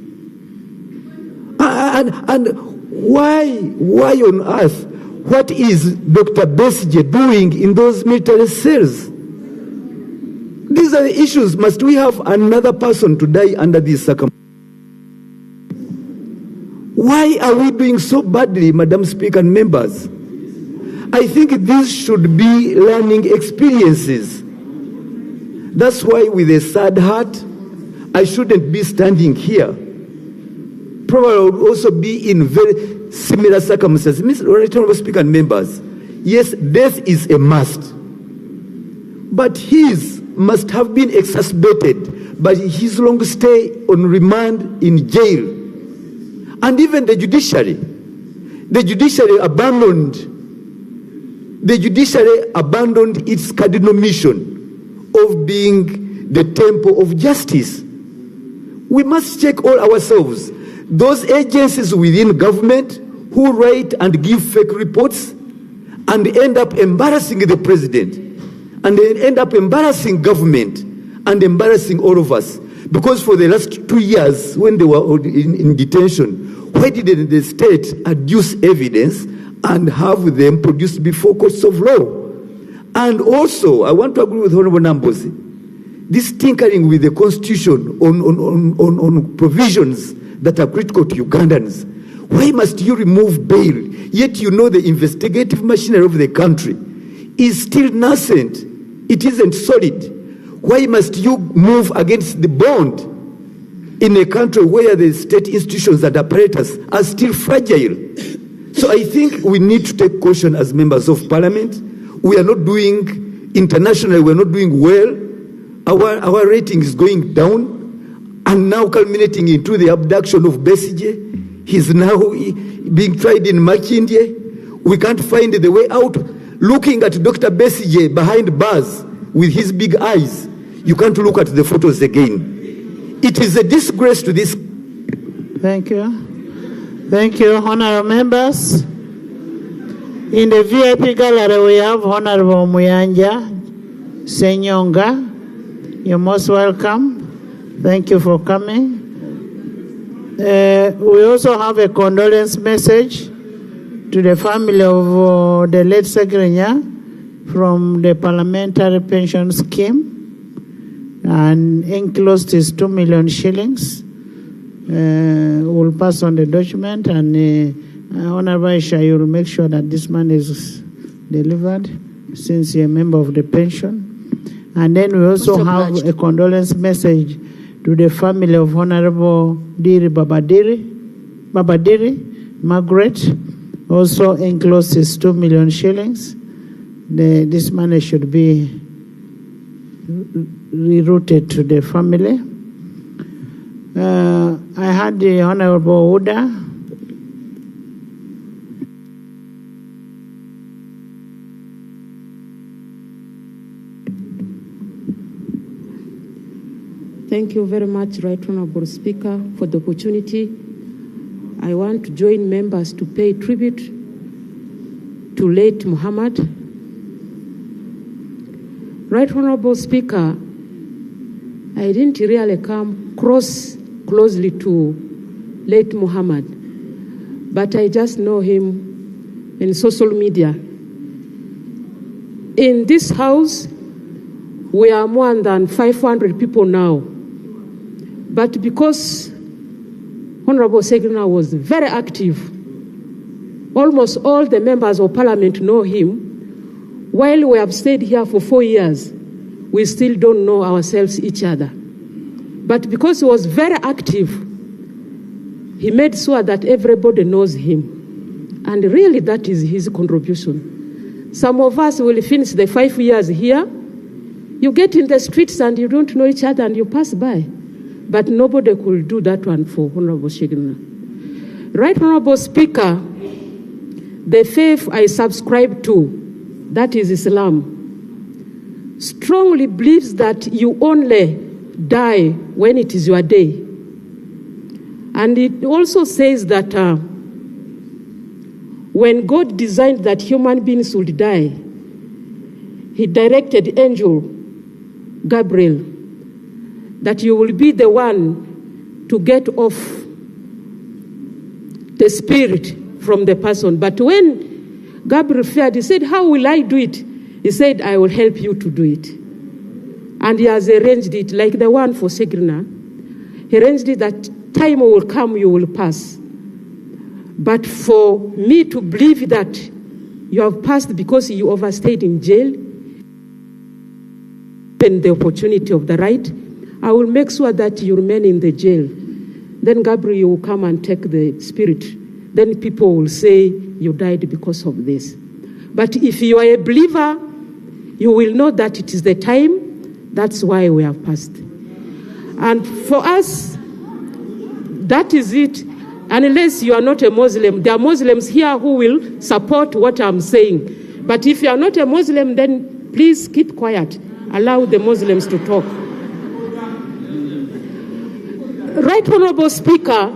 Speaker 4: And why on earth? What is Dr. Besigye doing in those military cells? These are the issues. Must we have another person to die under these circumstances? Why are we doing so badly, Madam Speaker and members? I think these should be learning experiences. That's why, with a sad heart, I shouldn't be standing here. Probably I would also be in very similar circumstances. Mr. Honorable Speaker and members, yes, death is a must. But his must have been exacerbated by his long stay on remand in jail. And even the judiciary abandoned its cardinal mission of being the temple of justice. We must check all ourselves. Those agencies within government who write and give fake reports and end up embarrassing the president, and then end up embarrassing government and embarrassing all of us. Because for the last 2 years, when they were in detention, why didn't the state adduce evidence and have them produced before courts of law? And also, I want to agree with Honorable Nambozi, this tinkering with the constitution on provisions that are critical to Ugandans. Why must you remove bail, yet you know the investigative machinery of the country is still nascent? It isn't solid. Why must you move against the bond? in a country where the state institutions and apparatus are still fragile. So I think we need to take caution as members of parliament. We are not doing, internationally, we are not doing well. Our rating is going down, and now culminating into the abduction of Besigye. He's now being tried in Makindye. We can't find the way out. Looking at Dr. Besigye behind bars with his big eyes, you can't look at the photos again. It is a disgrace to this.
Speaker 2: Thank you. Thank you, honorable members. In the VIP gallery, we have Honorable Muyanja Senyonga. You're most welcome. Thank you for coming. We also have a condolence message to the family of the late Ssegiriinya from the Parliamentary Pension Scheme, and enclosed is 2 million shillings. We'll pass on the document, and Honorable Aisha, you will make sure that this man is delivered, since you're a member of the pension. And then we also have a condolence message to the family of Honorable Diri Babadiri Margaret. Also enclosed is 2 million shillings. This money should be rerouted to the family. I had the Honorable Uda.
Speaker 16: Thank you very much, Right Honorable Speaker, for the opportunity. I want to join members to pay tribute to late Muhammad. Right Honorable Speaker, I didn't really come closely to late Muhammad, but I just know him in social media. In this house, we are more than 500 people now. But because Honorable Ssegiriinya was very active, almost all the members of parliament know him. While we have stayed here for 4 years, we still don't know ourselves, each other. But because he was very active, he made sure that everybody knows him. And really, that is his contribution. Some of us will finish the 5 years here. You get in the streets and you don't know each other and you pass by. But nobody could do that one for Honorable Ssegiriinya. Right Honorable Speaker, the faith I subscribe to, that is Islam, strongly believes that you only die when it is your day. And it also says that when God designed that human beings would die, he directed angel Gabriel that you will be the one to get off the spirit from the person. But when Gabriel feared, he said, how will I do it? He said, I will help you to do it. And he has arranged it, like the one for Ssegiriinya. He arranged it that time will come, you will pass. But for me to believe that you have passed because you overstayed in jail, and the opportunity of the right, I will make sure that you remain in the jail. Then Gabriel will come and take the spirit. Then people will say you died because of this. But if you are a believer, you will know that it is the time. That's why we have passed. And for us, that is it. Unless you are not a Muslim, there are Muslims here who will support what I'm saying. But if you are not a Muslim, then please keep quiet. Allow the Muslims to talk. Right Honorable Speaker,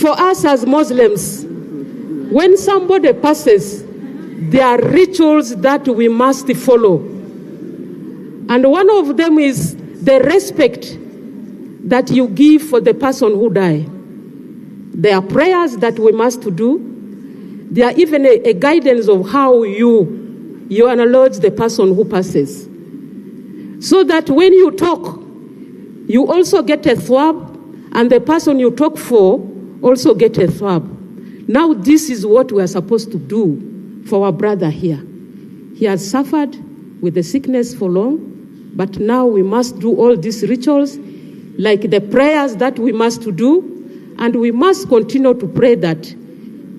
Speaker 16: for us as Muslims, when somebody passes, there are rituals that we must follow. And one of them is the respect that you give for the person who died. There are prayers that we must do. There are even a guidance of how you acknowledge the person who passes. So that when you talk, you also get a thwab, and the person you talk for also get a thwab. Now this is what we are supposed to do for our brother here. He has suffered with the sickness for long, but now we must do all these rituals. like the prayers that we must do, and we must continue to pray that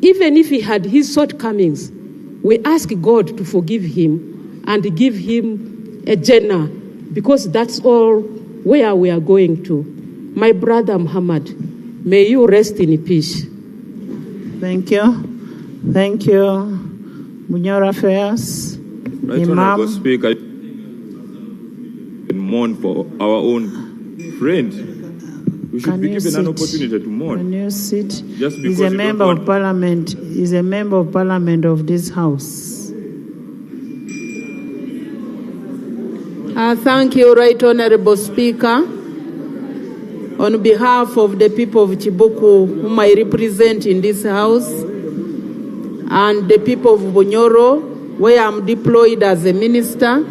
Speaker 16: even if he had his shortcomings, we ask God to forgive him and give him a Jannah, because that's all where we are going to. My brother Muhammad, may you rest in peace.
Speaker 2: Thank you. Thank you. Bunyoro Affairs.
Speaker 19: Right,
Speaker 2: Imam.
Speaker 19: Honorable Speaker, and mourn for our own friend. We should
Speaker 2: Can
Speaker 19: be
Speaker 2: you
Speaker 19: given an
Speaker 2: sit?
Speaker 19: opportunity to mourn.
Speaker 2: Can you sit?
Speaker 19: Just because
Speaker 2: He's a
Speaker 19: you don't
Speaker 2: member
Speaker 19: want-
Speaker 2: of parliament. He's a member of parliament of this house.
Speaker 20: Thank you, Right Honorable Speaker. On behalf of the people of Chibuku, whom I represent in this house, and the people of Bunyoro, where I'm deployed as a minister,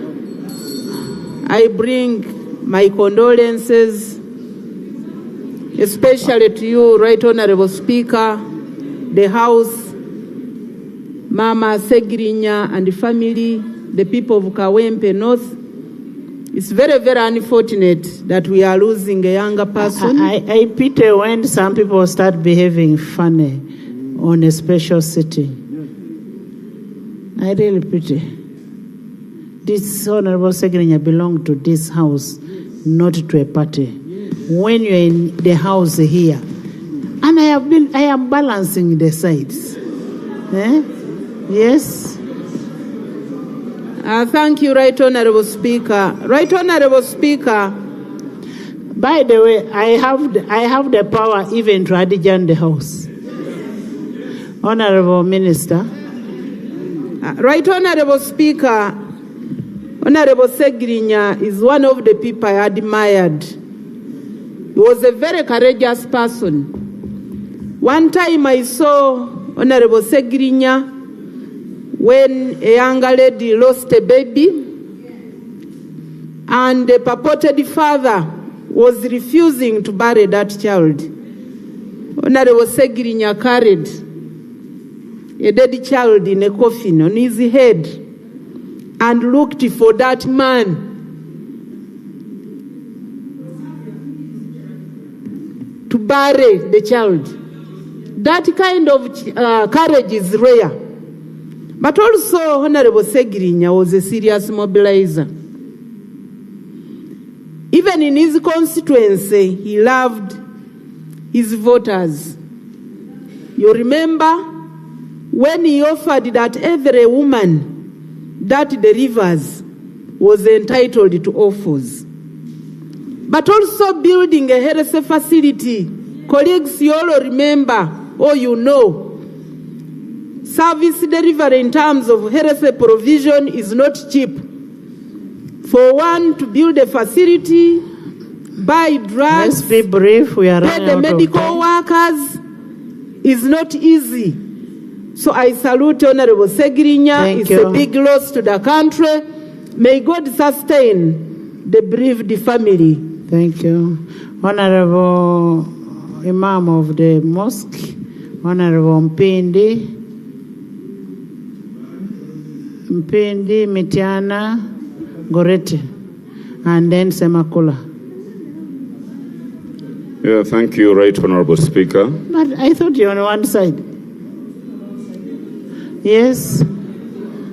Speaker 20: I bring my condolences, especially to you, Right Honorable Speaker, the House, Mama Ssegiriinya and the family, the people of Kawempe North. It's very, very unfortunate that we are losing a younger person.
Speaker 2: I pity when some people start behaving funny on a special city. I really pity. This Honorable Ssegiriinya belongs to this house, not to a party. When you're in the house here, and I am balancing the sides. Yes.
Speaker 20: Thank you, Right Honorable Speaker. Right Honorable Speaker.
Speaker 2: By the way, I have the power even to adjourn the house. Honorable Minister.
Speaker 20: Right Honorable Speaker, Honorable Ssegiriinya is one of the people I admired. He was a very courageous person. One time I saw Honorable Ssegiriinya when a younger lady lost a baby, and the purported father was refusing to bury that child. Honorable Ssegiriinya carried a dead child in a coffin on his head and looked for that man. To bury the child. That kind of courage is rare. But also, Honorable Ssegiriinya was a serious mobilizer. Even in his constituency, he loved his voters. You remember when he offered that every woman that delivers was entitled to offers. But also building a health facility. Colleagues, you all remember, or you know, service delivery in terms of health provision is not cheap. For one to build a facility, buy drugs,
Speaker 2: Let's be brief. We are
Speaker 20: pay
Speaker 2: running
Speaker 20: the
Speaker 2: out of
Speaker 20: medical
Speaker 2: time.
Speaker 20: workers is not easy. So I salute Honorable Ssegiriinya. It's a big loss to the country. May God sustain the bereaved family.
Speaker 2: Thank you. Honorable Imam of the Mosque, Honorable Mpindi, Mitiana, Gorete, and then Semakula.
Speaker 15: Yeah, thank you, Right Honorable Speaker.
Speaker 2: But I thought you were on one side. Yes.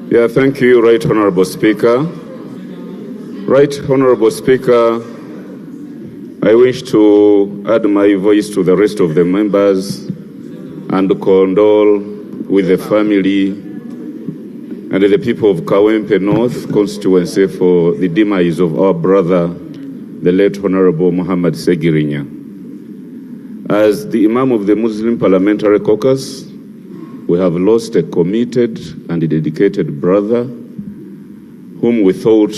Speaker 15: Yeah, thank you, Right Honorable Speaker. Right Honorable Speaker, I wish to add my voice to the rest of the members and condole with the family and the people of Kawempe North constituency for the demise of our brother, the late Honorable Muhammad Ssegiriinya. As the Imam of the Muslim Parliamentary Caucus, we have lost a committed and dedicated brother whom we thought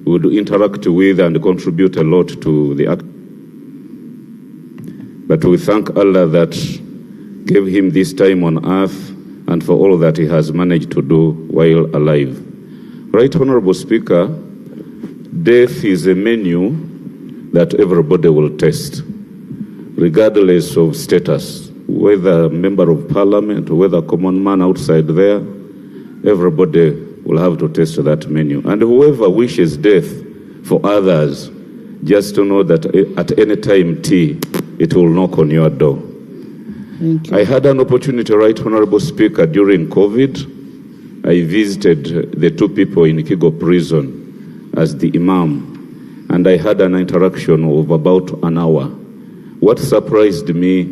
Speaker 15: would interact with and contribute a lot to the act. But we thank Allah that gave him this time on earth and for all that he has managed to do while alive. Right Honorable Speaker, death is a menu that everybody will taste, regardless of status, whether a member of parliament or whether a common man outside there, everybody will have to taste that menu. And whoever wishes death for others just to know that at any time it will knock on your door.
Speaker 2: Thank you.
Speaker 15: I had an opportunity, Right Honorable Speaker, during COVID. I visited the two people in Kigo prison as the imam, and I had an interaction of about an hour. What surprised me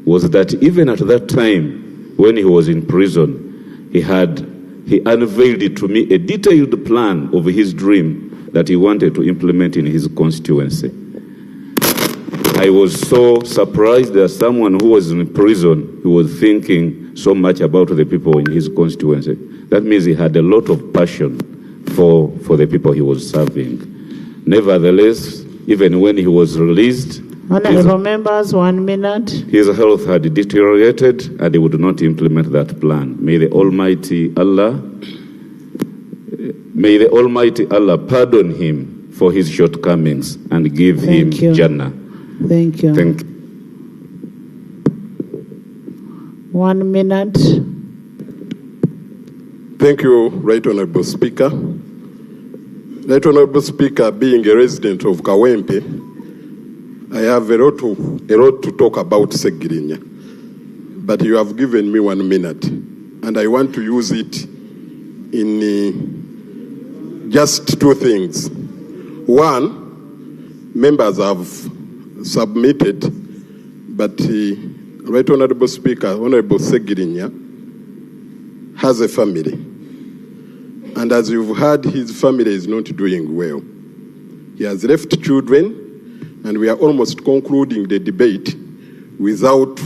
Speaker 15: was that even at that time, when he was in prison, he unveiled to me a detailed plan of his dream that he wanted to implement in his constituency. I was so surprised that someone who was in prison, who was thinking so much about the people in his constituency. That means he had a lot of passion for the people he was serving. Nevertheless, even when he was released,
Speaker 2: Honorable members, 1 minute.
Speaker 15: His health had deteriorated and he would not implement that plan. May the Almighty Allah pardon him for his shortcomings and give him Jannah.
Speaker 2: Thank you.
Speaker 15: Thank you.
Speaker 2: 1 minute.
Speaker 1: Thank you, Right Honorable Speaker. Right Honorable Speaker, being a resident of Kawempe, I have a lot to talk about Ssegiriinya. But you have given me 1 minute, and I want to use it in just two things. One, members have submitted, but Right Honorable Speaker, Honorable Ssegiriinya has a family. And as you've heard, his family is not doing well. He has left children, and we are almost concluding the debate without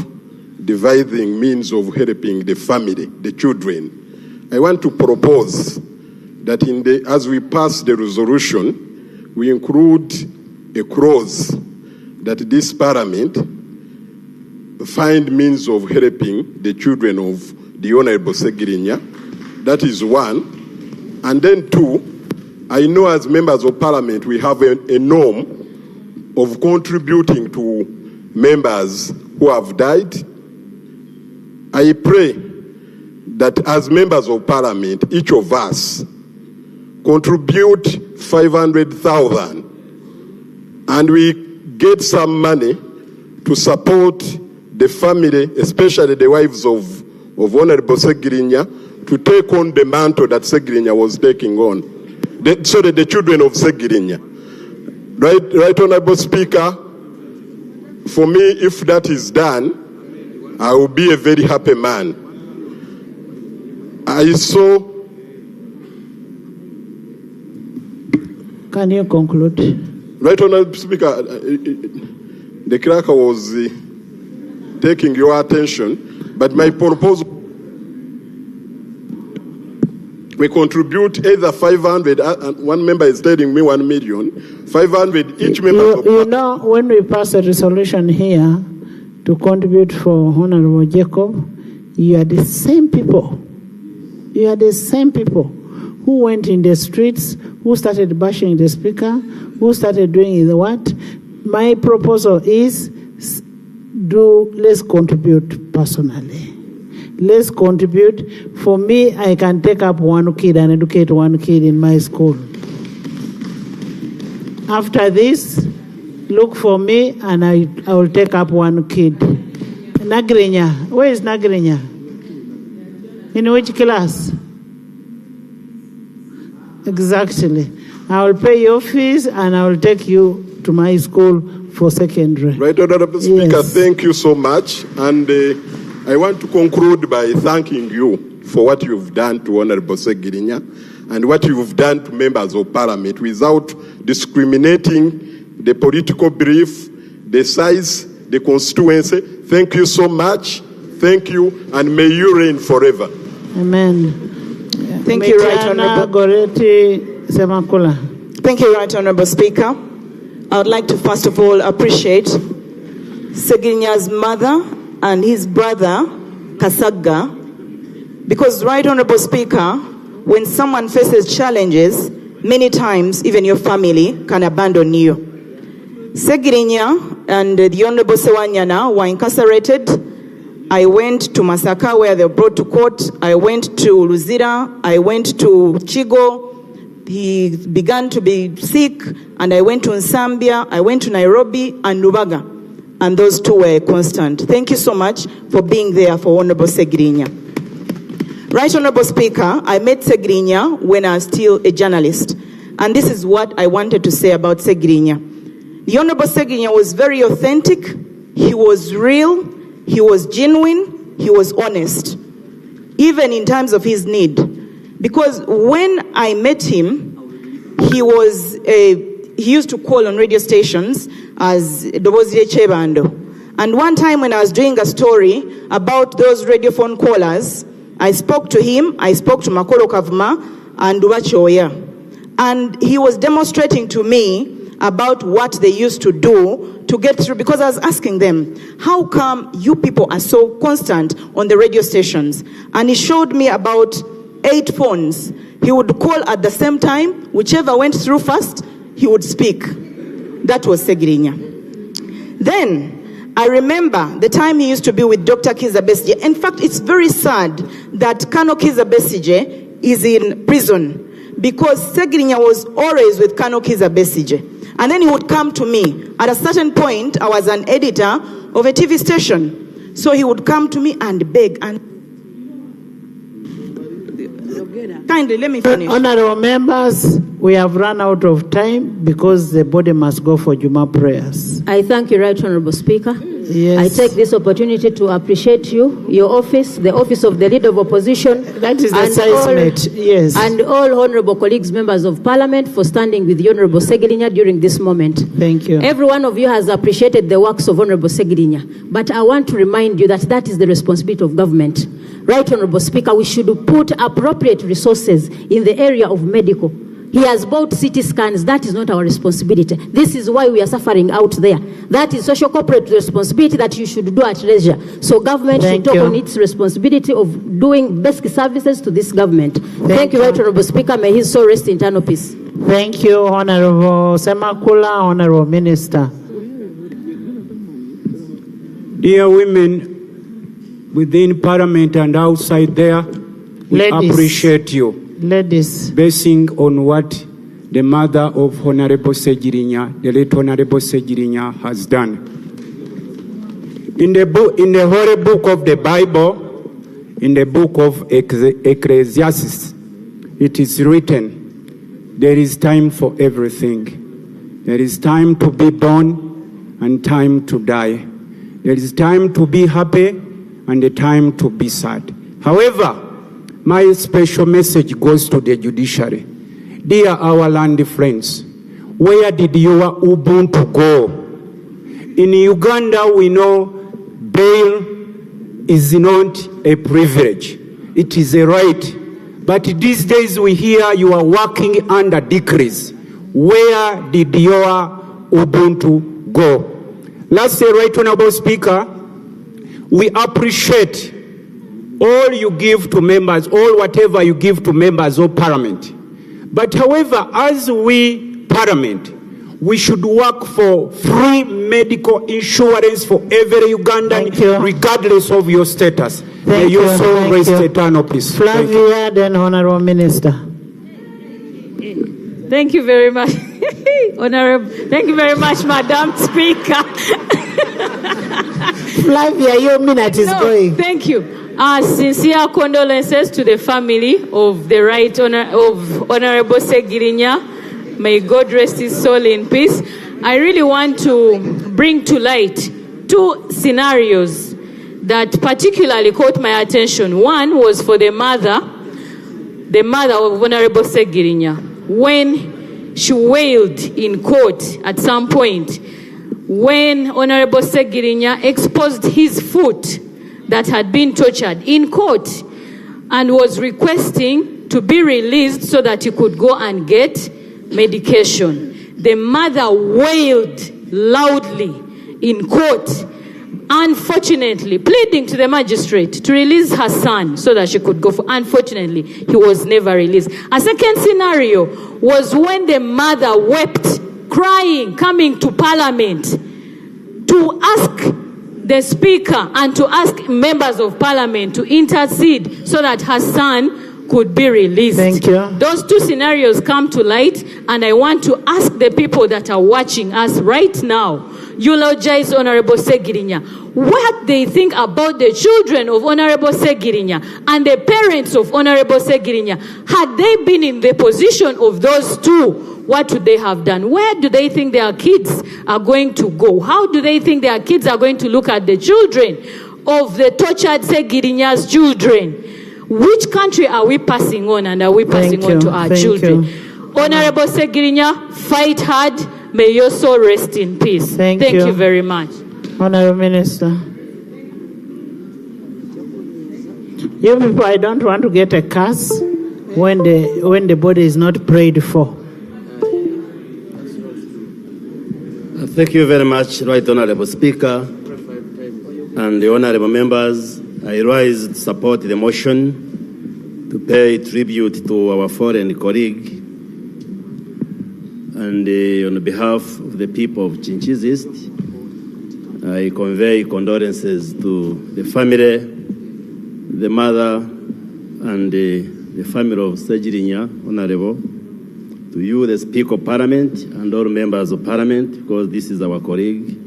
Speaker 1: devising means of helping the family, the children. I want to propose that as we pass the resolution, we include a clause that this parliament find means of helping the children of the Honorable Ssegiriinya. That is one. And then two, I know as members of parliament we have a norm of contributing to members who have died. I pray that as members of parliament, each of us contribute 500,000 and we get some money to support the family, especially the wives of Honorable Ssegiriinya, to take on the mantle that Ssegiriinya was taking on. The children of Ssegiriinya. Right Honorable Speaker, for me, if that is done, I will be a very happy man. I saw.
Speaker 2: Can you conclude?
Speaker 1: Right Honorable Speaker, the clerk was taking your attention, but my proposal, we contribute either 500, and one member is telling me 1 million, 500 each member.
Speaker 2: You know, when we pass a resolution here to contribute for Honorable Jacob, you are the same people. You are the same people who went in the streets, who started bashing the speaker, who started doing the what. My proposal is, let's contribute personally. Let's contribute. For me, I can take up one kid and educate one kid in my school. After this, look for me and I will take up one kid. Ssegiriinya, where is Ssegiriinya? In which class? Exactly. I will pay your fees and I will take you to my school for secondary.
Speaker 1: Right, Honorable Speaker, thank you so much. And I want to conclude by thanking you for what you've done to Honorable Ssegiriinya and what you've done to members of parliament without discriminating the political belief, the size, the constituency. Thank you so much. Thank you, and may you reign forever.
Speaker 2: Amen.
Speaker 18: Thank you, Right Honorable. Thank you, Right Honorable Speaker. I would like to first of all appreciate Ssegiriinya's mother and his brother, Kasaga, because, Right Honorable Speaker, when someone faces challenges, many times even your family can abandon you. Ssegiriinya and the Honorable Sewanyana were incarcerated. I went to Masaka where they were brought to court. I went to Luzira. I went to Chigo. he began to be sick, and I went to Nsambia, I went to Nairobi and Lubaga, and those two were constant. Thank you so much for being there for Honorable Ssegiriinya. Right Honorable Speaker, I met Ssegiriinya when I was still a journalist, and this is what I wanted to say about Ssegiriinya. The Honorable Ssegiriinya was very authentic, he was real, he was genuine, he was honest, even in terms of his need. Because when I met him, he used to call on radio stations as Dobozie Chebando. And one time when I was doing a story about those radio phone callers, I spoke to him, I spoke to Makolo Kavuma and Dubachoya. And he was demonstrating to me about what they used to do to get through, because I was asking them, how come you people are so constant on the radio stations? And he showed me about 8 phones. He would call at the same time, whichever went through first, he would speak. That was Ssegiriinya. Then, I remember the time he used to be with Dr. Kizza Besigye. In fact, it's very sad that Colonel Kizza Besigye is in prison, because Ssegiriinya was always with Colonel Kizza Besigye. And then he would come to me. At a certain point, I was an editor of a TV station. So he would come to me and beg and kindly, let me finish.
Speaker 2: Honorable members, we have run out of time because the body must go for Juma prayers.
Speaker 3: I thank you, Right Honorable Speaker.
Speaker 2: Yes.
Speaker 3: I take this opportunity to appreciate you, your office, the office of the Leader of Opposition.
Speaker 2: That is the seismate, yes.
Speaker 3: And all honorable colleagues, members of Parliament, for standing with the Honorable Ssegiriinya during this moment.
Speaker 2: Thank you.
Speaker 3: Every one of you has appreciated the works of Honorable Ssegiriinya, but I want to remind you that that is the responsibility of government. Right Honorable Speaker, we should put appropriate resources in the area of medical. He has bought CT scans. That is not our responsibility. This is why we are suffering out there. That is social corporate responsibility that you should do at leisure. So government should take on its responsibility of doing basic services to this government. Thank you, Right Honorable Speaker. May his soul rest in eternal peace.
Speaker 2: Thank you, Honorable Semakula, Honorable Minister.
Speaker 10: Dear women within Parliament and outside there, we appreciate you.
Speaker 2: Ladies.
Speaker 10: Basing on what the mother of Honorable Ssegiriinya, the late Honorable Ssegiriinya, has done. In the Holy Book of the Bible, in the book of Ecclesiastes, it is written, there is time for everything. There is time to be born and time to die. There is time to be happy and a time to be sad. However, my special message goes to the judiciary. Dear our land friends, where did your Ubuntu go? In Uganda, we know bail is not a privilege. It is a right. But these days we hear you are working under decrees. Where did your Ubuntu go? Lastly, Right Honorable Speaker, we appreciate all you give to members, all whatever you give to members of Parliament. But however, as we Parliament, we should work for free medical insurance for every Ugandan, regardless of your status. May your soul rest eternal peace.
Speaker 2: Flavia, then Honorable Minister.
Speaker 23: Thank you very much. Honorable, thank you very much, Madam Speaker.
Speaker 2: Flavia, your minute is going.
Speaker 23: Thank you. Sincere condolences to the family of the Right Honorable Ssegiriinya. May God rest his soul in peace. I really want to bring to light 2 scenarios that particularly caught my attention. One was for the mother of Honorable Ssegiriinya, when she wailed in court at some point when Honorable Ssegiriinya exposed his foot that had been tortured in court and was requesting to be released so that he could go and get medication. The mother wailed loudly in court, unfortunately, pleading to the magistrate to release her son so that she could go. Unfortunately, he was never released. A second scenario was when the mother wept, crying, coming to Parliament to ask the Speaker and to ask members of Parliament to intercede so that her son could be released.
Speaker 2: Thank you.
Speaker 23: Those two scenarios come to light, and I want to ask the people that are watching us right now, eulogize Honorable Ssegiriinya, what they think about the children of Honorable Ssegiriinya and the parents of Honorable Ssegiriinya. Had they been in the position of those two, what would they have done? Where do they think their kids are going to go? How do they think their kids are going to look at the children of the tortured Ssegiriinya's children? Which country are we passing on, and are we passing on to our children? Honorable Ssegiriinya, fight hard. May your soul rest in peace. Thank you very much.
Speaker 2: Honorable Minister. You people, I don't want to get a curse when the body is not prayed for.
Speaker 5: Thank you very much, Right Honorable Speaker and the honorable members. I rise to support the motion to pay tribute to our fallen colleague, and on behalf of the people of Chinchills East, I convey condolences to the family, the mother, and the family of Ssegiriinya, Honorable, to you, the Speaker of Parliament, and all members of Parliament, because this is our colleague,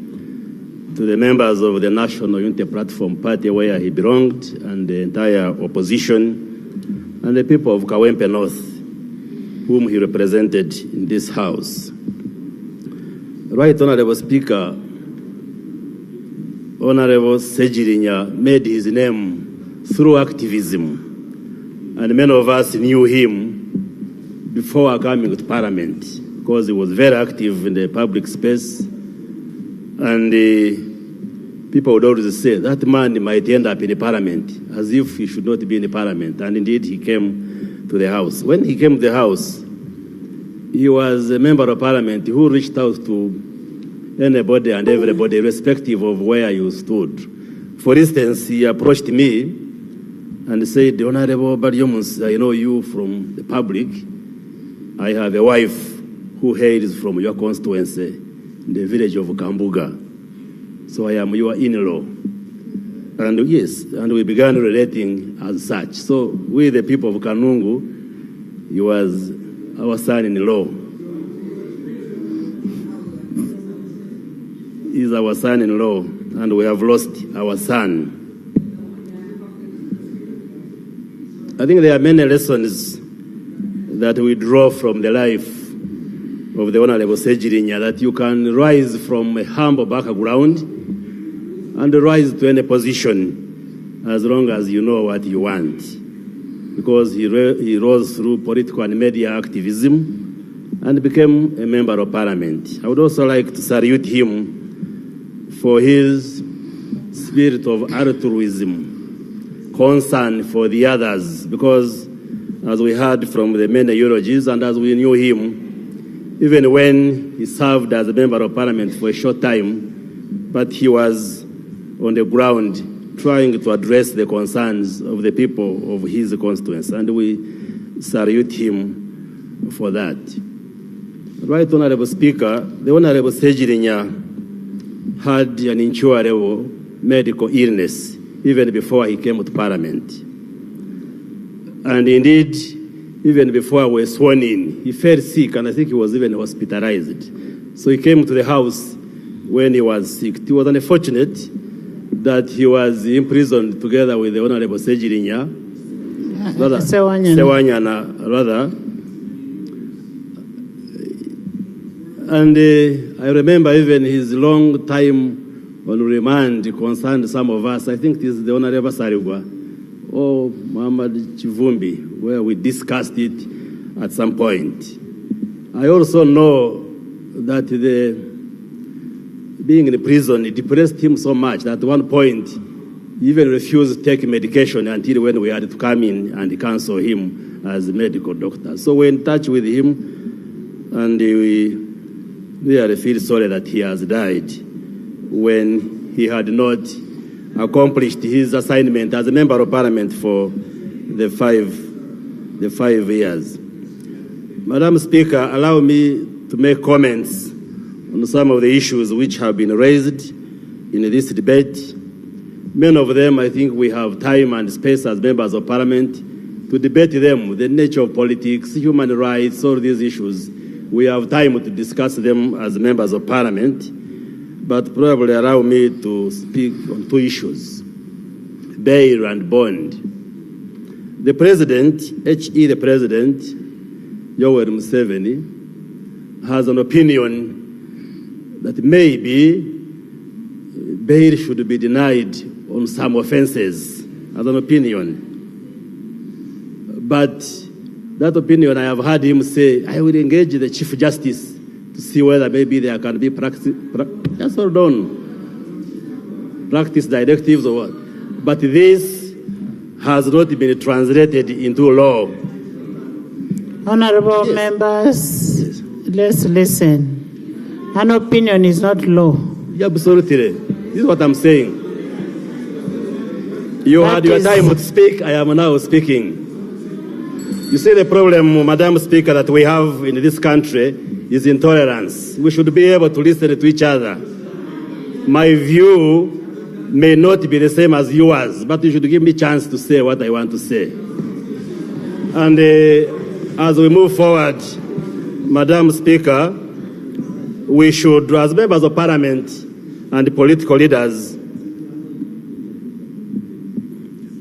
Speaker 5: to the members of the National Unity Platform Party where he belonged, and the entire opposition, and the people of Kawempe North, whom he represented in this House. Right Honorable Speaker, Honorable Ssegiriinya made his name through activism, and many of us knew him before coming to Parliament, because he was very active in the public space, and people would always say that man might end up in the Parliament, as if he should not be in the Parliament, and indeed he came to the House. When he came to the House, he was a member of Parliament who reached out to anybody and everybody, irrespective of where you stood. For instance, he approached me and said, Honorable Baryomus, I know you from the public. I have a wife who hails from your constituency in the village of Kambuga. So I am your in-law. And yes, and we began relating as such. So we, the people of Kanungu, he was our son-in-law. He's our son-in-law, and we have lost our son. I think there are many lessons that we draw from the life of the Honorable Ssegiriinya, that you can rise from a humble background and rise to any position as long as you know what you want. Because he rose through political and media activism and became a member of Parliament. I would also like to salute him for his spirit of altruism, concern for the others, because as we heard from the many eulogies and as we knew him, even when he served as a member of Parliament for a short time, but he was on the ground trying to address the concerns of the people of his constituency, and we salute him for that. Right Honorable Speaker, the Honorable Ssegiriinya had an incurable medical illness even before he came to Parliament. And indeed, even before we were sworn in, he felt sick, and I think he was even hospitalized. So he came to the House when he was sick. It was unfortunate that he was imprisoned together with the Honorable Ssegiriinya, Sewanyana, rather. And I remember even his long time on remand concerned some of us. I think this is the Honorable Sarigwa or Muhammad Chivumbi, where we discussed it at some point. I also know that being in prison, it depressed him so much that at one point, he even refused to take medication until when we had to come in and counsel him as a medical doctor. So we're in touch with him, and we really feel sorry that he has died when he had not accomplished his assignment as a member of Parliament for the five years. Madam Speaker, allow me to make comments on some of the issues which have been raised in this debate. Many of them, I think we have time and space as members of Parliament to debate them, the nature of politics, human rights, all these issues. We have time to discuss them as members of parliament, but probably allow me to speak on two issues, bail and bond. The president, the president, Yoweri Museveni, has an opinion that maybe bail should be denied on some offenses, as an opinion. But that opinion, I have heard him say, I will engage the Chief Justice to see whether maybe there can be practice directives or what. But this has not been translated into law.
Speaker 2: Honorable members, let's listen. An opinion is not law.
Speaker 5: Yeah, absolutely. This is what I'm saying. You had your time to speak, I am now speaking. You see, the problem, Madam Speaker, that we have in this country is intolerance. We should be able to listen to each other. My view may not be the same as yours, but you should give me a chance to say what I want to say. And as we move forward, Madam Speaker, we should, as members of parliament and political leaders,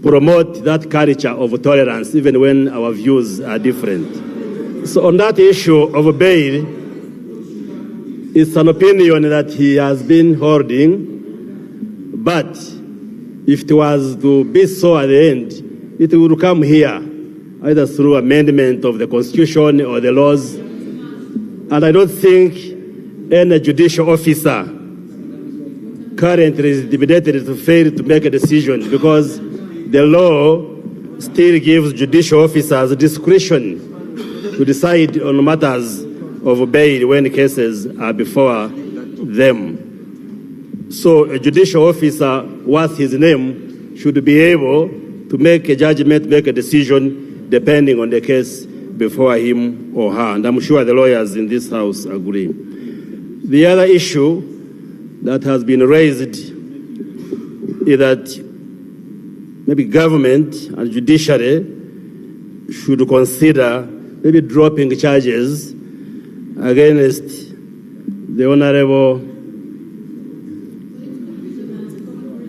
Speaker 5: promote that culture of tolerance even when our views are different. So on that issue of bail, it's an opinion that he has been holding, but if it was to be so at the end, it will come here, either through amendment of the Constitution or the laws. And I don't think any judicial officer currently is intimidated to fail to make a decision, because the law still gives judicial officers discretion to decide on matters of bail when cases are before them. So a judicial officer worth his name should be able to make a judgment, make a decision depending on the case before him or her. And I'm sure the lawyers in this House agree. The other issue that has been raised is that maybe government and judiciary should consider maybe dropping charges against the Honorable,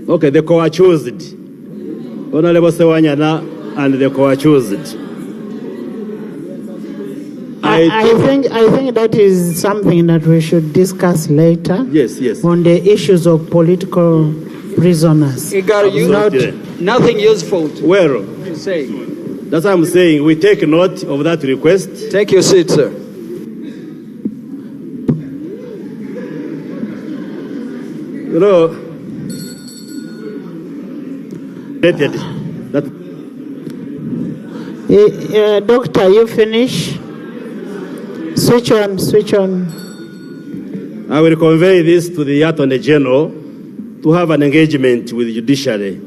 Speaker 5: the co-accused, Honorable Sewanyana and the co-accused.
Speaker 2: I think that is something that we should discuss later.
Speaker 5: Yes.
Speaker 2: On the issues of political prisoners.
Speaker 6: Nothing useful.
Speaker 5: Well,
Speaker 6: say.
Speaker 5: That's what I'm saying. We take note of that request.
Speaker 6: Take your seat, sir.
Speaker 5: You know,
Speaker 2: Doctor, you finish? Switch on.
Speaker 5: I will convey this to the Attorney General to have an engagement with the judiciary.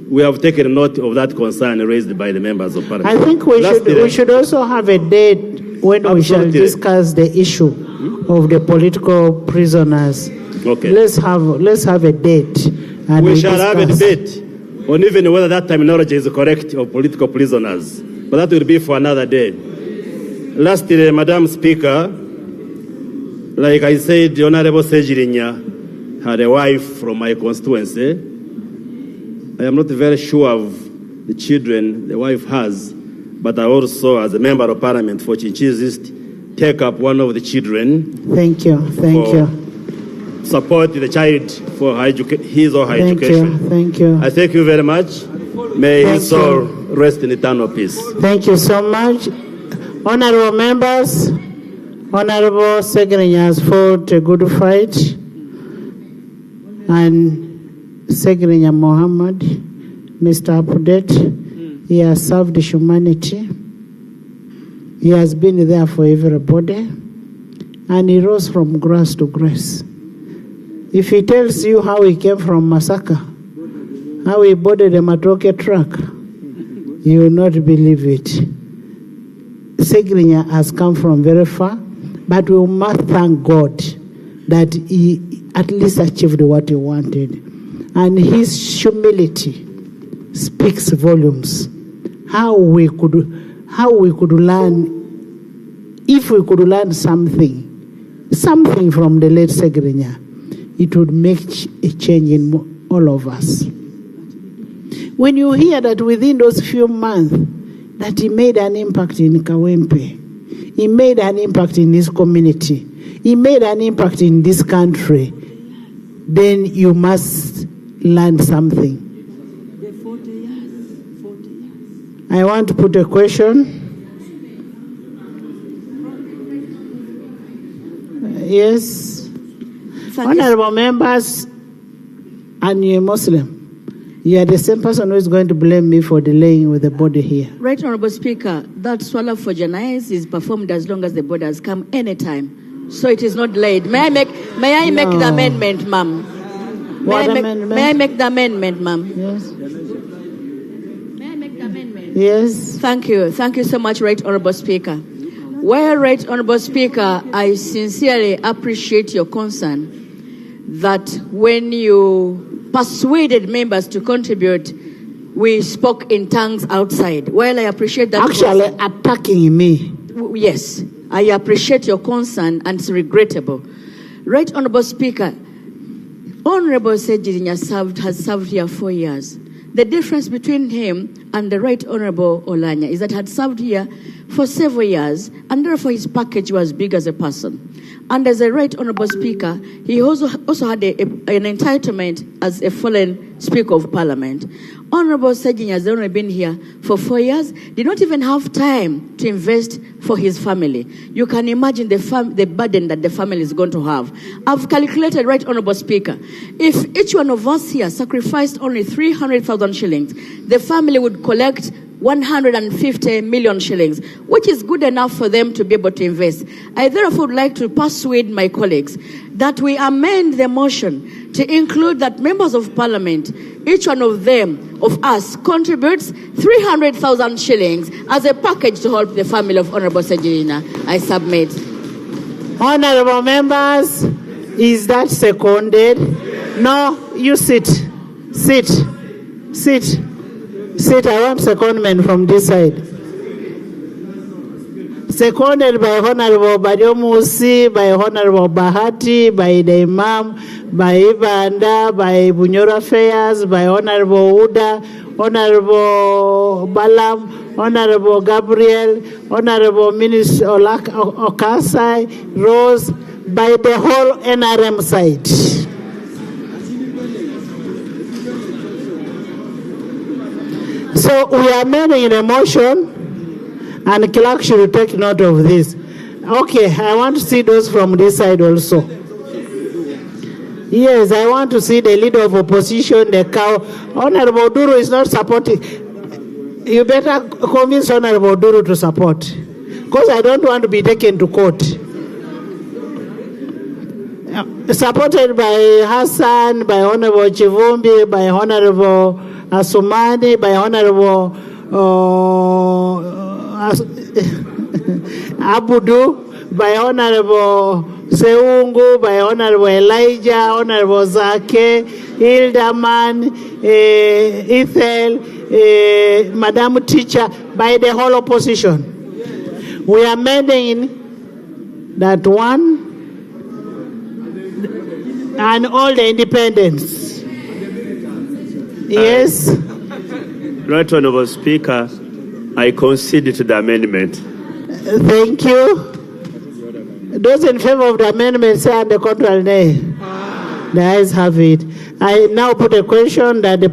Speaker 5: We have taken note of that concern raised by the members of parliament.
Speaker 2: I think we should also have a date when we shall discuss the issue of the political prisoners.
Speaker 5: Okay.
Speaker 2: Let's have a date. And
Speaker 5: we shall have a debate on even whether that terminology is correct of political prisoners. But that will be for another day. Lastly, Madam Speaker, like I said, the Honorable Ssegiriinya had a wife from my constituency. I am not very sure of the children the wife has, but I also, as a member of parliament for Chinchills East, take up one of the children.
Speaker 2: Thank you.
Speaker 5: Support the child for his or her education.
Speaker 2: Thank you.
Speaker 5: I thank you very much. May his soul rest in eternal peace.
Speaker 2: Thank you so much. Honorable members, Honorable Ssegiriinya has fought a good fight, and Ssegiriinya Mohammed, Mr. Update, he has served humanity. He has been there for everybody, and he rose from grace to grace. If he tells you how he came from Masaka, how he boarded a Matoke truck, you will not believe it. Ssegiriinya has come from very far, but we must thank God that he at least achieved what he wanted. And his humility speaks volumes. how we could learn, if we could learn something from the late Ssegiriinya, it would make a change in all of us. When you hear that within those few months that he made an impact in Kawempe, he made an impact in his community, he made an impact in this country, then you must learn something. I want to put a question. Yes. Honorable members, and you're Muslim. You are the same person who is going to blame me for delaying with the body here.
Speaker 7: Right, Honorable Speaker, that swallow for Janais is performed as long as the body has come anytime. So it is not delayed. May I make the amendment, ma'am? May I make the amendment, ma'am?
Speaker 2: Yes.
Speaker 7: May I make the amendment?
Speaker 2: Yes.
Speaker 7: Thank you. Thank you so much, Right Honorable Speaker. Well, Right Honorable Speaker, I sincerely appreciate your concern that when you persuaded members to contribute, we spoke in tongues outside. Well, I appreciate that.
Speaker 2: Actually, attacking me.
Speaker 7: Yes, I appreciate your concern, and it's regrettable. Right Honorable Speaker, Honorable Ssegiriinya has served here 4 years. The difference between him and the Right Honorable Oulanya is that he had served here for several years, and therefore his package was big as a person. And as a Right Honorable Speaker, he also had an entitlement as a fallen Speaker of Parliament. Honorable Ssegiriinya has only been here for 4 years, did not even have time to invest for his family. You can imagine the burden that the family is going to have. I've calculated, Right Honorable Speaker, if each one of us here sacrificed only 300,000 shillings, the family would collect 150 million shillings, which is good enough for them to be able to invest. I therefore would like to persuade my colleagues that we amend the motion to include that members of Parliament, each one of us, contributes 300,000 shillings as a package to help the family of Honorable Ssegiriinya. I submit.
Speaker 2: Honorable members, is that seconded? No, you sit. Sit. I want secondment from this side. Seconded by Honorable Badiomusi, by Honorable Bahati, by the Imam, by Ibanda, by Bunyoro Affairs, by Honorable Uda, Honorable Balam, Honorable Gabriel, Honorable Minister Okasai, Rose, by the whole NRM side. So we are making a motion, and clerk should take note of this. Okay, I want to see those from this side also. Yes, I want to see the leader of opposition, the cow. Honorable Duru is not supporting. You better convince Honorable Duru to support, because I don't want to be taken to court. Supported by Hassan, by Honorable Chivumbi, by Honorable Asumani, by Honorable Abudu, by Honorable Seungu, by Honorable Elijah, Honorable Zake, Hildaman, Ethel, Madam Teacher, by the whole opposition. We are amending that one and all the independents. Yes.
Speaker 5: Right Honorable Speaker, I concede to the amendment.
Speaker 2: Thank you. Those in favor of the amendment say on the contrary nay. The ayes have it. I now put a question that that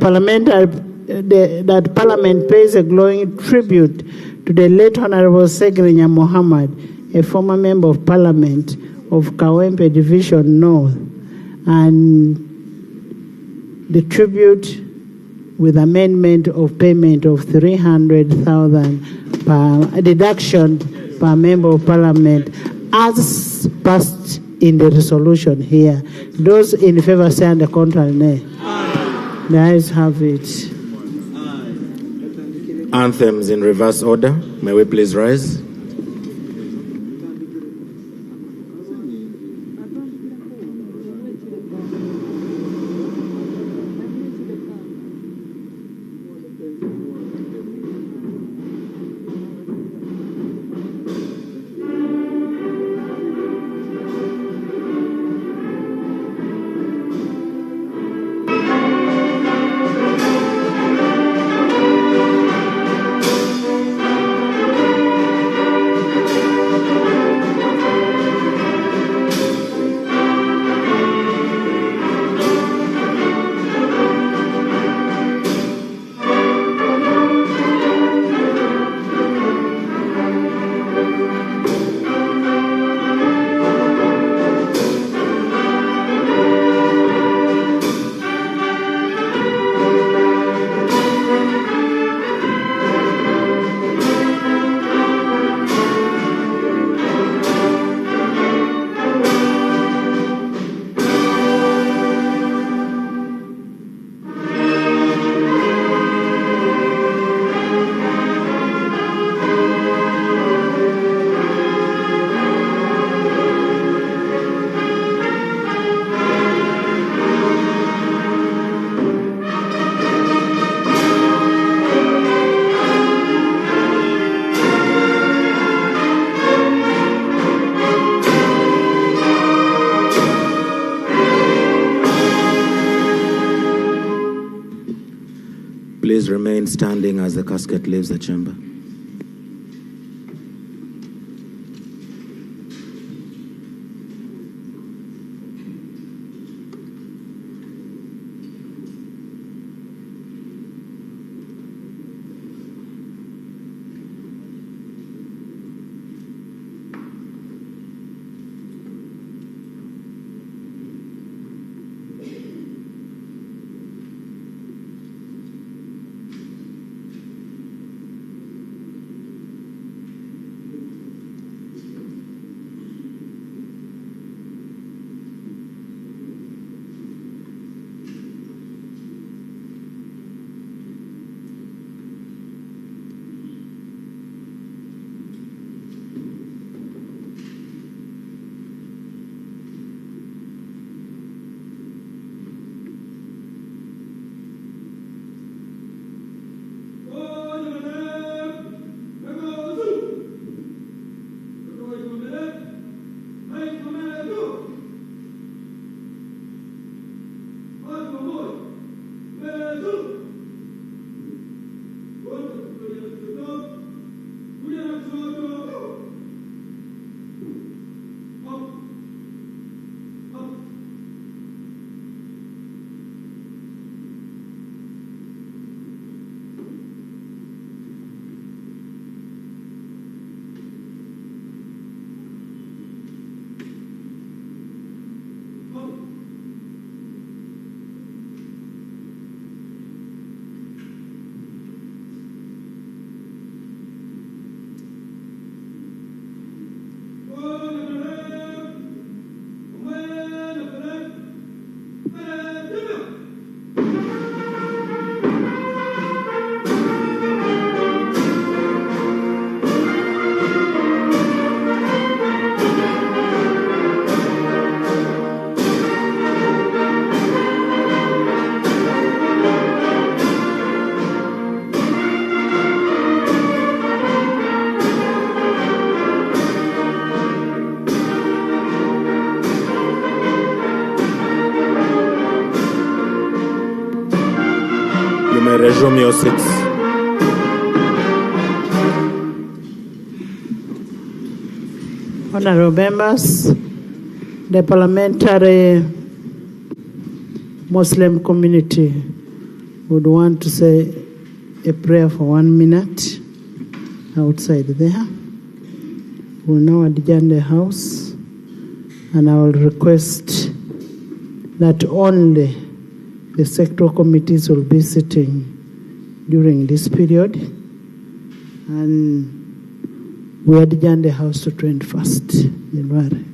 Speaker 2: Parliament pays a glowing tribute to the late Honorable Ssegiriinya Mohammed, a former member of Parliament of Kawempe Division North, and the tribute with amendment of payment of 300,000 per deduction per member of Parliament, as passed in the resolution here. Those in favor say on the contrary nay. The ayes have it.
Speaker 8: Anthems in reverse order. May we please rise? Please remain standing as the casket leaves the chamber. Resume your seats.
Speaker 2: Honorable members, the parliamentary Muslim community would want to say a prayer for 1 minute outside there. We'll now adjourn the House, and I will request that only the sectoral committees will be sitting during this period, and we adjourn the House to 21st January.